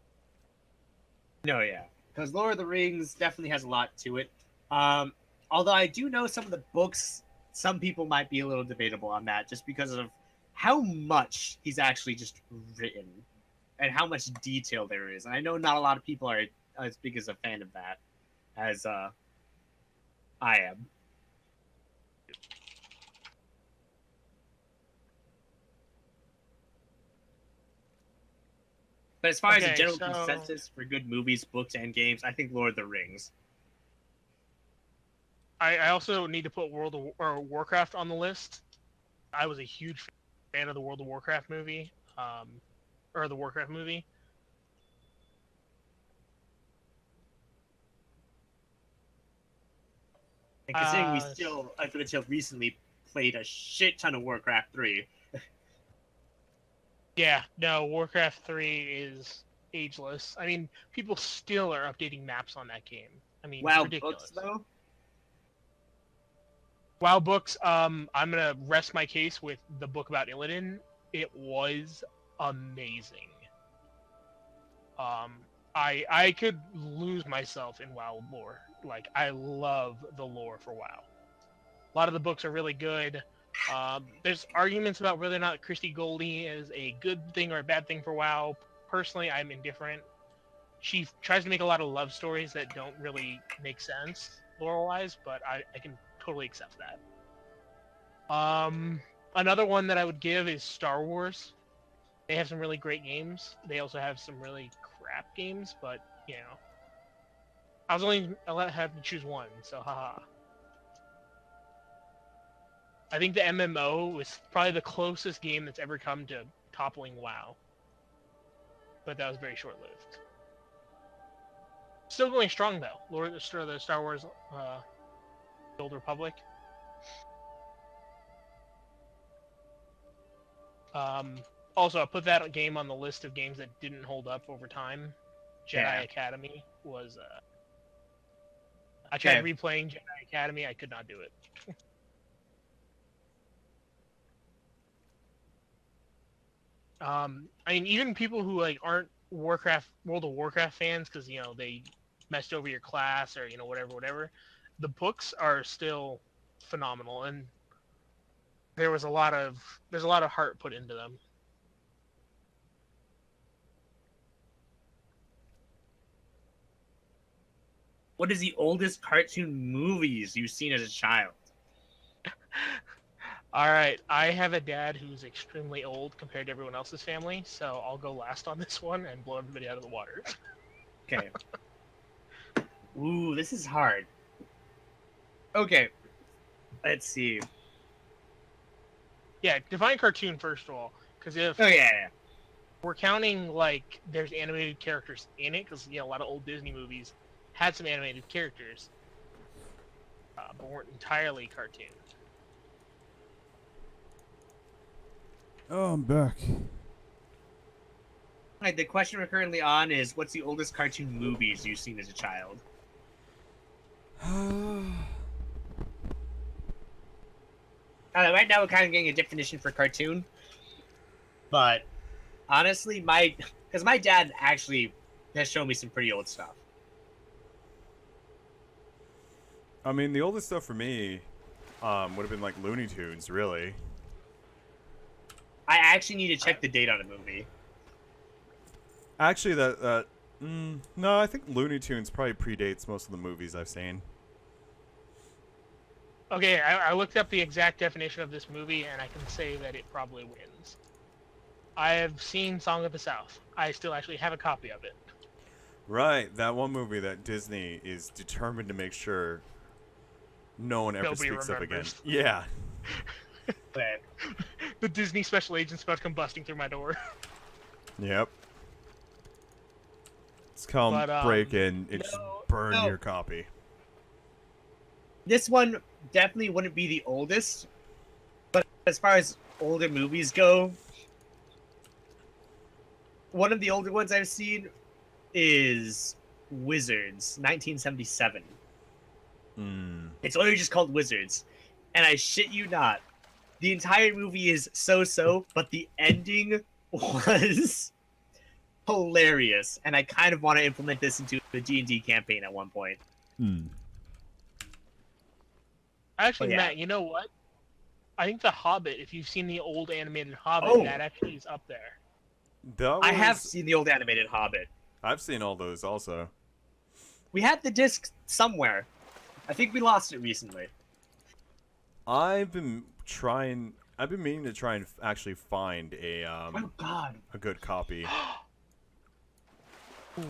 No, yeah. Because Lord of the Rings definitely has a lot to it. Although I do know some of the books, some people might be a little debatable on that just because of how much he's actually just written and how much detail there is. And I know not a lot of people are as big as a fan of that as I am. But as far as a Okay, general so- consensus for good movies, books, and games, I think Lord of the Rings. I also need to put World of Warcraft on the list. I was a huge fan of the World of Warcraft movie, or the Warcraft movie. And considering we Uh, still, up until recently, played a shit ton of Warcraft 3. Yeah, no, Warcraft 3 is ageless. I mean, people still are updating maps on that game. I mean, it's WoW ridiculous. books, though? WoW books, I'm gonna rest my case with the book about Illidan. It was amazing. I could lose myself in WoW lore. Like, I love the lore for WoW. A lot of the books are really good. There's arguments about whether or not Christy Goldie is a good thing or a bad thing for WoW. Personally, I'm indifferent. She tries to make a lot of love stories that don't really make sense lore-wise, but I can totally accept that. Another one that I would give is Star Wars. They have some really great games. They also have some really crap games, but you know, I was only allowed to have to choose one, so haha. I think the MMO was probably the closest game that's ever come to toppling WoW, but that was very short-lived. Still going strong though. The Star Wars, The Old Republic. Also, I put that game on the list of games that didn't hold up over time. Jedi Academy was. I tried replaying Jedi Academy. I could not do it. I mean, even people who like aren't World of Warcraft fans, because you know they messed over your class or you know whatever. The books are still phenomenal, and there's a lot of heart put into them. What is the oldest cartoon movies you've seen as a child? All right, I have a dad who's extremely old compared to everyone else's family, so I'll go last on this one and blow everybody out of the water. Okay. Ooh, this is hard. Okay. Let's see. Yeah, define cartoon first of all, because if Oh, yeah. we're counting like there's animated characters in it, because you know a lot of old Disney movies had some animated characters, but weren't entirely cartoon. Oh, I'm back. Alright, the question we're currently on is, what's the oldest cartoon movies you've seen as a child? Right now we're kind of getting a definition for cartoon. But, honestly, because my dad actually has shown me some pretty old stuff. I mean, the oldest stuff for me would have been like Looney Tunes, really. I actually need to check the date on a movie. Actually, no, I think Looney Tunes probably predates most of the movies I've seen. Okay, I looked up the exact definition of this movie, and I can say that it probably wins. I have seen Song of the South. I still actually have a copy of it. Right, that one movie that Disney is determined to make sure no one ever Nobody speaks of again. remembers. Yeah. But The Disney special agent's about to come busting through my door. Yep. It's come But, break in, it's burn no. your copy. this one definitely wouldn't be the oldest. But as far as older movies go, one of the older ones I've seen is Wizards, 1977. It's literally just called Wizards. And I shit you not, the entire movie is so-so, but the ending was hilarious. And I kind of want to implement this into the D&D campaign at one point. Actually, yeah. Matt, you know what? I think The Hobbit, if you've seen the old animated Hobbit, Oh. that actually is up there. I have seen the old animated Hobbit. I've seen all those also. We had the disc somewhere. I think we lost it recently. I've been meaning to try and actually find a Oh God. a good copy. Ooh,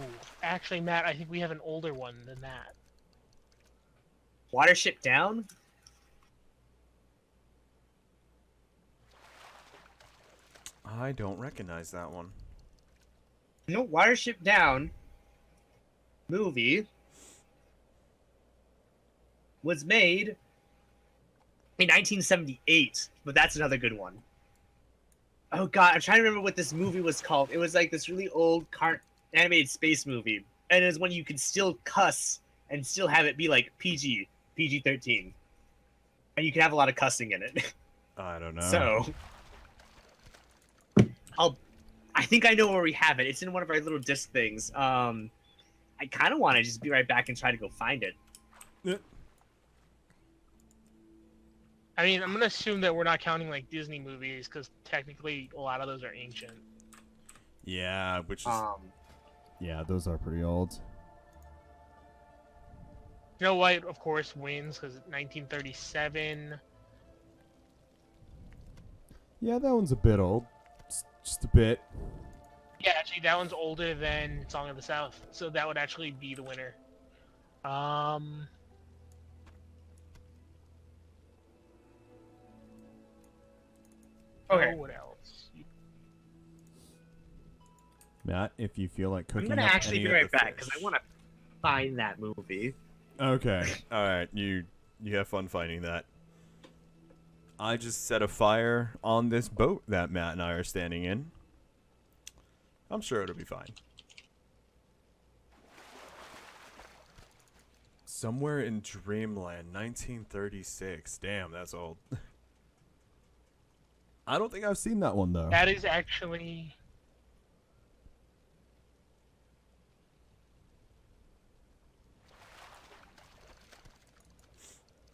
actually, Matt, I think we have an older one than that. Watership Down? I don't recognize that one. You know, Watership Down movie was made in 1978, but that's another good one. Oh god, I'm trying to remember what this movie was called. It was like this really old animated space movie, and it was when you could still cuss and still have it be like PG-13, and you can have a lot of cussing in it. I don't know. So, I think I know where we have it. It's in one of our little disc things. I kind of want to just be right back and try to go find it. I mean, I'm gonna assume that we're not counting like Disney movies because technically a lot of those are ancient. Yeah, which is Yeah, those are pretty old. Snow White, of course, wins because 1937. Yeah, that one's a bit old. Just a bit. Yeah, actually, that one's older than Song of the South, so that would actually be the winner. Okay. Oh, what else? Matt, if you feel like I'm cooking gonna up actually any be of right the back because fish. I want to find that movie. Okay. all right. You have fun finding that. I just set a fire on this boat that Matt and I are standing in. I'm sure it'll be fine. Somewhere in Dreamland, 1936. Damn, that's old. I don't think I've seen that one though. That is actually.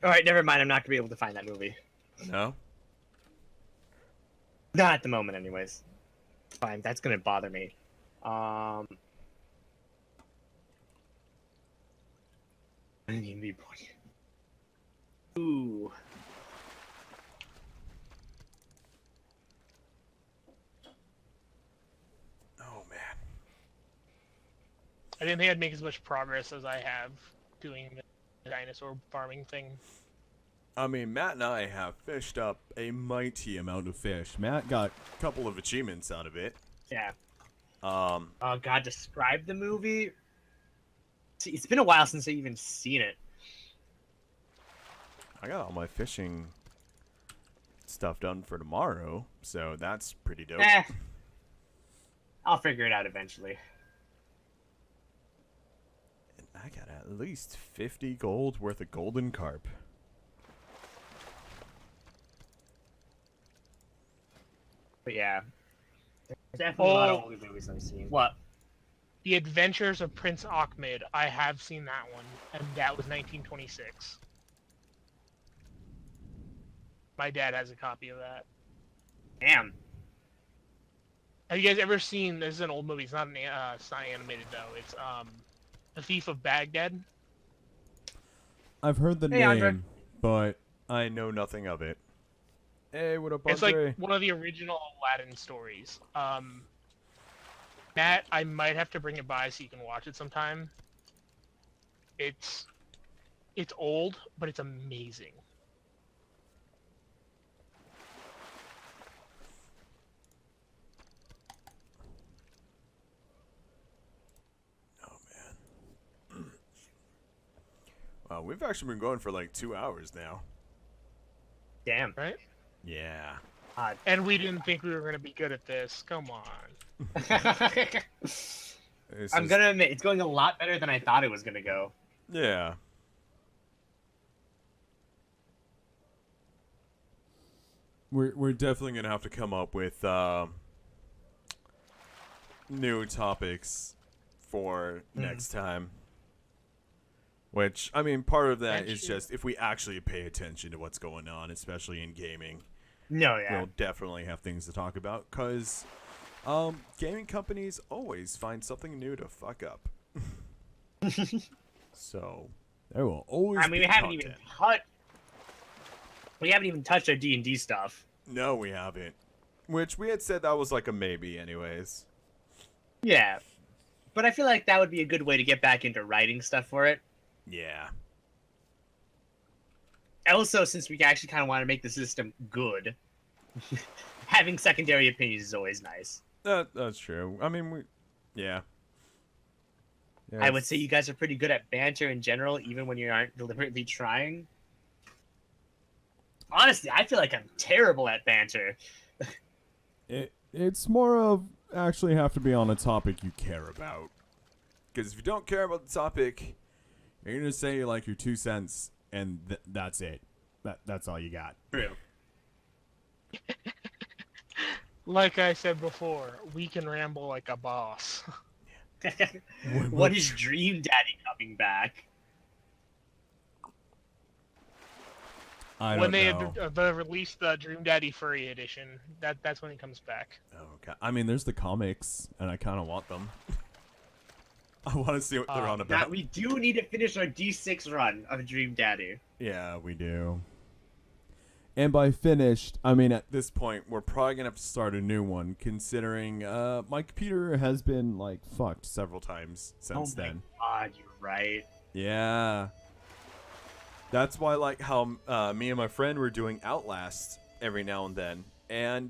All right, never mind. I'm not gonna be able to find that movie. No? Not at the moment, anyways. Fine, that's gonna bother me. I didn't even be pointing. Ooh. Oh, man. I didn't think I'd make as much progress as I have doing the dinosaur farming thing. I mean, Matt and I have fished up a mighty amount of fish. Matt got A couple of achievements out of it. Yeah. Um, Oh god, describe the movie. See, it's been a while since I've even seen it. I got all my fishing stuff done for tomorrow, so that's pretty dope. I'll figure it out eventually. And I got at least 50 gold worth of golden carp. But yeah, there's definitely a lot of Oh. older movies I've seen. What? The Adventures of Prince Ahmed. I have seen that one, and that was 1926. My dad has a copy of that. Damn. Have you guys ever seen? This is an old movie. It's not it's not animated though. It's The Thief of Baghdad. I've heard the Hey, name, Andre. but I know nothing of it. Hey, what up, It's Andre? like one of the original Aladdin stories. Matt, I might have to bring it by so you can watch it sometime. It's old, but it's amazing. Oh, man. Wow, we've actually been going for like 2 hours now. Damn. Right? Yeah. And we didn't think we were gonna be good at this. Come on. This I'm is- gonna admit, it's going a lot better than I thought it was gonna go. Yeah. We're definitely gonna have to come up with new topics for next time. Which, I mean, part of that is Actually- just if we actually pay attention to what's going on, especially in gaming, No, yeah. we'll definitely have things to talk about. Because gaming companies always find something new to fuck up. So, there will always I mean, be we haven't even touched our D&D stuff. no, we haven't. Which we had said that was like a maybe, anyways. Yeah. But I feel like that would be a good way to get back into writing stuff for it. Yeah. Also, since we actually kind of want to make the system good, having secondary opinions is always nice. That's true. I mean, yeah. I would say you guys are pretty good at banter in general, even when you aren't deliberately trying. Honestly, I feel like I'm terrible at banter. It's more of actually have to be on a topic you care about. Because if you don't care about the topic, you're gonna say like your 2 cents, and that's it. That's all you got. True. Like I said before, we can ramble like a boss. What is Dream Daddy coming back? I When don't they know. released the Dream Daddy Furry Edition, that's when it comes back. Oh, okay. I mean, there's the comics, and I kind of want them. I want to see what they're on about. That we do need to finish our D6 run of Dream Daddy. Yeah, we do. And by finished, I mean At this point, we're probably gonna have to start a new one, considering my computer has been like fucked. several times since then. God, you're right. Yeah. That's why, like, how me and my friend were doing Outlast every now and then. And,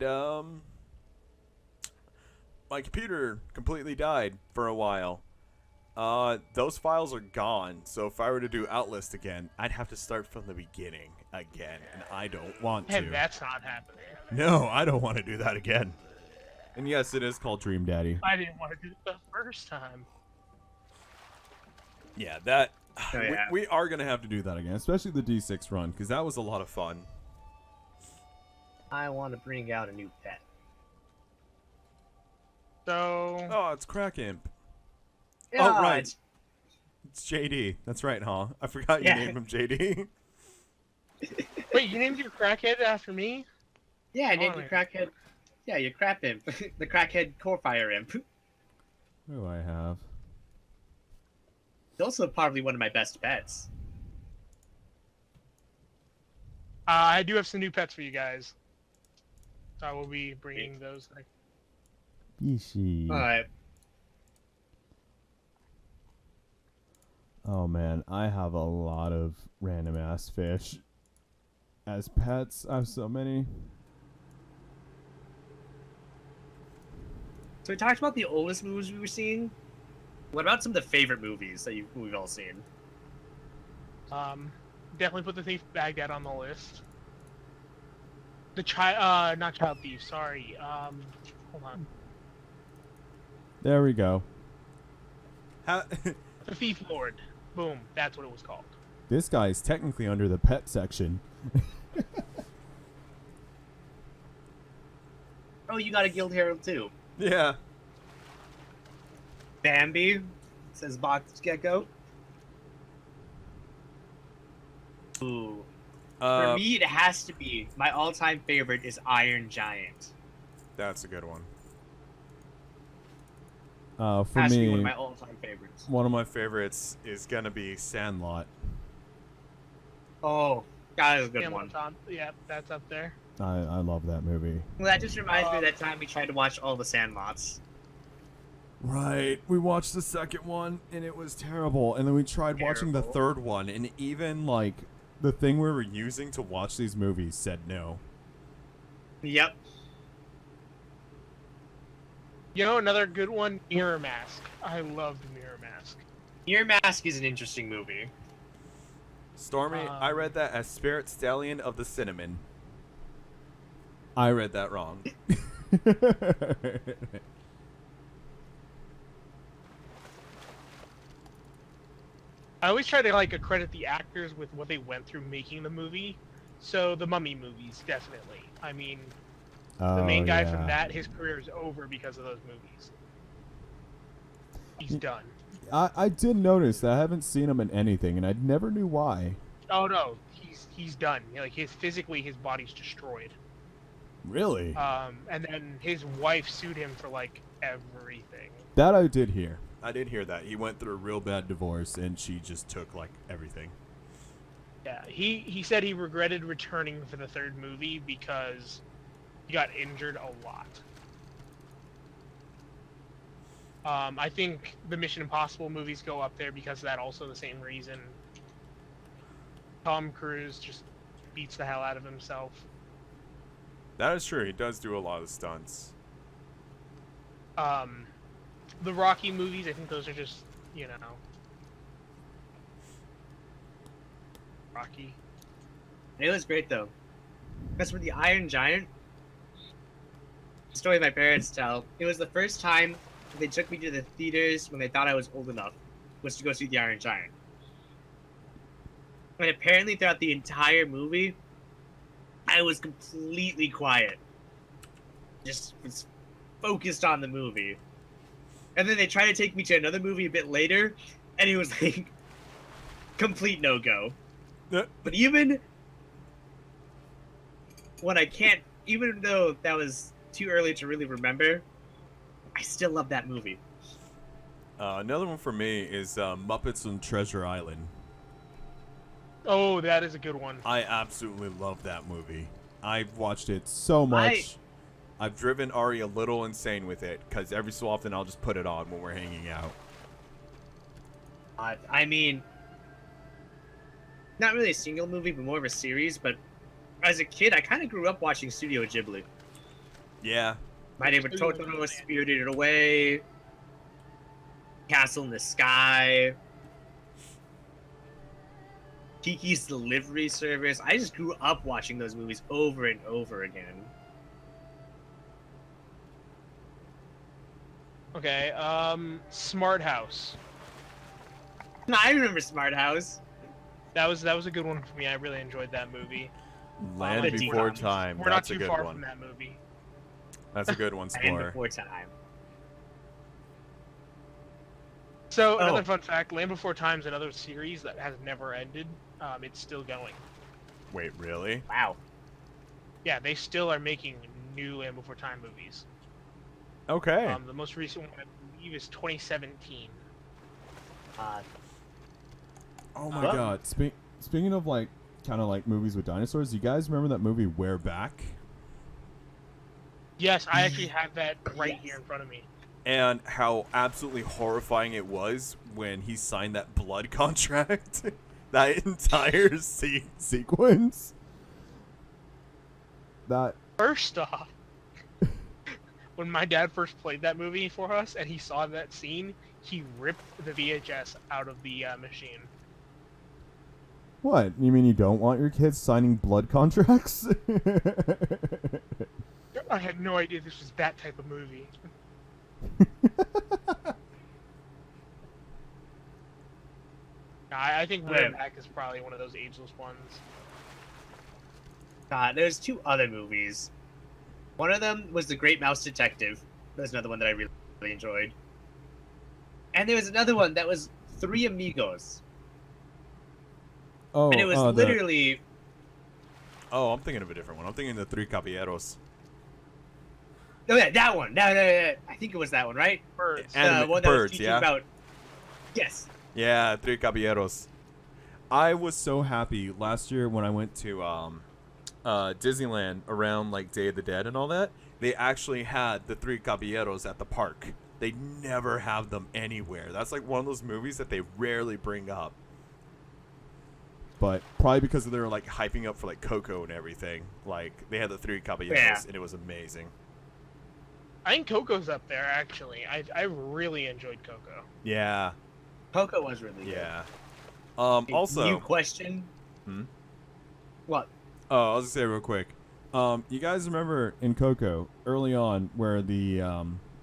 my computer completely died for a while. Those files are gone, so if I were to do Outlast again, I'd have to start from the beginning again, and I don't want to. And that's not happening. No, I don't want to do that again. And yes, it is called Dream Daddy. I didn't want to do it the first time. Yeah, that... Oh, yeah. We are going to have to do that again, especially the D6 run. because that was a lot of fun. I want to bring out a new pet. So, Oh, it's Crack Imp. Yeah, Oh, right. It's JD. That's right, huh? I forgot you Yeah. named him JD. wait, you named your crackhead after me? Yeah, I named Oh, your crackhead. Yeah, your crap imp. The crackhead core fire imp. What do I have? It's also probably one of my best pets. I do have some new pets for you guys. I will be bringing those. Yeeshi. Alright. Oh man, I have a lot of random ass fish. As pets, I have so many. So we talked about the oldest movies we were seeing. What about some of the favorite movies that we've all seen? Definitely put the Thief of Baghdad on the list. The child, not Child Thief. Sorry. Hold on. There we go. How, The Thief Lord. Boom. That's what it was called. This guy is technically under the pet section. Oh, you got a Guild Herald too. yeah. Bambi, says Box Gecko. Ooh. For me, it has to be my all-time favorite is Iron Giant. That's a good one. For Has to be me, one of my all-time favorites. One of my favorites is gonna be Sandlot. Oh, that is a good Yeah, one. Yeah, that's up there. I love that movie. Well, that just reminds me of that time we tried to watch all the Sandlots. Right. We watched the second one and it was terrible. And then we tried watching the Terrible. third one, and even like the thing we were using to watch these movies said no. Yep. You know, another good one, Mirror Mask. I loved Mirror Mask. Your Mask is an interesting movie. Stormy, I read that as Spirit Stallion of the Cinnamon. I read that wrong. I always try to like accredit the actors with what they went through making the movie. So the Mummy movies, definitely. I mean, the main guy from that, his career is over because of those movies. He's done. I did notice that I haven't seen him in anything, and I never knew why. Oh no, he's done. Like physically, his body's destroyed. Really? And then his wife sued him for like everything. That I did hear. I did hear that. He went through a real bad divorce, and she just took, like, everything. Yeah, he said he regretted returning for the third movie because he got injured a lot. I think the Mission Impossible movies go up there because of that, also the same reason. Tom Cruise just beats the hell out of himself. That is true. He does do a lot of stunts. The Rocky movies, I think those are just, Rocky. It was great though. Because for the Iron Giant, the story my parents tell, it was the first time they took me to the theaters when they thought I was old enough, was to go see the Iron Giant. And apparently throughout the entire movie, I was completely quiet. Just was focused on the movie. And then they tried to take me to another movie a bit later, and it was like complete no-go. But even when I can't, even though that was too early to really remember, I still love that movie. Another one for me is Muppets on Treasure Island. Oh, that is a good one. I absolutely love that movie. I've watched it so much. I've driven Ari a little insane with it, because every so often I'll just put it on when we're hanging out. I mean, not really a single movie, but more of a series. But as a kid, I kind of grew up watching Studio Ghibli. Yeah. My Neighbor Totoro, Spirited Away, Castle in the Sky, Kiki's Delivery Service. I just grew up watching those movies over and over again. Okay, Smart House. No, I remember Smart House. That was a good one for me. I really enjoyed that movie. Land the Before Deep Time. We're not That's a too good far one. from that movie. That's a good one, And Spore. Before Time. So Oh. another fun fact: Land Before Time is another series that has never ended. It's still going. Wait, really? Wow. Yeah, they still are making new Land Before Time movies. Okay. The most recent one, I believe, is 2017. Oh my Well- god. Speaking of like kind of like movies with dinosaurs, you guys remember that movie Where Back? Yes, I actually have that right Yes. here in front of me. And how absolutely horrifying it was when he signed that blood contract. That entire Sequence? That First off, when my dad first played that movie for us and he saw that scene, he ripped the VHS out of the machine. what? You mean you don't want your kids signing blood contracts? I had no idea this was that type of movie. I think Red Yeah. Back is probably one of those ageless ones. There's two other movies. One of them was The Great Mouse Detective. That's another one that I really, really enjoyed. And there was another one that was Three Amigos. Oh, And it was literally... Oh, I'm thinking of a different one. I'm thinking the Three Caballeros. Oh yeah, that one. No, I think it was that one, right? Birds. And One that was Birds, teaching yeah? about... Yes. Yeah, Three Caballeros. I was so happy last year when I went to Disneyland around like Day of the Dead and all that. They actually had the Three Caballeros at the park. They never have them anywhere. That's like one of those movies that they rarely bring up. but Probably because they were like hyping up for like Coco and everything. Like they had the Three Caballeros Yeah. and it was amazing. I think Coco's up there, actually. I really enjoyed Coco. Yeah, Coco was really good. yeah. Okay, Also, new question. Hmm? What? oh, I'll just say real quick. You guys remember in Coco early on where the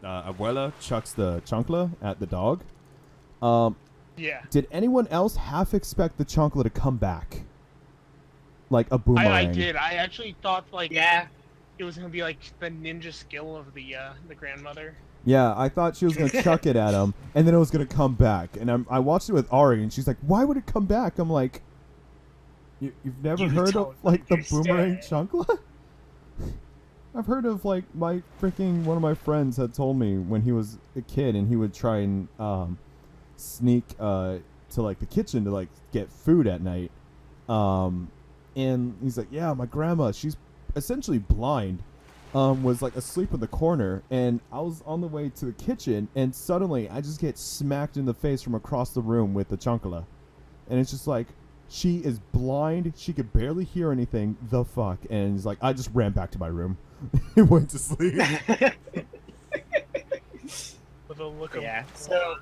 abuela chucks the chancla at the dog? Yeah. Did anyone else half expect the chancla to come back? Like a boomerang? I did. I actually thought, like, Yeah. it was going to be, like, the ninja skill of the grandmother. Yeah, I thought she was going to chuck it at him, and then it was going to come back. And I watched it with Ari, and she's like, why would it come back? I'm like, you've never You heard of, don't like, the boomerang understand. chancla? I've heard of, like, one of my friends had told me when he was a kid, and he would try and sneak to, like, the kitchen to, like, get food at night. And he's like, yeah, my grandma, she's essentially blind. Was like asleep in the corner, and I was on the way to the kitchen, and suddenly I just get smacked in the face from across the room with the chancla, and it's just like, She is blind. She could barely hear anything. The fuck? And he's like, I just ran back to my room. He went to sleep. With a look of Yeah. So,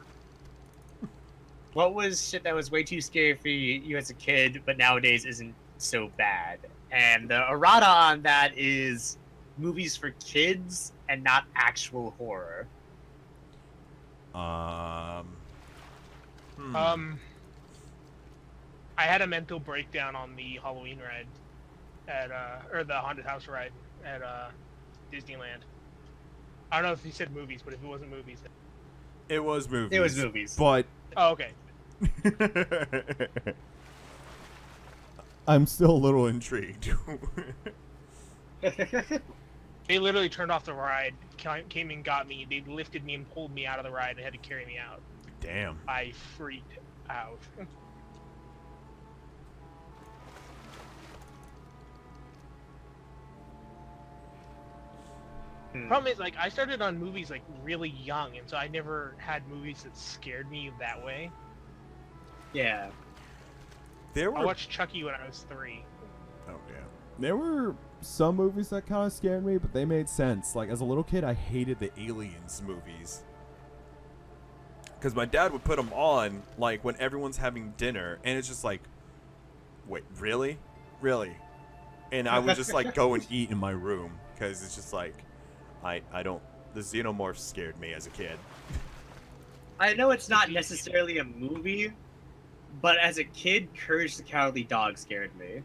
what was shit that was way too scary for you as a kid, but nowadays isn't so bad? And the errata on that is movies for kids and not actual horror. I had a mental breakdown on the Halloween ride at or the haunted house ride at Disneyland. I don't know if he said movies, but if it wasn't movies, then... It was movies. It was movies. But Oh, okay. I'm still a little intrigued. They literally turned off the ride, came and got me. They lifted me and pulled me out of the ride and had to carry me out. Damn. I freaked out. Problem is, like, I started on movies like really young, and so I never had movies that scared me that way. Yeah. There I were. watched Chucky when I was 3. Oh yeah. There were some movies that kind of scared me, but they made sense. Like, as a little kid, I hated the Aliens movies. Because my dad would put them on, like, when everyone's having dinner, and it's just like, wait, really? Really? And I would just, like, go and eat in my room, because it's just like, I don't, the xenomorphs scared me as a kid. I know it's not necessarily a movie, but as a kid, Courage the Cowardly Dog scared me.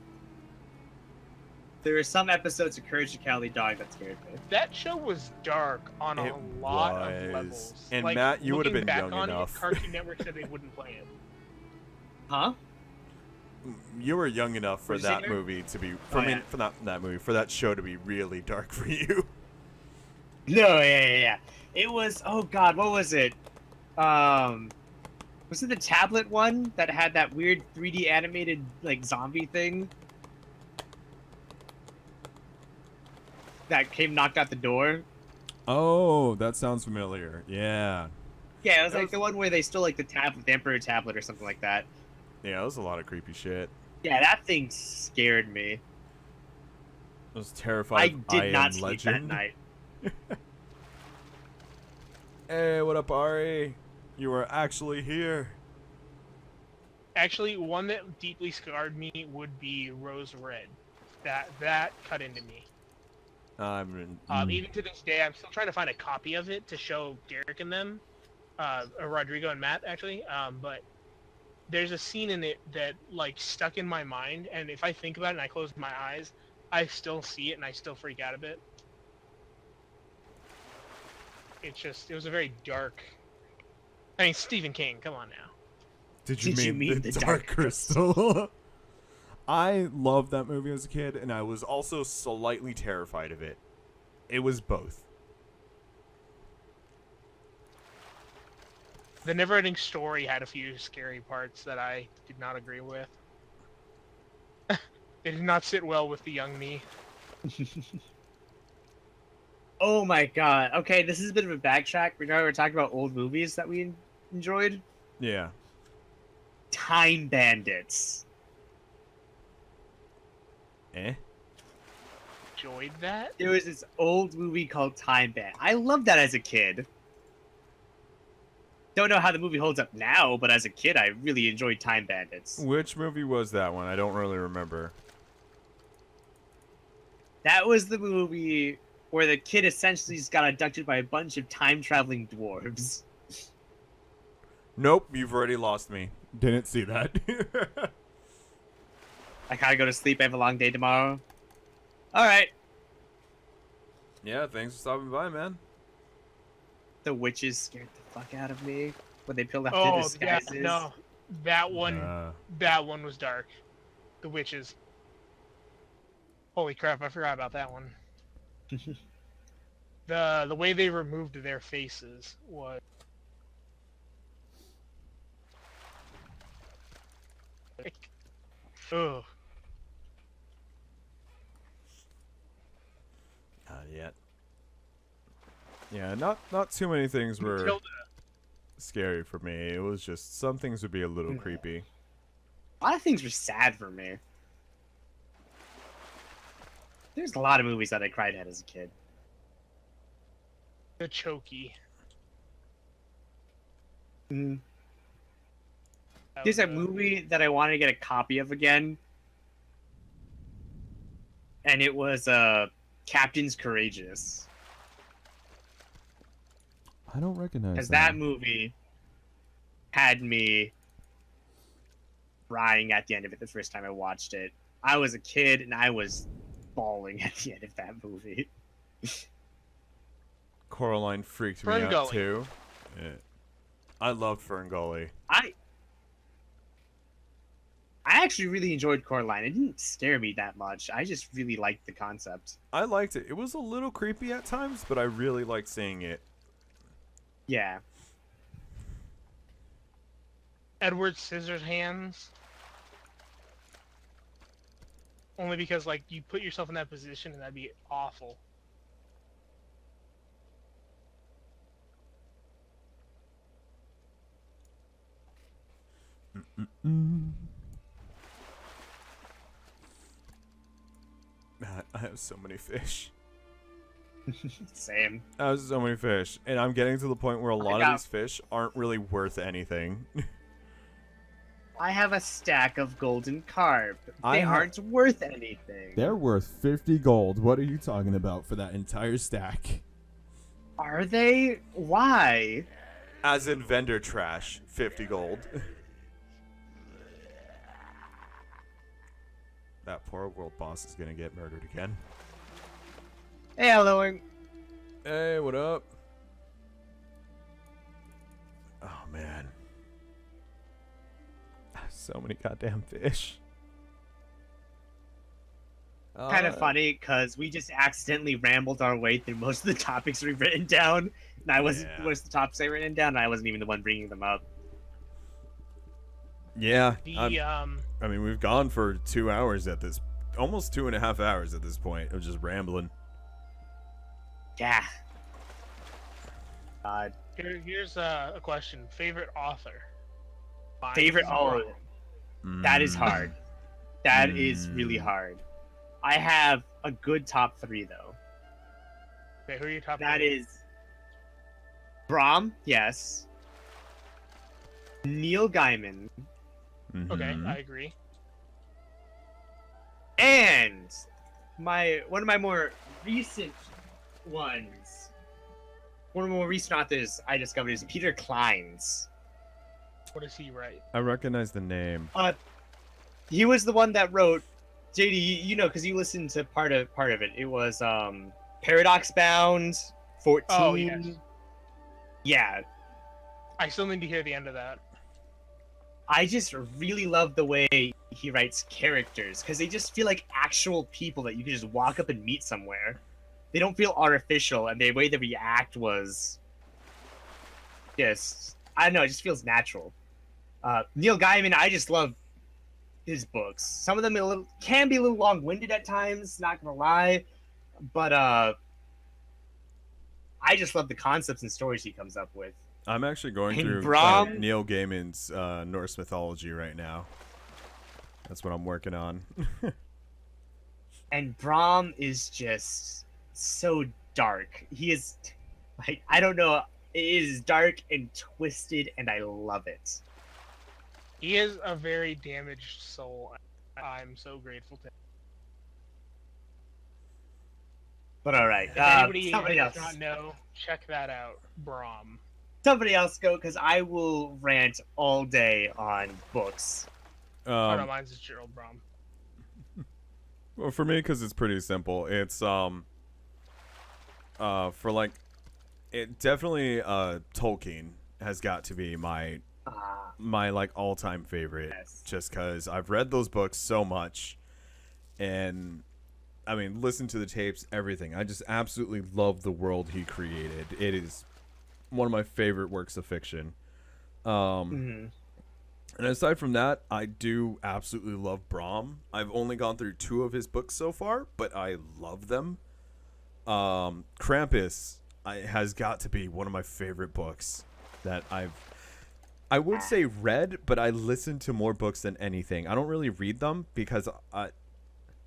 There were some episodes of Courage the Cowardly Dog that scared me. That show was dark on It a lot was. of levels. And like, Matt, you would have looking been back young on enough. It, Cartoon Network said they wouldn't play it. Huh? You were young enough for What'd you say that there? movie to be, Oh, yeah. for not that movie, for that show to be really dark for you. No, yeah. It was, oh god, what was it? Was it the tablet one that had that weird 3D animated, like, zombie thing? That knocked out the door? Oh, that sounds familiar. Yeah. Yeah, it was That like was- the one where they stole, like, the tablet, the Emperor tablet or something like that. Yeah, that was a lot of creepy shit. Yeah, that thing scared me. I was terrified. I of did not Am sleep Legend. that night. Hey, what up, Ari? You are actually here. Actually, one that deeply scarred me would be Rose Red. That cut into me. Even to this day, I'm still trying to find a copy of it to show Derek and them, or Rodrigo and Matt actually. But there's a scene in it that like stuck in my mind, and if I think about it and I close my eyes, I still see it and I still freak out a bit. It was a very dark. I mean, Stephen King, come on now. Did you mean the the Dark Dark Crystal? I loved that movie as a kid, and I was also slightly terrified of it. It was both. The Neverending Story had a few scary parts that I did not agree with. They did not sit well with the young me. Oh my god. Okay, this is a bit of a backtrack. We're talking about old movies that we enjoyed. Yeah. Time Bandits. Eh? Enjoyed that? There was this old movie called Time Bandits. I loved that as a kid. Don't know how the movie holds up now, but as a kid, I really enjoyed Time Bandits. Which movie was that one? I don't really remember. That was the movie where the kid essentially just got abducted by a bunch of time-traveling dwarves. Nope, you've already lost me. Didn't see that. I gotta go to sleep. I have a long day tomorrow. Alright. Yeah, thanks for stopping by, man. The witches scared the fuck out of me when they peeled off Oh, their yeah, disguises. no. That one Uh, That one was dark. The witches. Holy crap, I forgot about that one. The way they removed their faces was ugh. Not yet. Yeah, not too many things were Matilda. scary for me. It was just some things would be a little creepy. lot of things were sad for me. There's a lot of movies that I cried at as a kid. The Chokey. Mm. That There's was a movie that I wanted to get a copy of again, and it was Captain's Courageous. I don't recognize Because that. that movie had me crying at the end of it the first time I watched it. I was a kid and I was bawling at the end of that movie. Coraline freaked me Fern out Gully. too. Yeah. I love Fern Gully. I actually really enjoyed Coraline. It didn't scare me that much. I just really liked the concept. I liked it. It was a little creepy at times, but I really liked seeing it. Yeah. Edward Scissorhands. Only because, like, you put yourself in that position and that'd be awful. Mm. I have so many fish. Same. I have so many fish. And I'm getting to the point where a lot of got- these fish aren't really worth anything. I have a stack of golden carp. I They ha- aren't worth anything. They're worth 50 gold. What are you talking about for that entire stack? Are they? Why? As in vendor trash, 50 gold. That poor world boss is gonna get murdered again. Hey, hello. Hey, what up? Oh man. So many goddamn fish. Kind of funny because we just accidentally rambled our way through most of the topics we've written down. And I wasn't Yeah. most of the topics I written down. And I wasn't even the one bringing them up. Yeah. The I mean, we've gone for 2 hours at this, almost 2.5 hours at this point of just rambling. Yeah. God. here's a question. Favorite author? Mine Favorite? is Oh, Brown. that is Mm. hard. That is really hard. I have a good top 3 though. Okay, who are your top That three? is Brahm, yes. Neil Gaiman, Okay, Mhm. I agree. and one of my more recent ones. One of the more recent authors I discovered is Peter Klein's. What does he write? I recognize the name. He was the one that wrote JD. You know, because you listened to part of it. It was Paradox Bound 14. Oh, yes. Yeah, I still need to hear the end of that. I just really love the way he writes characters because they just feel like actual people that you can just walk up and meet somewhere. They don't feel artificial, and the way they react was just, I don't know, it just feels natural. Neil Gaiman, I just love his books. Some of them can be a little long-winded at times, not gonna lie, but I just love the concepts and stories he comes up with. I'm actually going And through Brahm- Neil Gaiman's Norse mythology right now. That's what I'm working on. And Brahm is just so dark. He is, like, I don't know, it is dark and twisted, and I love it. He is a very damaged soul. I'm so grateful to him. But all right, If anybody somebody does else. not know, check that out. Brahm. Somebody else go, because I will rant all day on books. Oh no, mine's Gerald Brahm. Well, for me, because it's pretty simple. It's for like, it definitely Tolkien has got to be my like all-time favorite. Yes. Just because I've read those books so much, and I mean, listen to the tapes, everything. I just absolutely love the world he created. It is one of my favorite works of fiction. Mhm. And aside from that, I do absolutely love Brahm. I've only gone through 2 of his books so far, but I love them. Krampus has got to be one of my favorite books that I've I would say read, but I listen to more books than anything. I don't really read them because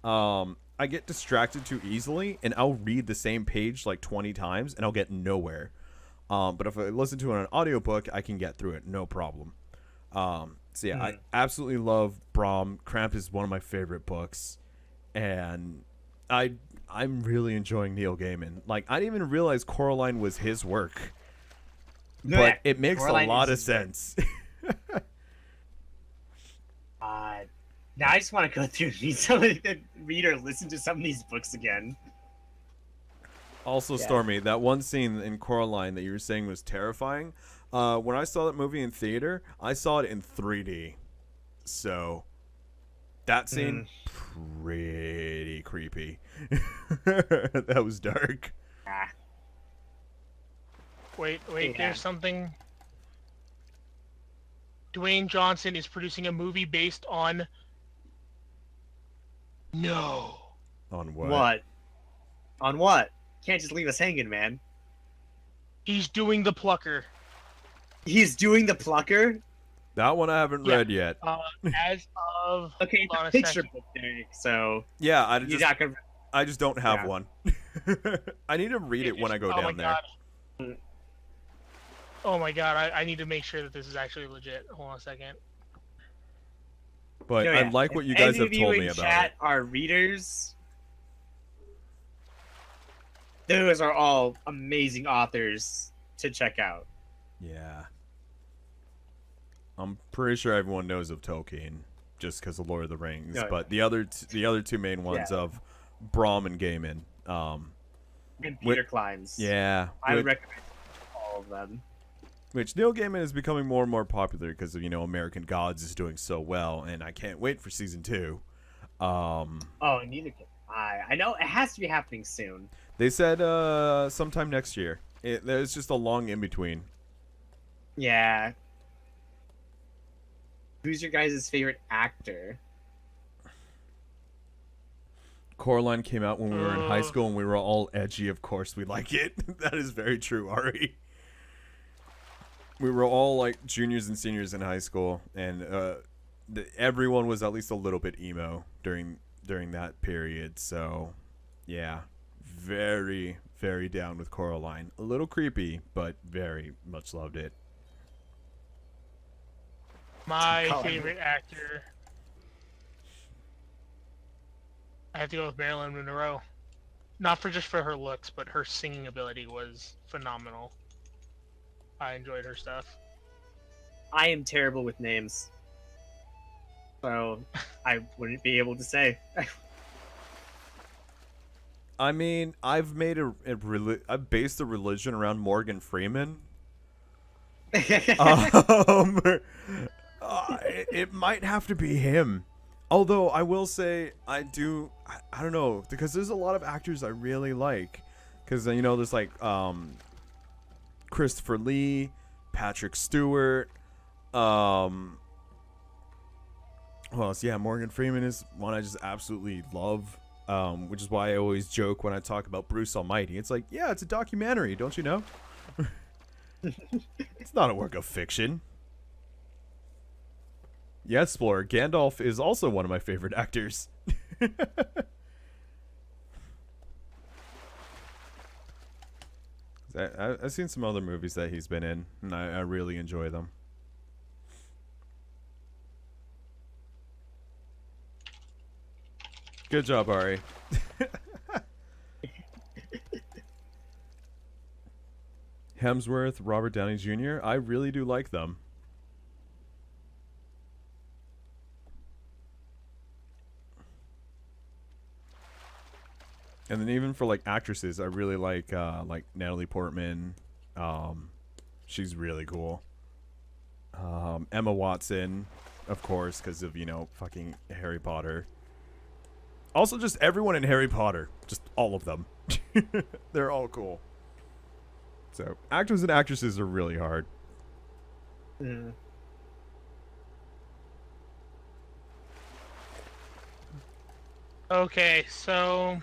I get distracted too easily, and I'll read the same page like 20 times, and I'll get nowhere. But if I listen to it on an audiobook, I can get through it, no problem. So yeah, I absolutely love Brahm. Cramp is one of my favorite books, and I'm really enjoying Neil Gaiman. Like, I didn't even realize Coraline was his work, but it makes Coraline a lot is of his work. sense. Now I just want to go through and read or listen to some of these books again. Also, Yeah. Stormy, that one scene in Coraline that you were saying was terrifying. When I saw that movie in theater, I saw it in 3D. So, that scene, pretty creepy. That was dark. Ah, Wait, Yeah. there's something. Dwayne Johnson is producing a movie based on. No. On what? what? On what? Can't just leave us hanging, man. He's doing The Plucker. He's doing the Plucker. That one I haven't Yeah. read yet. As of. Okay, it's Hold on a a picture second. book, Derek. So Yeah, you're not gonna. I just don't have Yeah. one. I need to read it when I go Oh down my there. God. Oh my god, I need to make sure that this is actually legit. Hold on a second. But No, I yeah. like what you If guys any have of you told in me about chat it. are readers. Those are all amazing authors to check out. Yeah. I'm pretty sure everyone knows of Tolkien just because of Lord of the Rings, Oh, yeah. but the other two main ones of Brahm and Gaiman. And Peter Clines. Yeah. I would which, recommend all of them. which Neil Gaiman is becoming more and more popular because of, American Gods is doing so well, and I can't wait for season 2. Oh, neither can I. I know it has to be happening soon. They said sometime next year. There's just a long in between. Yeah. Who's your guys' favorite actor? Coraline came out when we were in high school and we were all edgy. Of course, we like it. That is very true, Ari. We were all like juniors and seniors in high school, and everyone was at least a little bit emo during that period. So, yeah, very, very down with Coraline. A little creepy, but very much loved it. My Colin. favorite actor. I have to go with Marilyn Monroe. Not just for her looks, but her singing ability was phenomenal. I enjoyed her stuff. I am terrible with names. So, I wouldn't be able to say. I mean, I've made I've based a religion around Morgan Freeman. It might have to be him. Although I will say I don't know, because there's a lot of actors I really like. Because there's like Christopher Lee, Patrick Stewart, well, yeah, Morgan Freeman is one I just absolutely love. Which is why I always joke when I talk about Bruce Almighty. It's like, yeah, it's a documentary, don't you know? It's not a work of fiction. Yeah, Explorer, Gandalf is also one of my favorite actors. I've seen some other movies that he's been in, and I really enjoy them. Good job, Ari. Hemsworth, Robert Downey Jr., I really do like them. And then even for like actresses, I really like Natalie Portman. She's really cool. Emma Watson, of course, because of fucking Harry Potter. Also, just everyone in Harry Potter, just all of them. They're all cool. So actors and actresses are really hard. Mm. Okay, so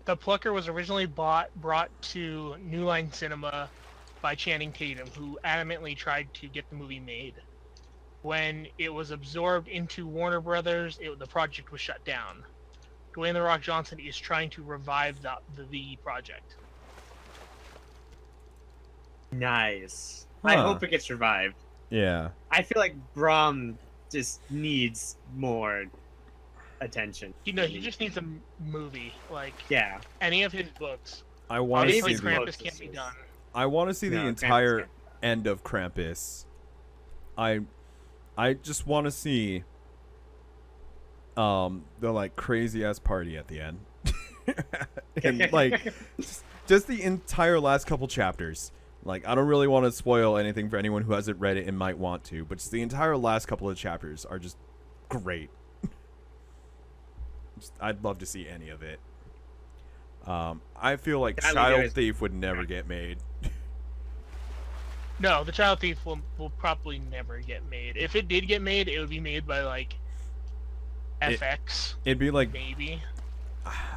The Plucker was originally brought to New Line Cinema by Channing Tatum, who adamantly tried to get the movie made. When it was absorbed into Warner Brothers, the project was shut down. Dwayne "The Rock" Johnson is trying to revive the project. Nice. I Huh. hope it gets revived. Yeah. I feel like Brom just needs more attention. He just needs a movie. Like, Yeah. any of his books. I want to Maybe see it's the. close. Krampus can't be done. I want to see the No, Krampus entire can't. end of Krampus. I just want to see the like crazy ass party at the end. And like just the entire last couple chapters. Like, I don't really want to spoil anything for anyone who hasn't read it and might want to, but just the entire last couple of chapters are just great. I'd love to see any of it. I feel like That Child was- Thief would never get made. No, The Child Thief will probably never get made. If it did get made, it would be made by, like, FX, It'd be like, maybe.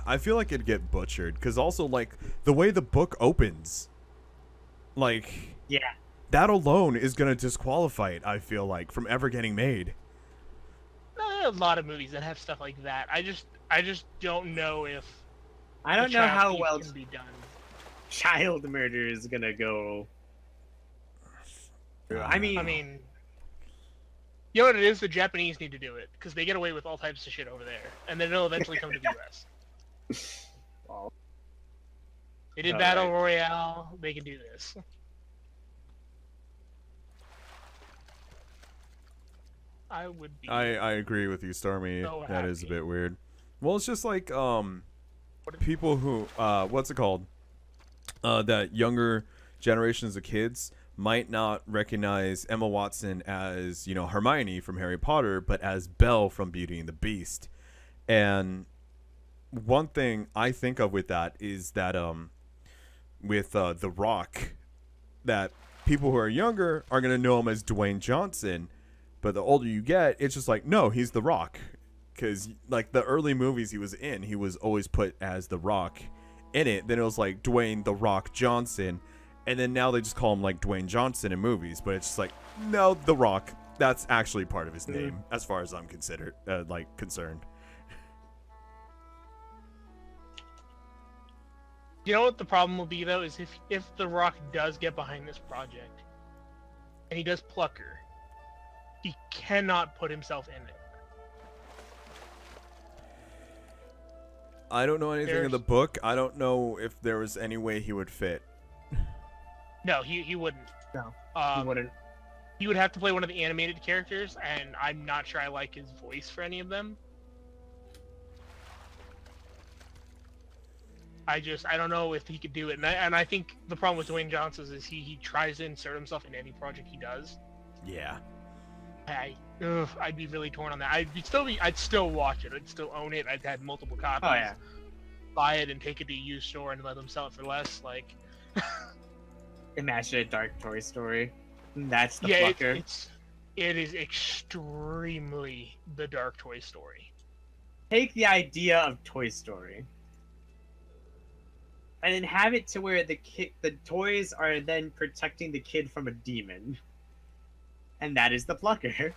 I feel like it'd get butchered, because also, like, the way the book opens, like, Yeah. that alone is going to disqualify it, I feel like, from ever getting made. No, there are a lot of movies that have stuff like that. I just don't know if I don't The know Child how Thief well can be done. child murder is gonna go. I mean, you know what it is? The Japanese need to do it because they get away with all types of shit over there, and then it'll eventually come to the U.S. well, They did All Battle right. Royale. They can do this. I would be. I agree with you, Stormy. So That is a happy. bit weird. Well, it's just like What- people who what's it called? That younger generations of kids might not recognize Emma Watson as, you know, Hermione from Harry Potter, but as Belle from Beauty and the Beast. And one thing I think of with that is that with The Rock, that people who are younger are going to know him as Dwayne Johnson, but the older you get, it's just like, no, he's The Rock. Because, like, the early movies he was in, he was always put as The Rock in it. Then it was like Dwayne The Rock Johnson. And then now they just call him, like, Dwayne Johnson in movies. But it's just like, no, The Rock. That's actually part of his name, as far as I'm concerned. You know what the problem will be though is if The Rock does get behind this project, and he does Plucker, he cannot put himself in it. I don't know anything of There's- the book. I don't know if there was any way he would fit. No, he wouldn't. No, he Um, wouldn't. he would have to play one of the animated characters, and I'm not sure I like his voice for any of them. I don't know if he could do it, and I think the problem with Dwayne Johnson is he tries to insert himself in any project he does. Yeah. I'd be really torn on that. I'd still watch it. I'd still own it. I'd had multiple copies. Oh yeah. Buy it and take it to a used store and let them sell it for less. Like, Imagine a dark Toy Story. That's the yeah, fucker. it is extremely the Dark Toy Story. Take the idea of Toy Story, and then have it to where the toys are then protecting the kid from a demon, and that is the Plucker.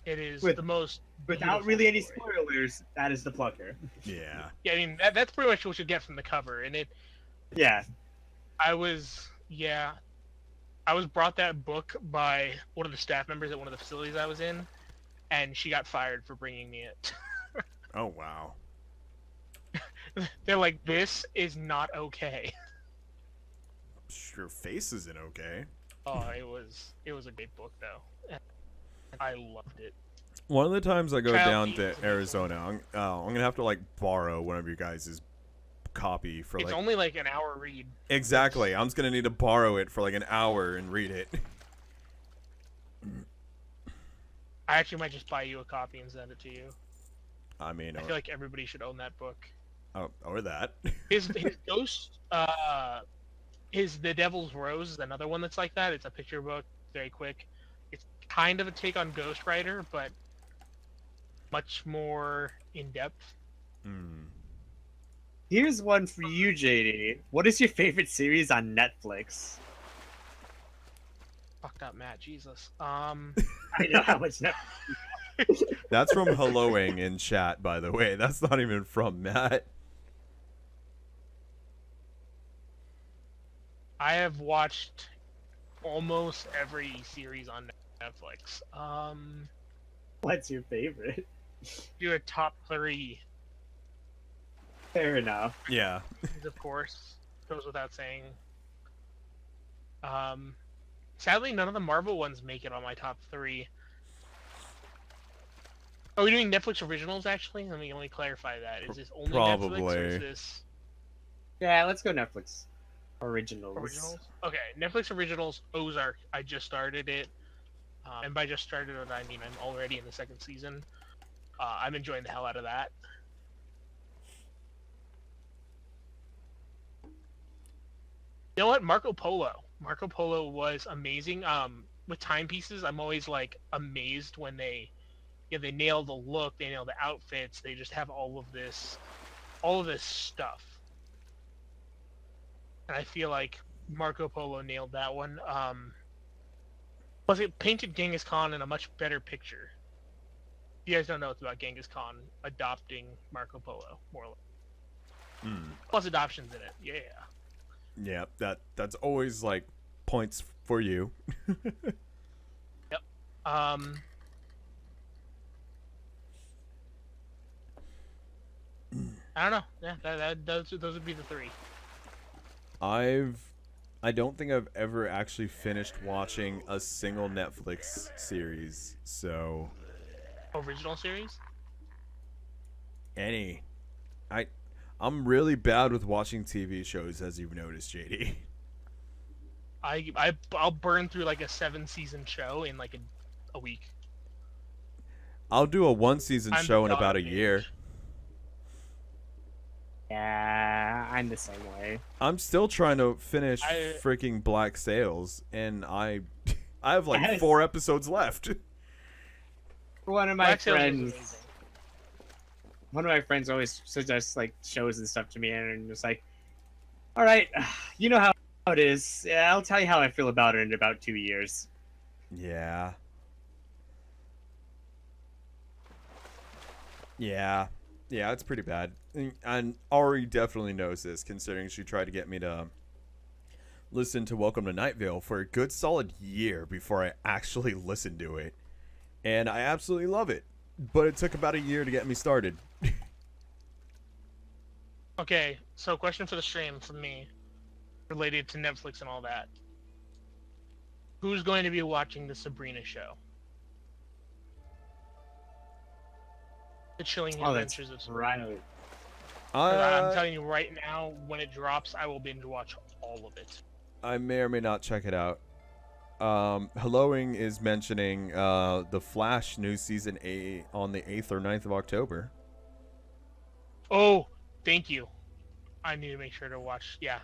It is With- the most Without beautiful really any story. spoilers, that is the Plucker. Yeah. Yeah, I mean that's pretty much what you get from the cover, and Yeah. I was brought that book by one of the staff members at one of the facilities I was in, and she got fired for bringing me it. Oh, wow. They're like, this is not okay. Your face isn't okay. Oh, it was a great book though. And I loved it. One of the times I go Child down Thief to is a big Arizona, I'm gonna have to like borrow one of your guys' copy for It's like only like an hour read. exactly. I'm just gonna need to borrow it for like an hour and read it. I actually might just buy you a copy and send it to you. I mean, I feel like everybody should own that book. or that. His Ghost, his The Devil's Rose is another one that's like that. It's a picture book, very quick. It's kind of a take on Ghost Rider, but much more in depth. Hmm. Here's one for you, JD. What is your favorite series on Netflix? Fucked up, Matt. Jesus. I know how much Netflix. That's from helloing in chat, by the way. That's not even from Matt. I have watched almost every series on Netflix. What's your favorite? Do a top 3, Fair enough. Yeah. of course. Goes without saying. Sadly, none of the Marvel ones make it on my top 3. Are we doing Netflix originals, actually? Let me clarify that. Is this only Netflix, or is Probably. this Yeah, let's go Netflix. Originals. originals? Okay, Netflix originals, Ozark. I just started it. And by just started it, I mean I'm already in the 2nd season. I'm enjoying the hell out of that. You know what? Marco Polo. Marco Polo was amazing. With timepieces, I'm always like amazed when they nail the look, they nail the outfits, they just have all of this stuff. And I feel like Marco Polo nailed that one. Plus it painted Genghis Khan in a much better picture. If you guys don't know, it's about Genghis Khan adopting Marco Polo, more or less. Plus adoptions in it. Yeah. Yeah, that's always like points for you. Yep. I don't know. Yeah, those would be the 3. I don't think I've ever actually finished watching a single Netflix series. So Original series? I'm really bad with watching TV shows, as you've noticed, JD. I'll burn through like a 7-season show in like a week. I'll do a 1-season I'm show in the about a dog year. age. Yeah, I'm the same way. I'm still trying to finish I- freaking Black Sails, and I have like Yes. 4 episodes left. One of my Black Sails was friends. amazing. One of my friends always suggests like shows and stuff to me, and I'm just like, all right, you know how it is. Yeah, I'll tell you how I feel about it in about 2 years. Yeah. Yeah. Yeah, it's pretty bad. And Ari definitely knows this, considering she tried to get me to listen to Welcome to Night Vale for a good solid year before I actually listened to it. And I absolutely love it. But it took about a year to get me started. Okay, so question for the stream from me, related to Netflix and all that. Who's going to be watching the Sabrina show? The Chilling Oh, that's Adventures of Sabrina. right. I'm telling you right now, when it drops, I will binge watch all of it. I may or may not check it out. Helloing is mentioning the Flash new season on the 8th or 9th of October. Oh, thank you. I need to make sure to watch. Yeah.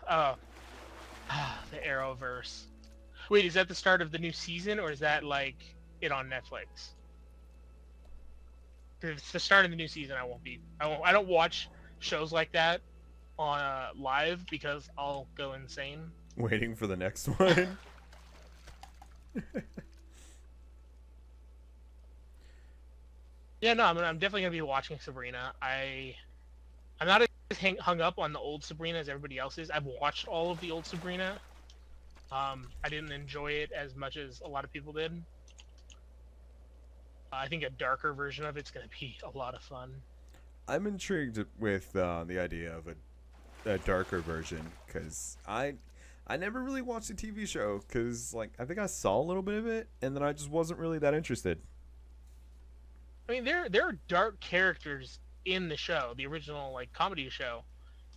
The Arrowverse. Wait, is that the start of the new season, or is that like it on Netflix? If it's the start of the new season, I don't watch shows like that on live because I'll go insane. Waiting for the next one. Yeah, no, I'm definitely gonna be watching Sabrina. I'm not as hung up on the old Sabrina as everybody else is. I've watched all of the old Sabrina. I didn't enjoy it as much as a lot of people did. I think a darker version of it's gonna be a lot of fun. I'm intrigued with the idea of a darker version, because I never really watched the TV show, because like I think I saw a little bit of it and then I just wasn't really that interested. I mean, there are dark characters in the show, the original like comedy show.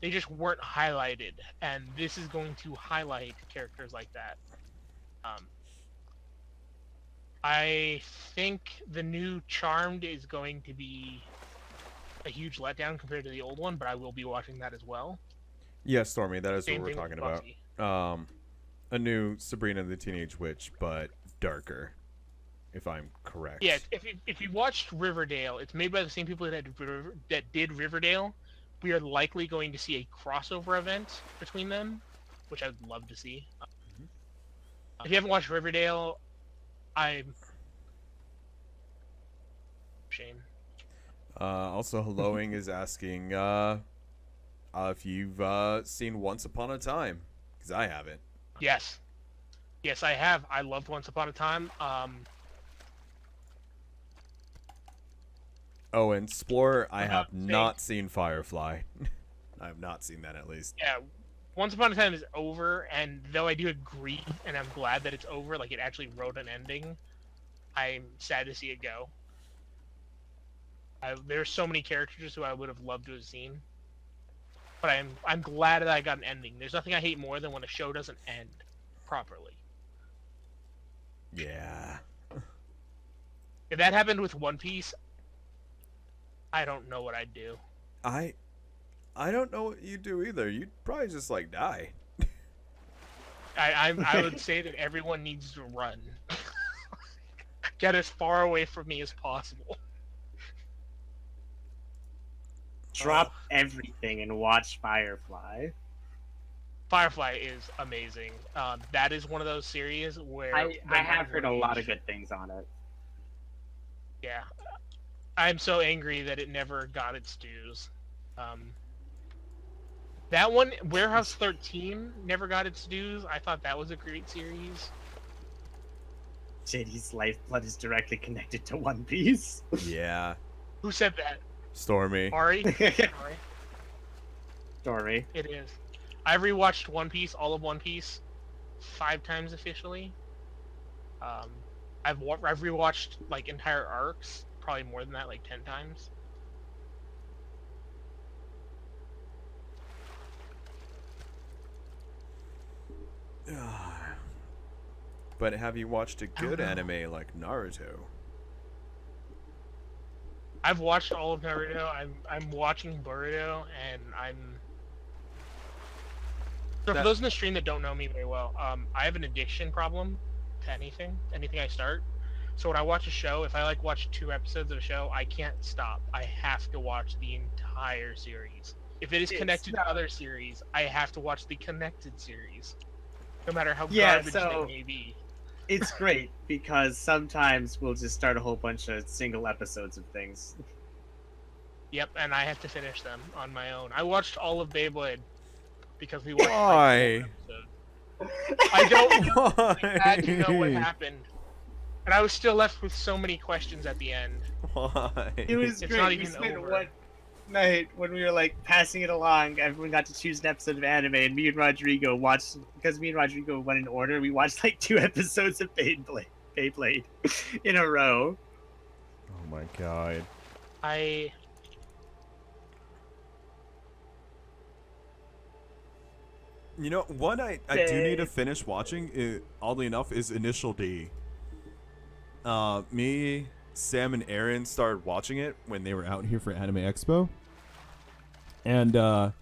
They just weren't highlighted, and this is going to highlight characters like that. I think the new Charmed is going to be a huge letdown compared to the old one, but I will be watching that as well. Yeah, Stormy, that is Same what we're thing talking with about. Buffy. A new Sabrina the Teenage Witch, but darker, if I'm correct. Yeah, if you watched Riverdale, it's made by the same people that did Riverdale, we are likely going to see a crossover event between them, which I'd love to see. If you haven't watched Riverdale, I'm shame. Also, Helloing is asking if you've seen Once Upon a Time, because I haven't. Yes, I have. I loved Once Upon a Time. Oh, and Explorer, I have About to say- not seen Firefly. I have not seen that, at least. Yeah, Once Upon a Time is over, and though I do agree, and I'm glad that it's over, like it actually wrote an ending, I'm sad to see it go. There's so many characters who I would have loved to have seen, but I'm glad that I got an ending. There's nothing I hate more than when a show doesn't end properly. Yeah. If that happened with One Piece, I don't know what I'd do. I don't know what you'd do either. You'd probably just, like, die. I would say that everyone needs to run. Get as far away from me as possible. Drop everything and watch Firefly. Firefly is amazing. That is one of those series where I when have heard a lot of rage- good things on it. Yeah, I'm so angry that it never got its dues. That one, Warehouse 13, never got its dues. I thought that was a great series. JD's lifeblood is directly connected to One Piece. Yeah. Who said that? Stormy. Ari? Ari? Story. It is. I've rewatched One Piece, all of One Piece, 5 times officially. I've rewatched like entire arcs, probably more than that, like 10 times. But have you watched a good know. anime like Naruto? I've watched all of Naruto. I'm watching Boruto, and So for those in the stream that don't know me very well, I have an addiction problem to anything I start. So when I watch a show, if I like watch 2 episodes of a show, I can't stop. I have to watch the entire series. If it is connected to other series, I have to watch the connected series, no matter how garbage they may be. It's great because sometimes we'll just start a whole bunch of single episodes of things. Yep, and I have to finish them on my own. I watched all of Beyblade because we watched Why? like 4 episodes. I don't know. I had to know what Why? happened. And I was still left with so many questions at the end. Why? It was It's great. not We even spent over. one night when we were like passing it along. Everyone got to choose an episode of anime, and me and Rodrigo watched because me and Rodrigo went in order. We watched like 2 episodes of Beyblade in a row. Oh my god. You know, one I do need to finish watching, oddly enough, is Initial D. Me, Sam, and Aaron started watching it when they were out Here for Anime Expo. And I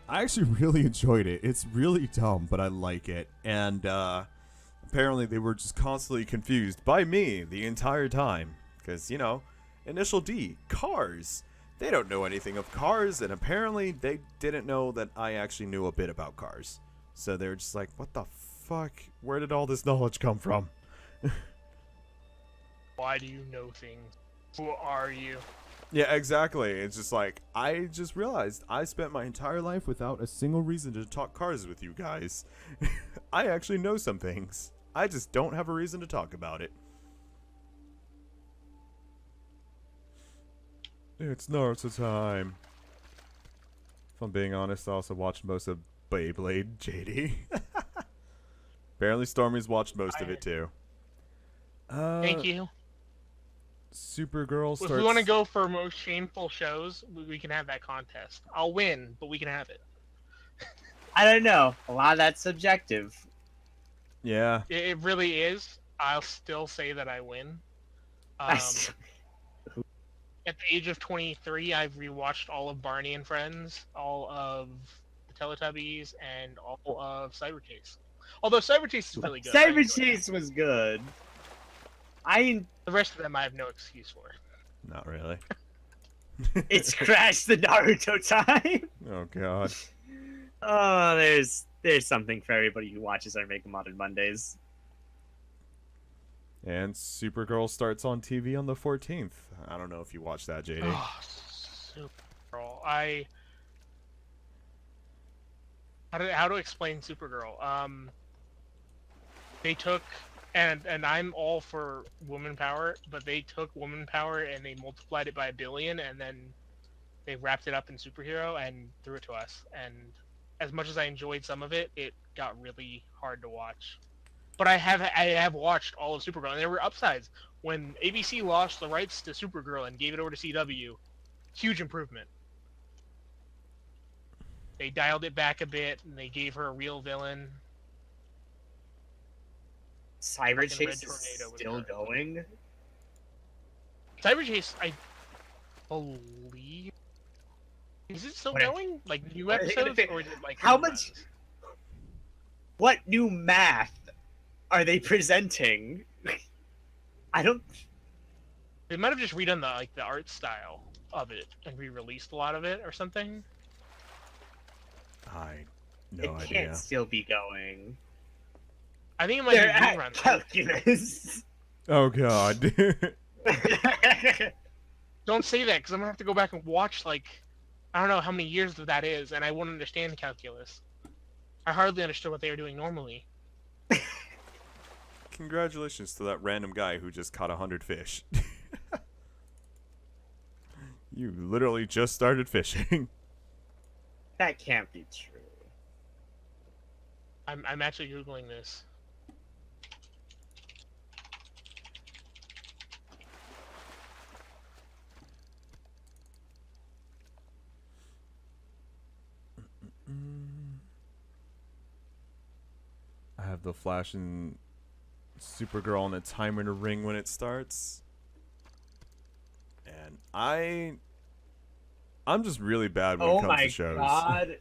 actually really enjoyed it. It's really dumb, but I like it. And apparently they were just constantly confused by me the entire time. Because, you know, Initial D, cars. They don't know anything of cars, and apparently they didn't know that I actually knew a bit about cars. So they were just like, what the fuck? Where did all this knowledge come from? Why do you know things? Who are you? Yeah, exactly. It's just like, I just realized I spent my entire life without a single reason to talk cars with you guys. I actually know some things. I just don't have a reason to talk about it. It's Naruto time. If I'm being honest, I also watched most of Beyblade, JD. Apparently Stormy's watched most of it too. Thank you. Supergirl starts... If we want to go for most shameful shows, we can have that contest. I'll win, but we can have it. I don't know. A lot of that's subjective. Yeah. It really is. I'll still say that I win. At the age of 23, I've rewatched all of Barney and Friends, all of the Teletubbies, and all of Cyber Chase. Although Cyber Chase is really good. I enjoy Cyber Chase was good. The rest of them I have no excuse for. Not really. It's Crash the Naruto time. Oh god. Oh, there's something for everybody who watches our Make a Modern Mondays. And Supergirl starts on TV on the 14th. I don't know if you watched that, JD. Oh, Supergirl. How to explain Supergirl? They took and I'm all for woman power, but they took woman power and they multiplied it by 1 billion, and then they wrapped it up in superhero and threw it to us. And as much as I enjoyed some of it, it got really hard to watch. But I have watched all of Supergirl, and there were upsides when ABC lost the rights to Supergirl and gave it over to CW. Huge improvement. They dialed it back a bit, and they gave her a real villain. Cyber Fucking Chase Red is Tornado was still her. going. Cyber Chase, I believe. Is it still What if- going? Like new what are they gonna episodes, do? or is it like How reruns? much- What new math are they presenting? I don't. They might have just redone the art style of it and re-released a lot of it or something. I no It idea. uh, can't still be going. I think it might They're be at reruns. calculus. Oh god. Don't say that, because I'm gonna have to go back and watch I don't know how many years that is, and I won't understand calculus. I hardly understood what they were doing normally. Congratulations to that random guy who just caught 100 fish. You literally just started fishing. That can't be true. I'm actually googling this. I have the Flash and Supergirl on a timer to ring when it starts. And I'm just really bad when it Oh comes my to shows. god.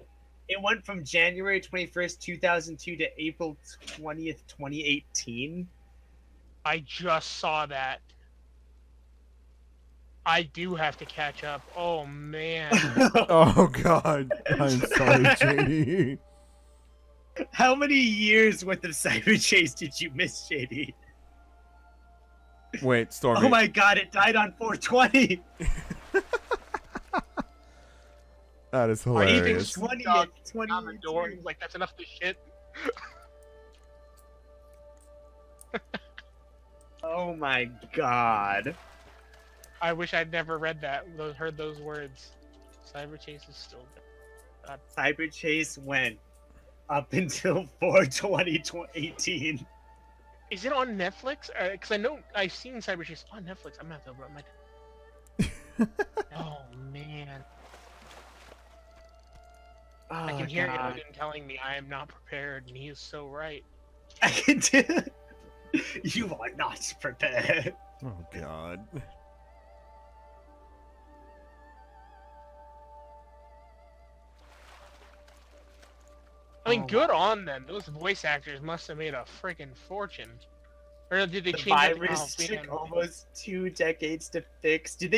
It went from January 21st, 2002 to April 20th, 2018. I just saw that. I do have to catch up. Oh man. Oh god. I'm sorry, JD. How many years worth of Cyber Chase did you miss, JD? Wait, Stormy. Oh my god, it died on 420! That is Are you hilarious. thinking 20th, on the door? 2018. Like that's enough of this shit. Oh my god. I wish I'd never read that. Heard those words. Cyber Chase is still good. Cyber Chase went up until 4/20/18. Is it on Netflix? Because I know I've seen Cyber Chase on Netflix. I'm gonna have to run my. Oh man. Oh, I can hear God. Odin telling me I am not prepared, and he is so right. I can do. You are not prepared. Oh god. I mean, Oh good on them. Those voice actors must have made a freaking fortune. Or did they The change it? virus Oh, took man. almost 2 decades to fix. Did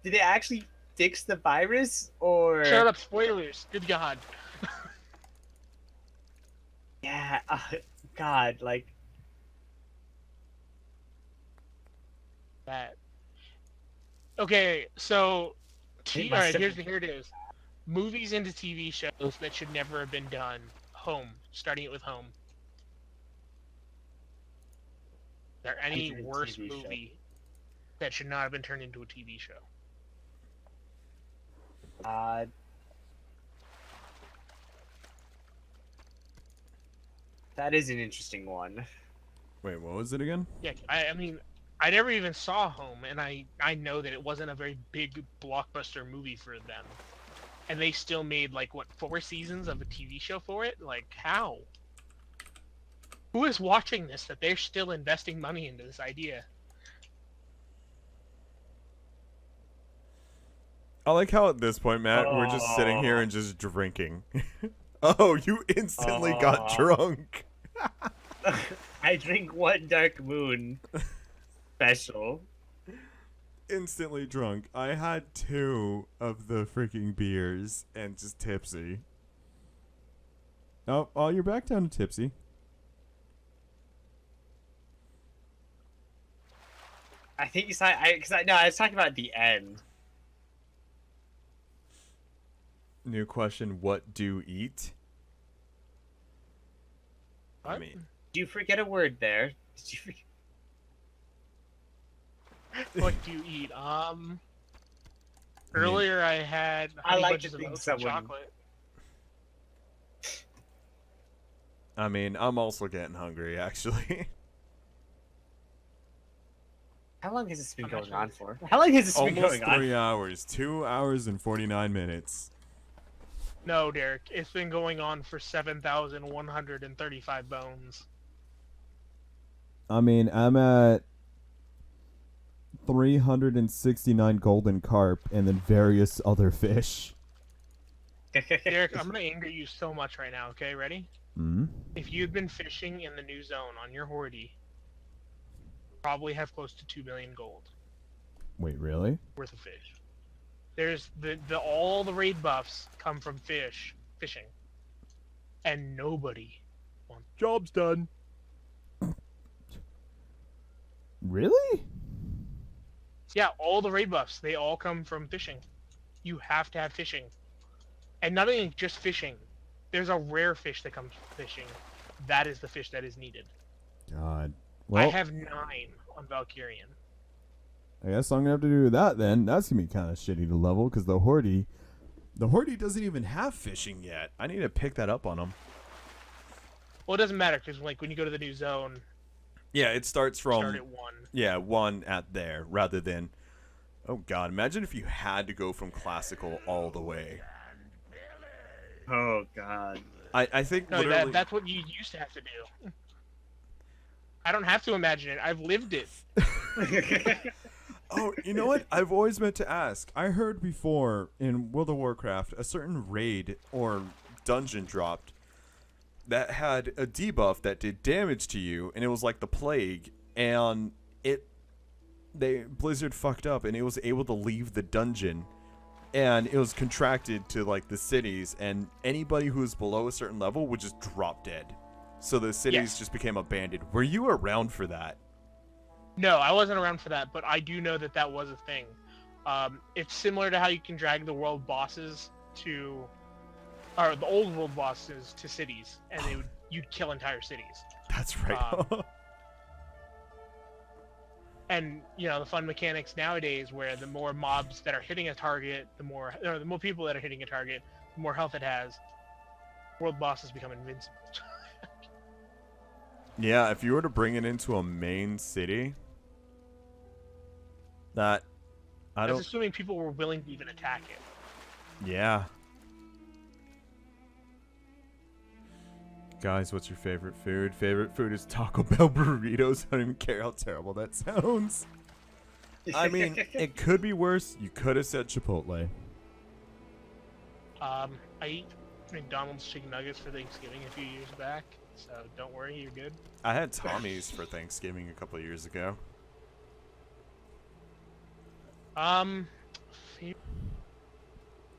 they actually fix the virus, or? Shut up, spoilers. Good God. Yeah, God, like, That. Okay, so. They must Alright, have- here it is. Movies into TV shows that should never have been done. Home. Starting it with Home. Is there any Favorite worse TV show. movie that should not have been turned into a TV show? that is an interesting one. Wait, what was it again? Yeah, I mean, I never even saw Home, and I know that it wasn't a very big blockbuster movie for them. And they still made, 4 seasons of a TV show for it? Like, how? Who is watching this that they're still investing money into this idea? I like how at this point, Matt, we're just sitting here and just drinking. Oh, you instantly got drunk. I drink one Dark Moon special. instantly drunk. I had 2 of the freaking beers and just tipsy. Oh, you're back down to tipsy. I think you said I was talking about at the end. New question, what do eat? I What? mean, Did you forget a word there? Did you forget? What do you eat? Earlier I had I honey like bunches to of think oats and someone- chocolate. I'm also getting hungry, actually. How long has this been I'm not going sure. on for? How long has this been Almost going on? 3 hours. 2 hours and 49 minutes. No, Derek, it's been going on for 7,135 bones. I mean, I'm at 369 golden carp and then various other fish. Derek, I'm gonna anger you so much right now, okay? Ready? Hmm? If you'd been fishing in the new zone on your hoardie, probably have close to 2 million gold Wait, really? worth of fish. There's all the raid buffs come from fishing. And nobody wants. Job's done. Really? Yeah, all the raid buffs, they all come from fishing. You have to have fishing. And not only just fishing, there's a rare fish that comes from fishing. That is the fish that is needed. God. I Well, have 9 on Valkyrian. I guess I'm gonna have to do that then. That's gonna be kind of shitty to level because the Horde doesn't even have fishing yet. I need to pick that up on him. Well, it doesn't matter because like when you go to the new zone, Yeah, it starts from start at 1. yeah, 1 at there rather than. Oh God! Imagine if you had to go from classical all the way. Oh God. I think No, literally. that's what you used to have to do. I don't have to imagine it. I've lived it. Oh, you know what? I've always meant to ask. I heard before in World of Warcraft a certain raid or dungeon dropped that had a debuff that did damage to you, and it was like the plague, and Blizzard fucked up, and it was able to leave the dungeon, and it was contracted to like the cities, and anybody who was below a certain level would just drop dead. So the cities Yes. just became abandoned. Were you around for that? No, I wasn't around for that, but I do know that that was a thing. It's similar to how you can drag the world bosses or the old world bosses to cities, and you'd kill entire cities. That's right. And the fun mechanics nowadays, where the more mobs that are hitting a target, the more people that are hitting a target, the more health it has. World bosses become invincible. Yeah, if you were to bring it into a main city, I That's don't. assuming people were willing to even attack it. Yeah. Guys, what's your favorite food? Favorite food is Taco Bell burritos. I don't even care how terrible that sounds. I mean, it could be worse. You could have said Chipotle. I eat McDonald's chicken nuggets for Thanksgiving a few years back, so don't worry, you're good. I had Tommy's for Thanksgiving a couple of years ago.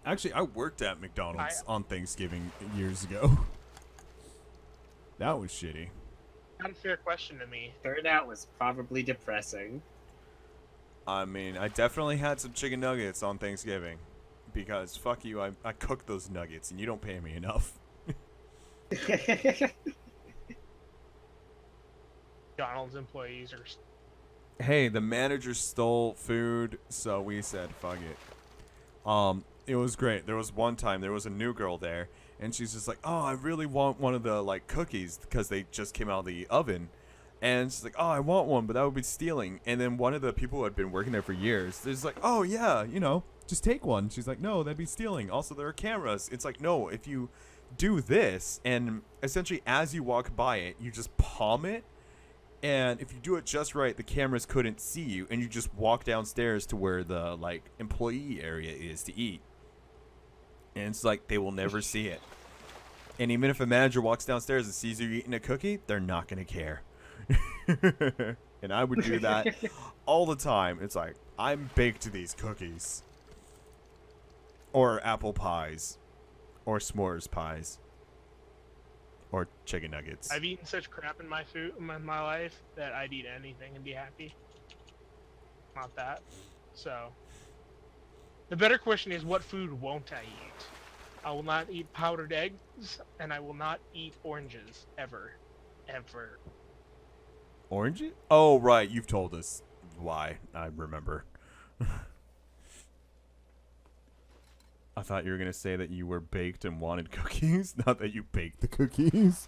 Actually, I worked at McDonald's on Thanksgiving years ago. That was shitty. Not a fair question to me. Turnout was probably depressing. I mean, I definitely had some chicken nuggets on Thanksgiving. Because, fuck you, I cooked those nuggets and you don't pay me enough. McDonald's employees are. Hey, the manager stole food, so we said, fuck it. It was great. There was one time, there was a new girl there, and she's just like, oh, I really want one of the, like, cookies, because they just came out of the oven. And she's like, oh, I want one, but that would be stealing. And then one of the people who had been working there for years, is like, oh, yeah, just take one. She's like, no, that'd be stealing. Also, there are cameras. It's like, no, if you do this, and essentially as you walk by it, you just palm it. And if you do it just right, the cameras couldn't see you, and you just walk downstairs to where the, like, employee area is to eat. And it's like, they will never see it. And even if a manager walks downstairs and sees you eating a cookie, they're not going to care. And I would do that all the time. It's like, I'm baked these cookies. Or apple pies. Or s'mores pies. Or chicken nuggets. I've eaten such crap in my life that I'd eat anything and be happy. Not that. So, the better question is, what food won't I eat? I will not eat powdered eggs, and I will not eat oranges ever, ever. Orange? Oh, right. You've told us why. I remember. I thought you were going to say that you were baked and wanted cookies, not that you baked the cookies.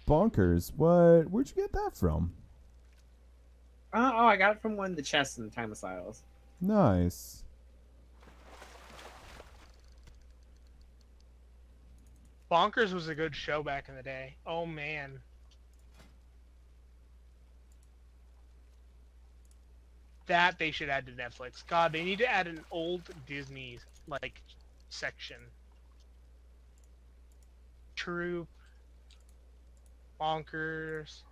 Bonkers. What? Where'd you get that from? I got it from one of the chests in the Timeless Isles. Nice. Bonkers was a good show back in the day. Oh man. That they should add to Netflix. God, they need to add an old Disney like section. Troop. Bonkers.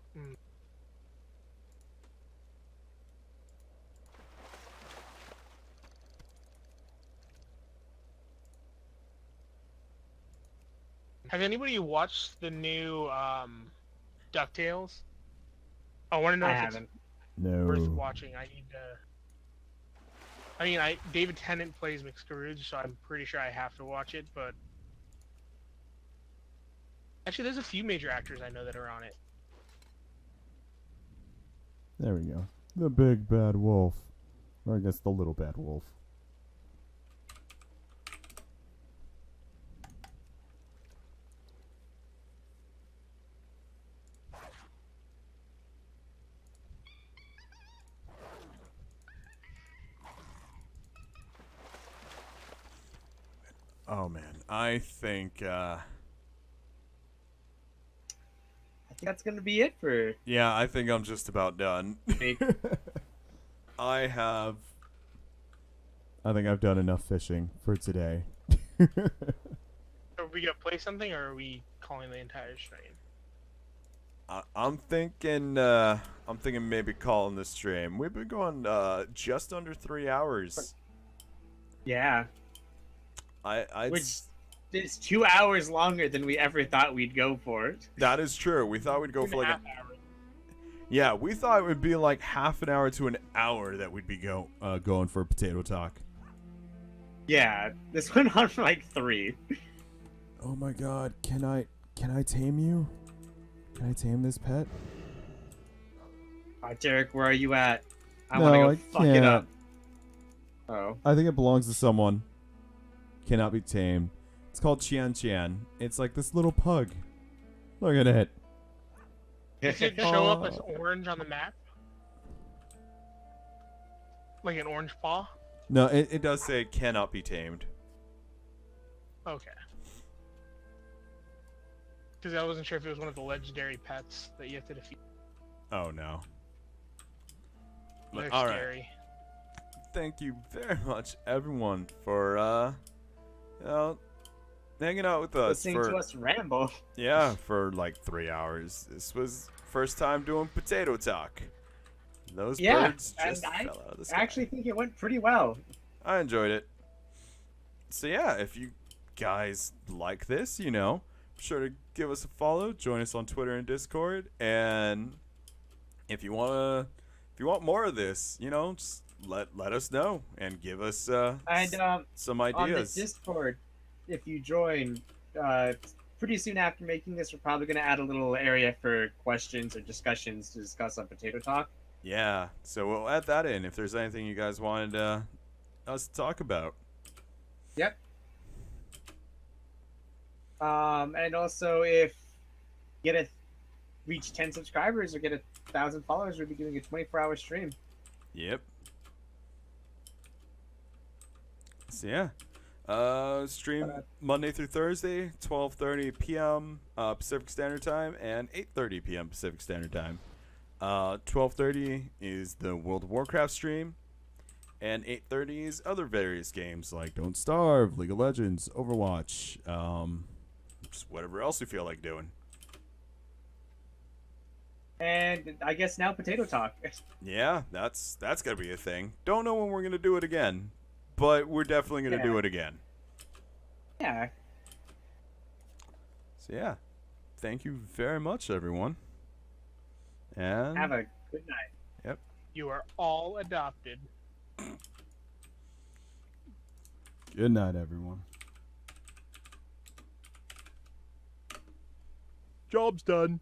Have anybody watched the new DuckTales? I want to know I if haven't. it's worth No. watching. I need to. I mean, David Tennant plays McScrooge, so I'm pretty sure I have to watch it. But actually, there's a few major actors I know that are on it. There we go. The big bad wolf. Or I guess the little bad wolf. Oh, man. I think That's gonna be it for yeah, I think I'm just about done. me. I have... I think I've done enough fishing for today. Are we gonna play something, or are we calling the entire stream? I'm thinking maybe calling this stream. We've been going just under 3 hours. Yeah, I'd which is 2 hours longer than we ever thought we'd go for it. that is true. We thought we'd go for like Half hour. yeah, we thought it would be like half an hour to an hour that we'd be Going for potato talk. Yeah, this went on for like 3. Oh my god, can I tame you? Can I tame this pet? Derek, where are you at? I No, want to go I fuck it can't. up. Oh. I think it belongs to someone. Cannot be tamed. It's called Chian Chian. It's like this little pug. Look at it. Does it show up as orange on the map? Like an orange paw? No, it does say cannot be tamed. Okay. Because I wasn't sure if it was one of the legendary pets that you have to defeat. Oh no. They're All right. scary. Thank you very much, everyone, for hanging out with us Listening to us ramble. for like 3 hours. This was first time doing potato talk. Those Yeah, birds and just I fell out of the sky. actually think it went pretty well. I enjoyed it. So yeah, if you guys like this, be sure to give us a follow, join us on Twitter and Discord, and if you want more of this, just let us know and give us some On the ideas. Discord, if you join, pretty soon after making this, we're probably going to add a little area for questions or discussions to discuss on Potato Talk. Yeah, so we'll add that in if there's anything you guys wanted us to talk about. Yep. And also, if you reach 10 subscribers or get 1,000 followers, we'll be doing a 24-hour stream. Yep. So yeah, stream Monday through Thursday, 12:30 p.m. Pacific Standard Time and 8:30 p.m. Pacific Standard Time. 12:30 is the World of Warcraft stream, and 8:30 is other various games like Don't Starve, League of Legends, Overwatch. just whatever else we feel like doing. And I guess now potato talk. Yeah, that's gonna be a thing. Don't know when we're gonna do it again, but we're definitely gonna do Yeah. it again. Yeah. So yeah, thank you very much, everyone. And Have a good night. yep. You are all adopted. Good night, everyone. Job's done.